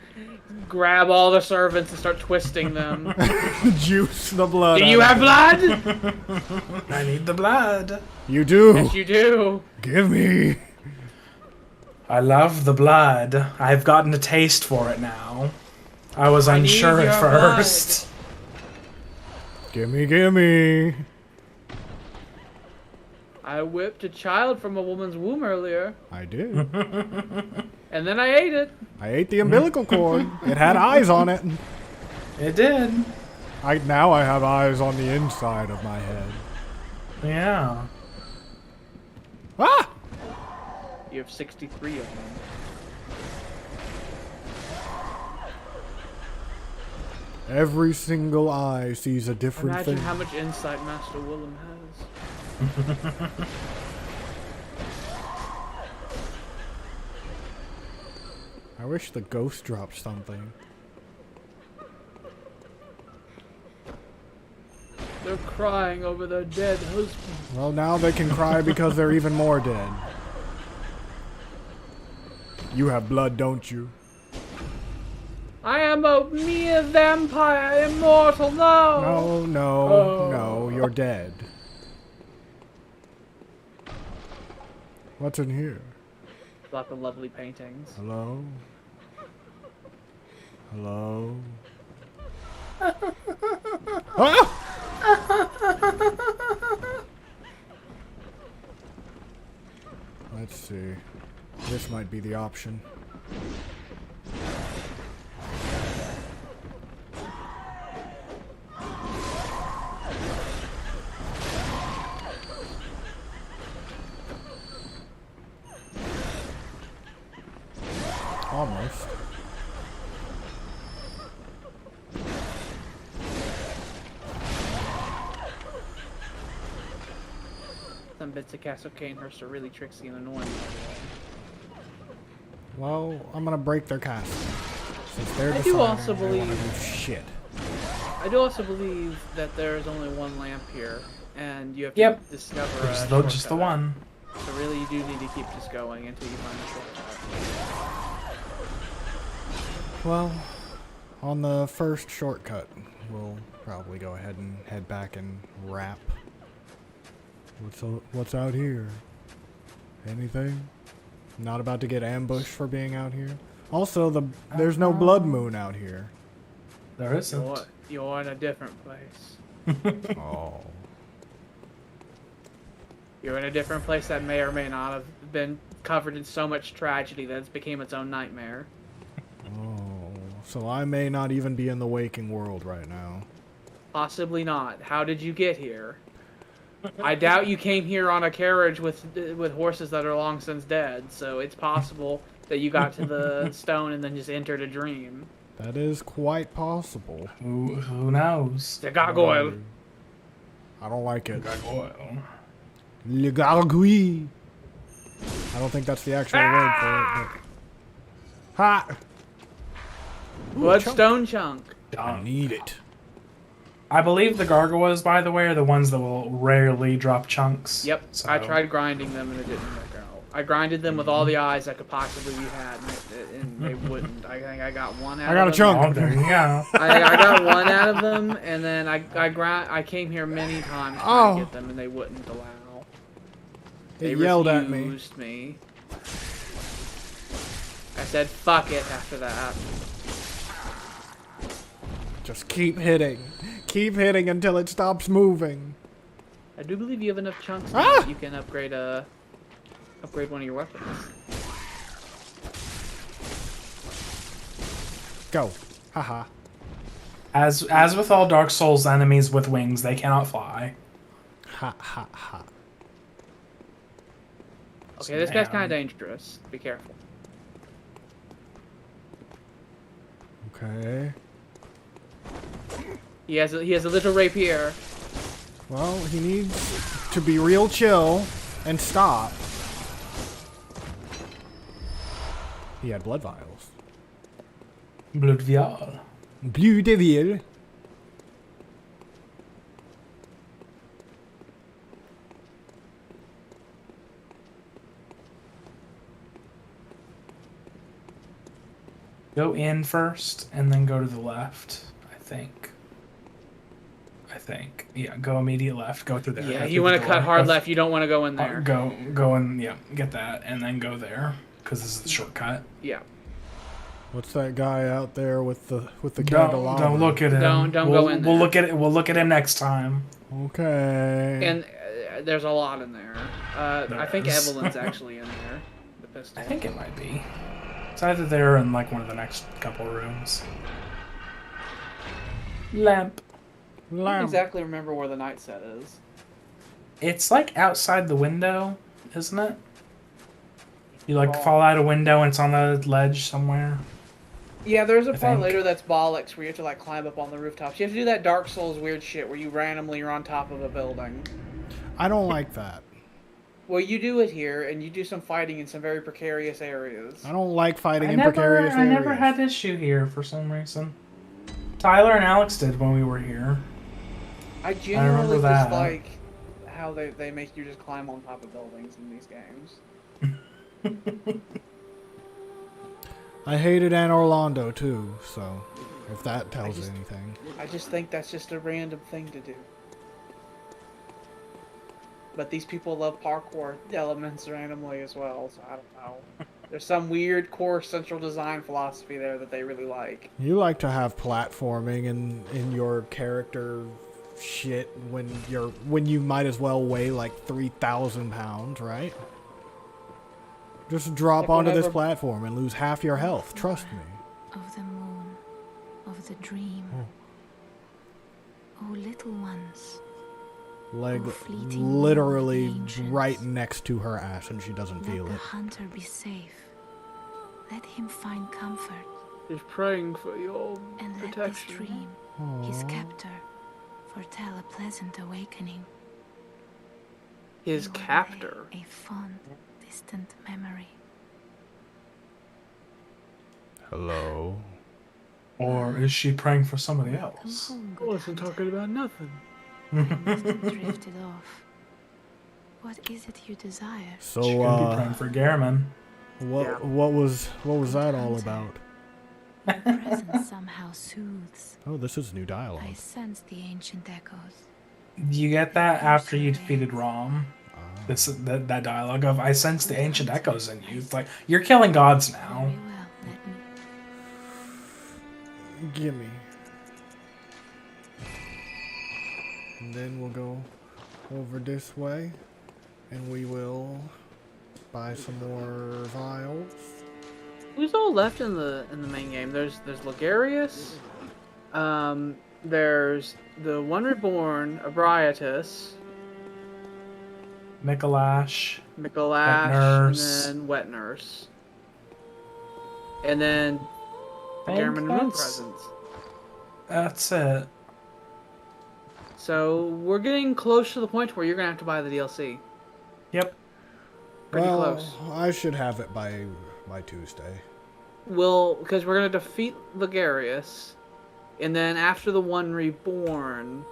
Grab all the servants and start twisting them. Juice the blood. Do out you of have it. blood? I need the blood. You do. Yes, you do. Give me. I love the blood. I've gotten a taste for it now. I was I need unsure at your first. Gimme, gimme. I whipped a child from a woman's womb earlier, I did. and then I ate it. I ate the umbilical cord. It had eyes on it. It did. Now I have eyes on the inside of my head. Yeah. Ah! You have 63 of them. Every single eye sees a different Imagine thing. how much insight Master Willem has. I wish the ghost dropped something. They're crying over their dead husband. Well, now they can cry because they're even more dead. You have blood, don't you? I am a mere vampire, immortal, no! No, you're dead. What's in here? Lots of lovely paintings. Hello? Hello? Ah! Let's see. This might be the option. Almost. Some bits of Castle Cainhurst are really tricksy and annoying. Well, I'm gonna break their castle. Since they're I do deciding also they wanna believe- do shit. I do also believe that there is only one lamp here, and you have to Yep. discover Just a the shortcut. one. So really, you do need to keep this going until you find a shortcut. Well, on the first shortcut, we'll probably go ahead and head back and wrap. What's out here? Anything? Not about to get ambushed for being out here? Also, there's no blood moon out here. There isn't. You're in a different place. Oh. You're in a different place that may or may not have been covered in so much tragedy that it's became its own nightmare. Oh. So I may not even be in the waking world right now. Possibly not. How did you get here? I doubt you came here on a carriage with horses that are long since dead, so it's possible that you got to the stone and then just entered a dream. That is quite possible. Who knows? The gargoyle. I don't like it. Gargoyle. Le gargouille. I don't think that's the actual word for it. But... Ha! Ooh, Bloodstone chunk. I need it. I believe the gargoyles, by the way, are the ones that will rarely drop chunks. Yep, So- I tried grinding them and it didn't work out. I grinded them with all the eyes that could possibly be had, and they wouldn't. I think I got one out I got of a them. chunk. Oh, there you go. I got one out of them, and then I came here many times trying to get them, and they wouldn't allow. They It yelled at me. refused me. I said, fuck it after that. Just keep hitting. Keep hitting until it stops moving. I do believe you have enough chunks now Ah! that you can upgrade one of your weapons. Go. Haha. As with all Dark Souls enemies with wings, they cannot fly. Ha ha ha. Okay, this guy's Damn. kind of dangerous. Be careful. Okay. He has a little rapier. Well, he needs to be real chill and stop. He had blood vials. Blood vial. Blue Devil. Go in first, and then go to the left. I think. Yeah, go immediate left. Go through there. Yeah, Go you through want the to cut door. hard Go- left. You don't want to go in there. Go and yeah, get that, and then go there because this is the shortcut. Yeah. What's that guy out there with the candelabra? Don't look at him. Don't go in there. We'll look at it. We'll look at him next time. Okay. And there's a lot in there. I think There is. Evelyn's actually in there. The pistol. I think it might be. It's either there or in like one of the next couple rooms. Lamp. I don't exactly remember where the night set is. It's like outside the window, isn't it? You like fall out a window and it's on a ledge somewhere. Yeah, there's a I part think. later that's bollocks where you have to like climb up on the rooftops. You have to do that Dark Souls weird shit where you randomly are on top of a building. I don't like that. Well, you do it here, and you do some fighting in some very precarious areas. I don't like fighting in precarious I areas. never had issue here for some reason. Tyler and Alex did when we were here. I generally remember that. dislike how they make you just climb on top of buildings in these games. I hated Anne Orlando too, so if that tells just- anything. I just think that's just a random thing to do. But these people love parkour elements randomly as well, so I don't know. There's some weird core central design philosophy there that they really like. You like to have platforming in your character shit when you might as well weigh like 3,000 pounds, right? Just drop Like onto this whenever- platform and lose half your health. Trust me. Of the moon, of the dream. Oh, little ones. Leg Oh, fleeting literally moon of the right ancients. next to her ass, and she doesn't Let feel the it. hunter be safe. Let him find comfort, Just praying for your and let this protection. dream, his captor, foretell a pleasant awakening. His He will captor. lay a fond, distant memory. Hello. Or is she praying for somebody Come else? home, I good wasn't hunter. talking about nothing. I must have drifted off. What is it you desire? So, She could be praying for Garamon. Yeah. what was that all Hunter. about? Your presence somehow soothes. Oh, this is new dialogue. I sense the ancient echoes. You get that after you defeated Rom. That dialogue of I sense the ancient echoes in you. It's like you're killing gods now. Very well, let me. Gimme. And then we'll go over this way, and we will buy some more vials. Who's all left in the main game? There's Ligarius. There's the One Reborn, Abriatus, Mikolash. Mikolash, Nurse. and then Wet Nurse. And then the Think Garamond Moon that's- Presence. That's it. So we're getting close to the point where you're gonna have to buy the DLC. Yep. Pretty well, close. I should have it by Tuesday. Well, because we're gonna defeat Ligarius, and then after the One Reborn,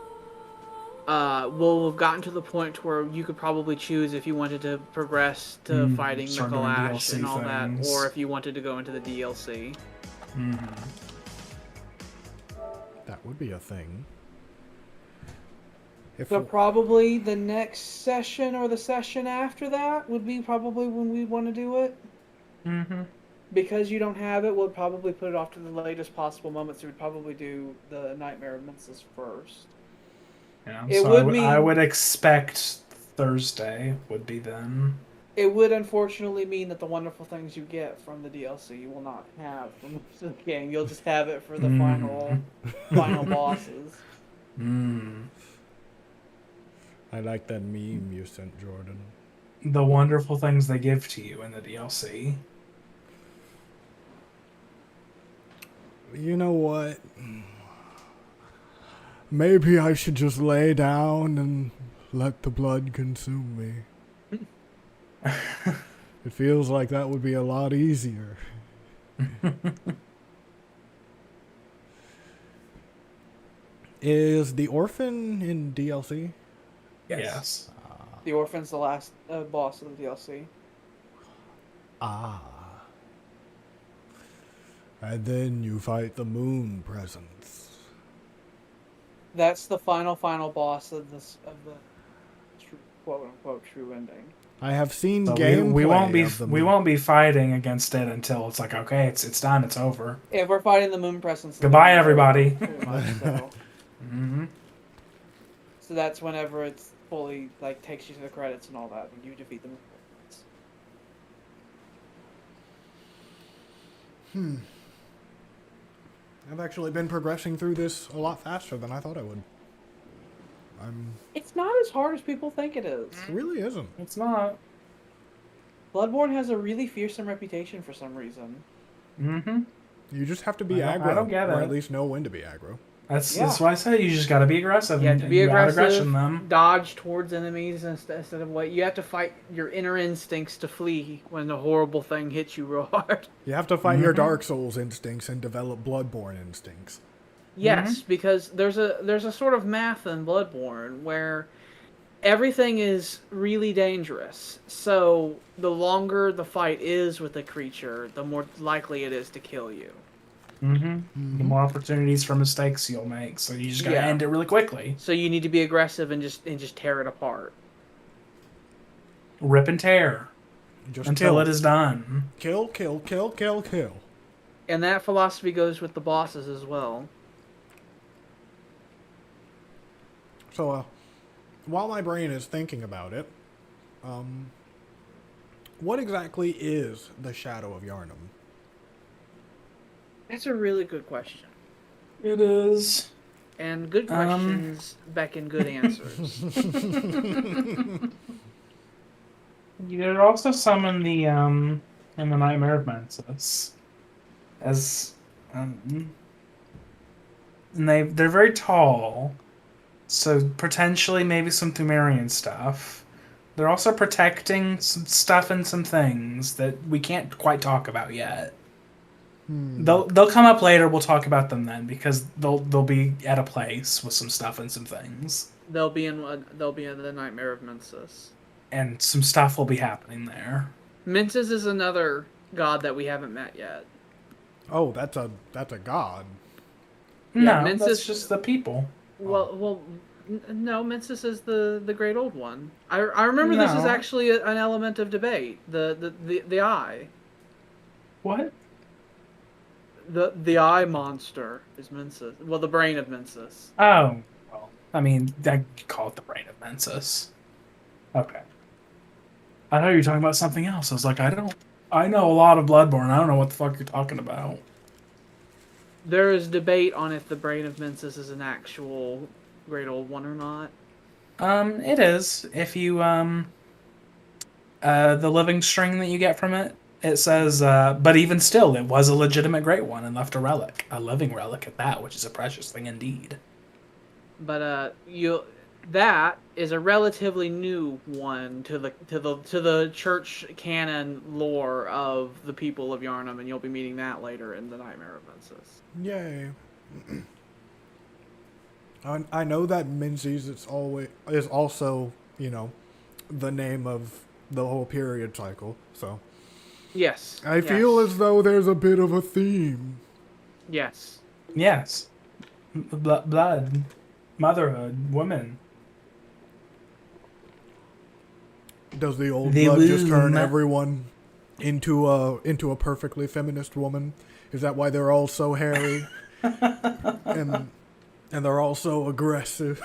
we'll have gotten to the point where you could probably choose if you wanted to progress to fighting start doing Mikolash DLC and all things. that, or if you wanted to go into the DLC. That would be a thing. If So probably the next session or the session after that would be probably when we want to do it. Because you don't have it, we'll probably put it off to the latest possible moment. So we'd probably do the Nightmare of Mensis first. Yeah. It So would I mean- would expect Thursday would be then. It would unfortunately mean that the wonderful things you get from the DLC you will not have from the game. You'll just have it for the final bosses. I like that meme you sent, Jordan. The wonderful things they give to you in the DLC. You know what? Maybe I should just lay down and let the blood consume me. It feels like that would be a lot easier. Is the orphan in DLC? Yes. The Orphan's the last boss of the DLC. Ah. And then you fight the moon presence. That's the final boss of the true, quote unquote true ending. I have seen So gameplay we won't be fighting against it until it's like okay, it's done, it's over. If we're fighting the moon presence. Goodbye, everybody. Pretty much, so. So that's whenever it's fully like takes you to the credits and all that when you defeat the moon presence. I've actually been progressing through this a lot faster than I thought I would. It's not as hard as people think it is. It really isn't. It's not. Bloodborne has a really fearsome reputation for some reason. You just have to be I aggro, don't get or it. at least know when to be aggro. That's Yeah. why I say you just gotta be aggressive. You have to be aggressive, Out-aggression them. dodge towards enemies instead of what you have to fight your inner instincts to flee when a horrible thing hits you real hard. You have to fight your Dark Souls instincts and develop Bloodborne instincts. Yes, because there's a sort of math in Bloodborne where everything is really dangerous. So the longer the fight is with a creature, the more likely it is to kill you. The more opportunities for mistakes you'll make, so you just gotta end it really quickly. So you need to be aggressive and just tear it apart. Rip and tear. Just until kill. it is done. Kill, kill, kill, kill, kill. And that philosophy goes with the bosses as well. So, while my brain is thinking about it, what exactly is the Shadow of Yharnam? That's a really good question. It is. And good questions beckon good answers. You could also summon the in the Nightmare of Mensis as and they're very tall, so potentially maybe some Thumerian stuff. They're also protecting some stuff and some things that we can't quite talk about yet. They'll come up later. We'll talk about them then because they'll be at a place with some stuff and some things, They'll be in the Nightmare of Mensis. and some stuff will be happening there. Mensis is another god that we haven't met yet. Oh, that's a god. No, Mensis- that's just the people. No, Mensis is the great old one. I remember this is No. actually an element of debate. The eye. What? The eye monster is Mensis. Well, the brain of Mensis. Oh, well, I mean, I could call it the brain of Mensis. Okay. I know you're talking about something else. I was like, I know a lot of Bloodborne. I don't know what the fuck you're talking about. There is debate on if the brain of Mensis is an actual great old one or not. It is. If you, the living string that you get from it, it says, but even still, it was a legitimate great one and left a relic. A living relic at that, which is a precious thing indeed. But that is a relatively new one to the church canon lore of the people of Yharnam, and you'll be meeting that later in the Nightmare of Mensis. Yay. I know that Menzies is also, the name of the whole period cycle, so. Yes. I feel as though there's a bit of a theme. Yes. Yes. Blood. Motherhood. Women. Does the old The blood just turn womb. everyone into a perfectly feminist woman? Is that why they're all so hairy? and they're all so aggressive?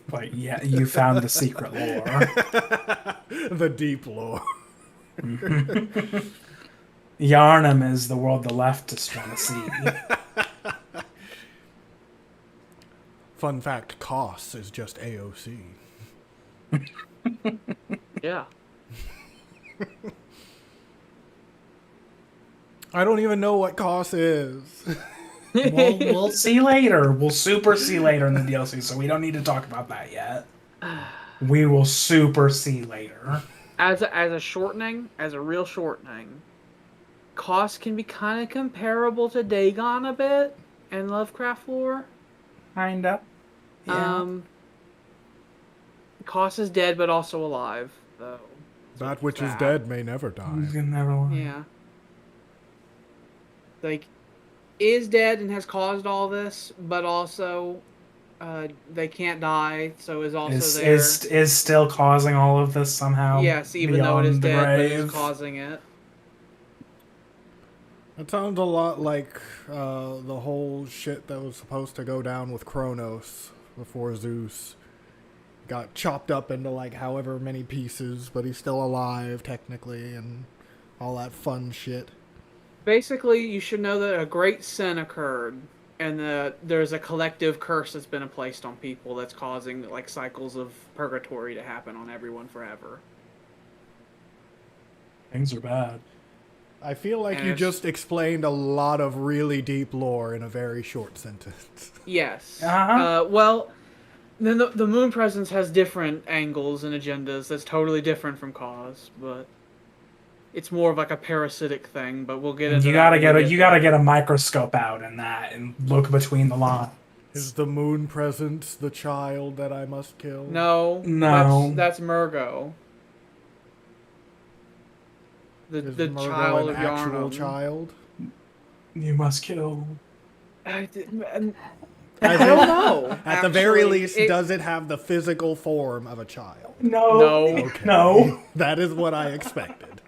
But yeah, you found the secret lore. The deep lore. Yharnam is the world the leftists want to see. Fun fact, Koss is just AOC. Yeah. I don't even know what Koss is. We'll see later. We'll super see later in the DLC, so we don't need to talk about that yet. We will super see later. As a shortening, as a real shortening, Koss can be kind of comparable to Dagon a bit in Lovecraft lore. Kinda. Yeah. Koss is dead but also alive, though. That which is dead may never die. You can never lie. Yeah. Like, is dead and has caused all this, but also they can't die, so is also there. Is still causing all of this somehow. Yes, even though it is beyond the dead, but grave. is causing it. It sounds a lot like the whole shit that was supposed to go down with Kronos before Zeus got chopped up into like however many pieces, but he's still alive technically and all that fun shit. Basically, you should know that a great sin occurred, and that there's a collective curse that's been placed on people that's causing like cycles of purgatory to happen on everyone forever. Things are bad. I feel like And you it's- just explained a lot of really deep lore in a very short sentence. Yes. Uh-huh. Well, then the moon presence has different angles and agendas that's totally different from Cause, but it's more of like a parasitic thing. But we'll get into You that gotta when we you there. gotta get a microscope out in that and look between the lines. Is the moon presence the child that I must kill? No. That's Murgo. Is The Murgo child an of actual Yharnam. child? You must kill. I don't know. At the very actually. least, does it have the physical form of a child? No. No. Okay. No. That is what I expected.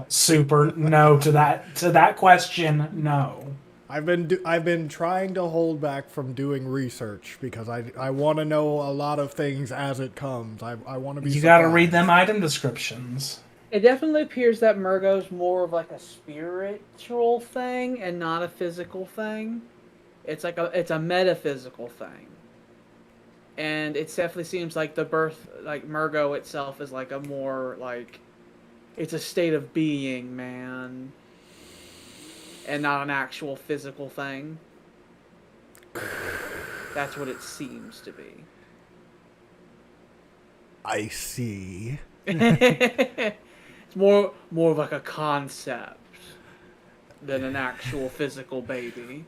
Super no to that question. No. I've been trying to hold back from doing research because I want to know a lot of things as it comes. I want to be. You got to read them item descriptions. It definitely appears that Murgo's more of like a spiritual thing and not a physical thing. It's a metaphysical thing. And it definitely seems like Murgo itself is like a more like, it's a state of being, man. And not an actual physical thing. That's what it seems to be. I see. It's more of like a concept than an actual physical baby.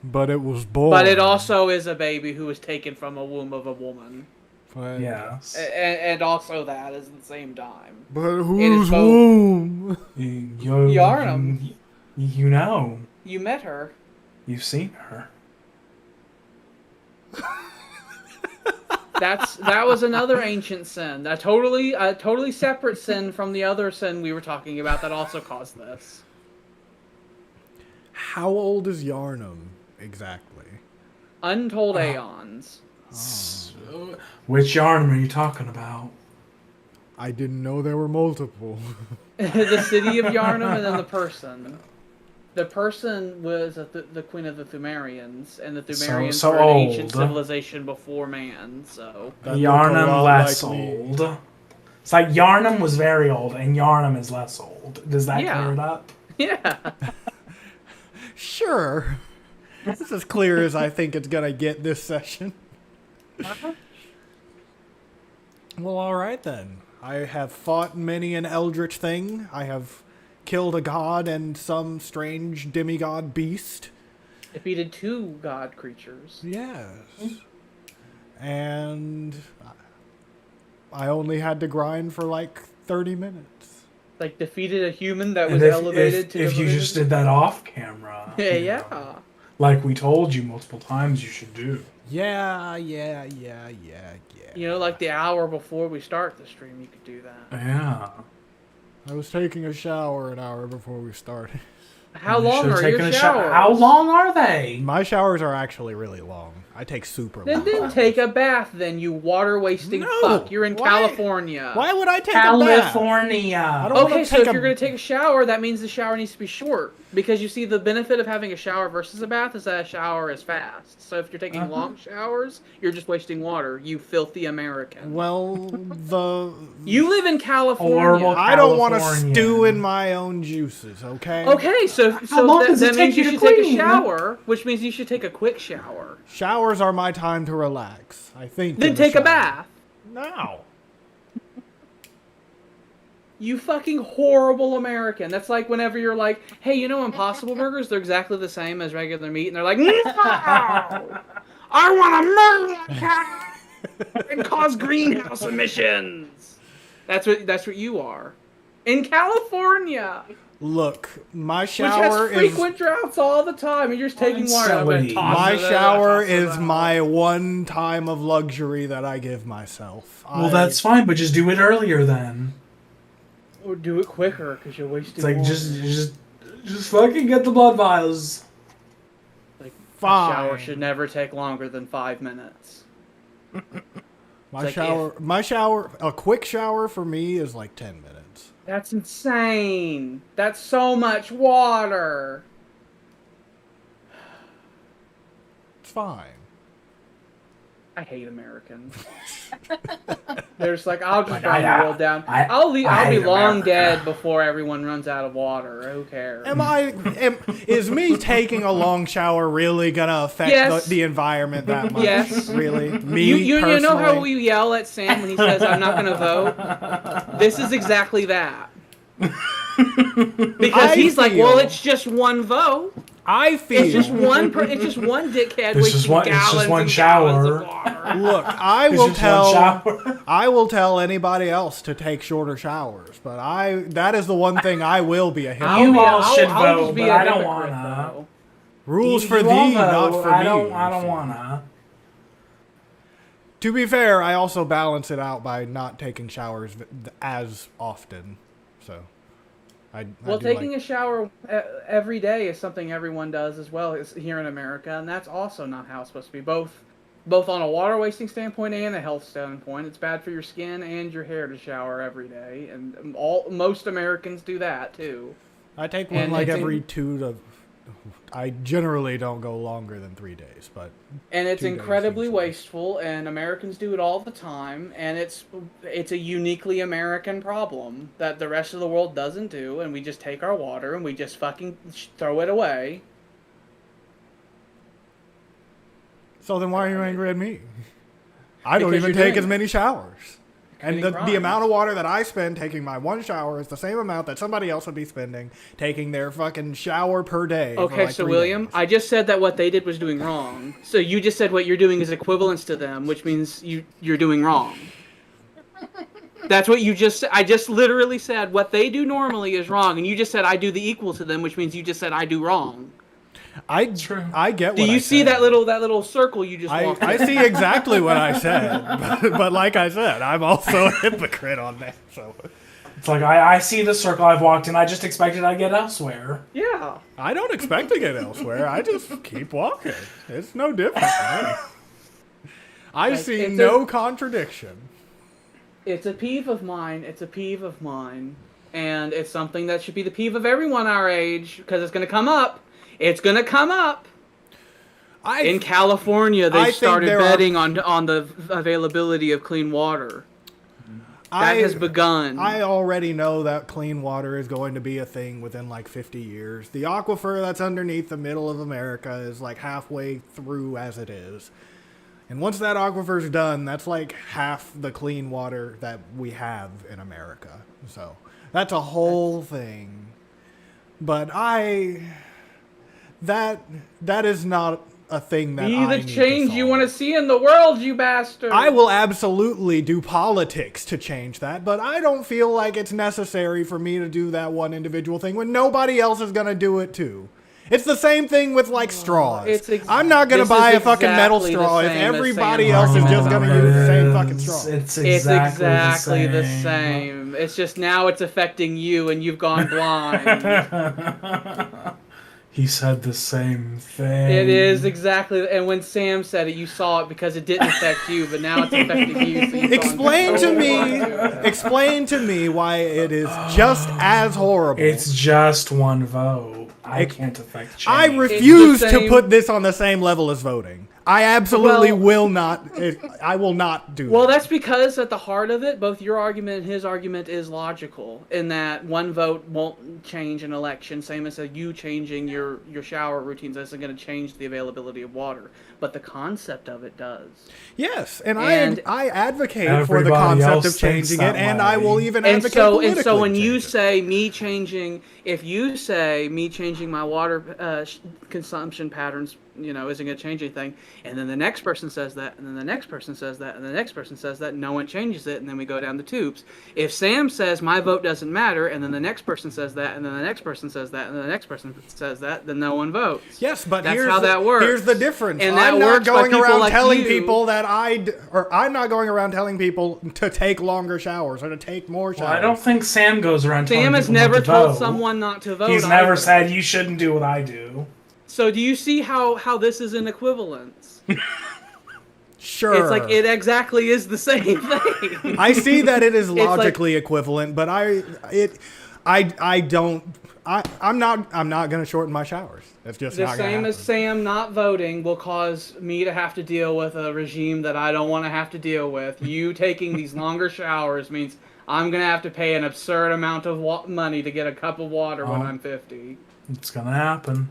But it was born. But it also is a baby who was taken from a womb of a woman. But, Yes. And also that is at the same time. But whose womb? Yarnum. You know. You met her. You've seen her. That was another ancient sin. A totally separate sin from the other sin we were talking about that also caused this. How old is Yarnum exactly? Untold aeons. Oh. Which Yarnum are you talking about? I didn't know there were multiple. The city of Yarnum and then the person. The person was the queen of the Thumerians, and the Thumerians so were an old. ancient civilization before man, so... Yarnum less old. It's like Yarnum was very old, and Yarnum is less old. Does that clear it up? Yeah. Sure. It's as clear as I think it's gonna get this session. Well, alright then. I have fought many an eldritch thing. I have killed a god and some strange demigod beast. Defeated 2 god creatures. Yes. And I only had to grind for like 30 minutes. Like, defeated a human that was elevated to... If you just did that off camera. Yeah. Like we told you multiple times you should do. Yeah. You know, like the hour before we start the stream, you could do that. Yeah. I was taking a shower an hour before we started. How long are your showers? How long are they? My showers are actually really long. I take super long. Then take a bath, then, you water-wasting fuck. You're in California. Why would I take a bath? California. Okay, so if you're going to take a shower, that means the shower needs to be short. Because you see, the benefit of having a shower versus a bath is that a shower is fast. So if you're taking long showers, you're just wasting water, you filthy American. Well, You live in California. I don't want to stew in my own juices, okay? Okay, so that means you should take a shower, which means you should take a quick shower. Showers are my time to relax, I think. Then take a bath. No. You fucking horrible American. That's like whenever you're like, hey, you know Impossible Burgers? They're exactly the same as regular meat. And they're like, no! I want to murder that cow and cause greenhouse emissions. That's what you are. In California. Look, my shower which has frequent droughts all the time, and you're just taking water. My shower is my one time of luxury that I give myself. Well, that's fine, but just do it earlier then. Or do it quicker, because you're wasting It's like, water. just fucking get the blood vials. Like, fine. A shower should never take longer than 5 minutes. My shower, a quick shower for me is like 10 minutes. That's insane. That's so much water. It's fine. I hate Americans. They're just like, I'll just burn the world down. I'll be long dead before everyone runs out of water. Who cares? Is me taking a long shower really gonna affect the environment that much? Yes. Really? Me personally? You know how we yell at Sam when he says, I'm not gonna vote? This is exactly that. Because he's like, well, it's just one vote. I feel it's just one dickhead wasting gallons and gallons of water. Look, I will tell anybody else to take shorter showers, but that is the one thing I will be a hypocrite. You all should vote, but I don't wanna. Rules for thee, not for me. I don't wanna. To be fair, I also balance it out by not taking showers as often. So Well, taking a shower every day is something everyone does as well here in America, and that's also not how it's supposed to be. Both on a water wasting standpoint and a health standpoint, it's bad for your skin and your hair to shower every day, and most Americans do that too. I take one every 2 to. I generally don't go longer than 3 days, but. And it's incredibly wasteful, and Americans do it all the time, and it's a uniquely American problem that the rest of the world doesn't do, and we just take our water and we just fucking throw it away. So then why are you angry at me? I don't even take as many showers. And the amount of water that I spend taking my one shower is the same amount that somebody else would be spending taking their fucking shower per day. Okay, so William, days. I just said that what they did was doing wrong. So you just said what you're doing is equivalence to them, which means you're doing wrong. That's what you just said. I just literally said what they do normally is wrong, and you just said I do the equal to them, which means you just said I do wrong. I get what I said. Do you see that little circle you just walked I see exactly what I said. But like I said, I'm also a hypocrite on that. So it's like I see the circle I've walked in. I just expected I'd get elsewhere. Yeah. I don't expect to get elsewhere. I just keep walking. It's no different for me. I see no contradiction. It's a peeve of mine. And it's something that should be the peeve of everyone our age, because it's going to come up. It's going to come up. In California, they started betting on the availability of clean water. That has begun. I already know that clean water is going to be a thing within like 50 years. The aquifer that's underneath the middle of America is like halfway through as it is. And once that aquifer's done, that's like half the clean water that we have in America. So that's a whole thing. But that is not a thing that Be the change you want to see in the world, you bastard. I will absolutely do politics to change that, but I don't feel like it's necessary for me to do that one individual thing when nobody else is going to do it too. It's the same thing with like straws. I'm not going to buy a fucking metal straw if everybody else is just going to use the same fucking straw. It's exactly the same. It's just now it's affecting you and you've gone blind. He said the same thing. It is exactly, and when Sam said it, you saw it because it didn't affect you, but now it's affecting you. So explain to me why it is just as horrible. It's just one vote. I can't affect change. I refuse to put this on the same level as voting. I absolutely will not. I will not do that. Well, that's because at the heart of it, both your argument and his argument is logical in that one vote won't change an election. Same as you changing your shower routines isn't going to change the availability of water. But the concept of it does. Yes, and I advocate for the concept of changing it, and I will even advocate politically. And so when you say me changing, if you say me changing my water consumption patterns, isn't going to change anything, and then the next person says that, and then the next person says that, and the next person says that, no one changes it, and then we go down the tubes. If Sam says my vote doesn't matter, and then the next person says that, and then the next person says that, and then the next person says that, then no one votes. Yes, but that's how that works. Here's the difference. And I'm not going around telling people that I'm not going around telling people to take longer showers or to take more showers. Well, I don't think Sam goes around telling people Sam has never told someone not to vote. He's never said you shouldn't do what I do. So do you see how this is an equivalence? Sure. It's like it exactly is the same thing. I see that it is logically equivalent, but I'm not going to shorten my showers. That's just the same as Sam not voting will cause me to have to deal with a regime that I don't want to have to deal with. You taking these longer showers means I'm going to have to pay an absurd amount of money to get a cup of water when I'm 50. It's going to happen.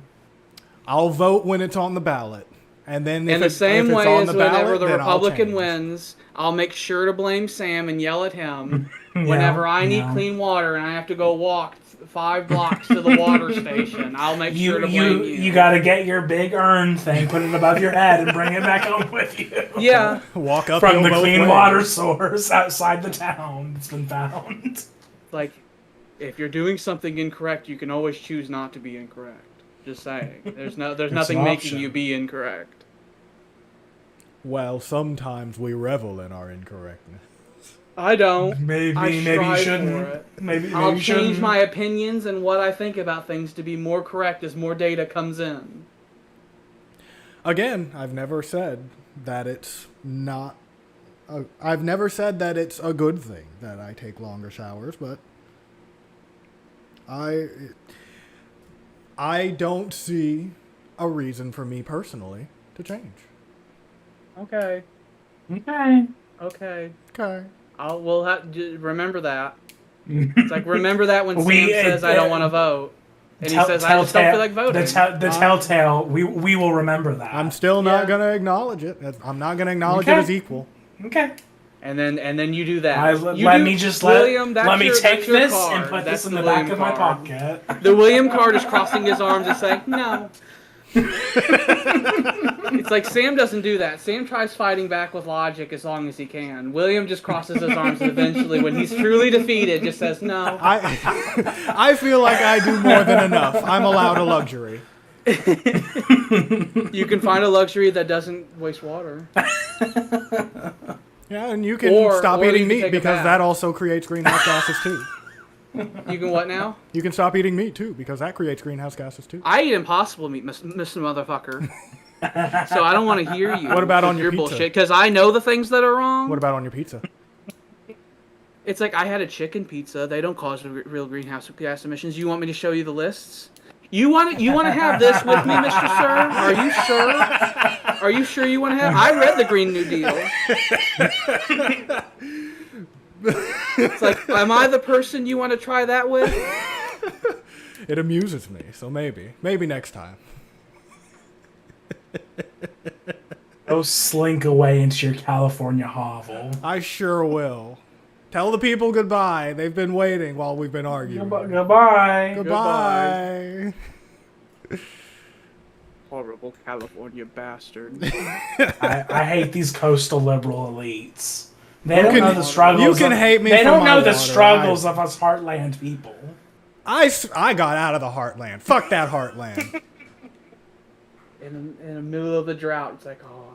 I'll vote when it's on the ballot. And then in the same way as whenever the Republican wins, I'll make sure to blame Sam and yell at him whenever I need clean water and I have to go walk 5 blocks to the water station. I'll make sure to blame you. You got to get your big urn thing, put it above your head, and bring it back home with you. Yeah. Walk up from the clean water source outside the town that's been found. Like, if you're doing something incorrect, you can always choose not to be incorrect. Just saying. There's nothing making you be incorrect. Well, sometimes we revel in our incorrectness. I don't. Maybe I you strive shouldn't. for it. Maybe I'll you change shouldn't. my opinions and what I think about things to be more correct as more data comes in. Again, I've never said that it's not. I've never said that it's a good thing that I take longer showers, but I don't see a reason for me personally to change. Okay. Okay. Okay. Okay. We'll have remember that. It's like remember that when Sam says I don't want to vote, and he says I just don't feel like voting. The telltale. We will remember that. I'm still not gonna acknowledge it. I'm not gonna acknowledge it as equal. Okay. And then you do that. Let me take this and put this in the back of my pocket. The William card is crossing his arms and saying no. It's like Sam doesn't do that. Sam tries fighting back with logic as long as he can. William just crosses his arms and eventually, when he's truly defeated, just says no. I feel like I do more than enough. I'm allowed a luxury. You can find a luxury that doesn't waste water. Yeah, and you can stop eating meat because that also creates greenhouse gases too. You can what now? You can stop eating meat too because that creates greenhouse gases too. I eat impossible meat, Mr. Motherfucker. So I don't want to hear you. What about on your pizza? Bullshit? Because I know the things that are wrong. What about on your pizza? It's like I had a chicken pizza. They don't cause real greenhouse gas emissions. You want me to show you the lists? You want to have this with me, Mr. Sir? Are you sure? Are you sure you want to have? I read the Green New Deal. It's like, am I the person you want to try that with? It amuses me, so maybe next time. Go slink away into your California hovel. I sure will. Tell the people goodbye. They've been waiting while we've been arguing. Goodbye. Goodbye. Horrible California bastard. I hate these coastal liberal elites. They don't know the struggles. You can hate me. They don't know the water. struggles of us heartland people. I got out of the heartland. Fuck that heartland. In the middle of the drought, it's like, oh,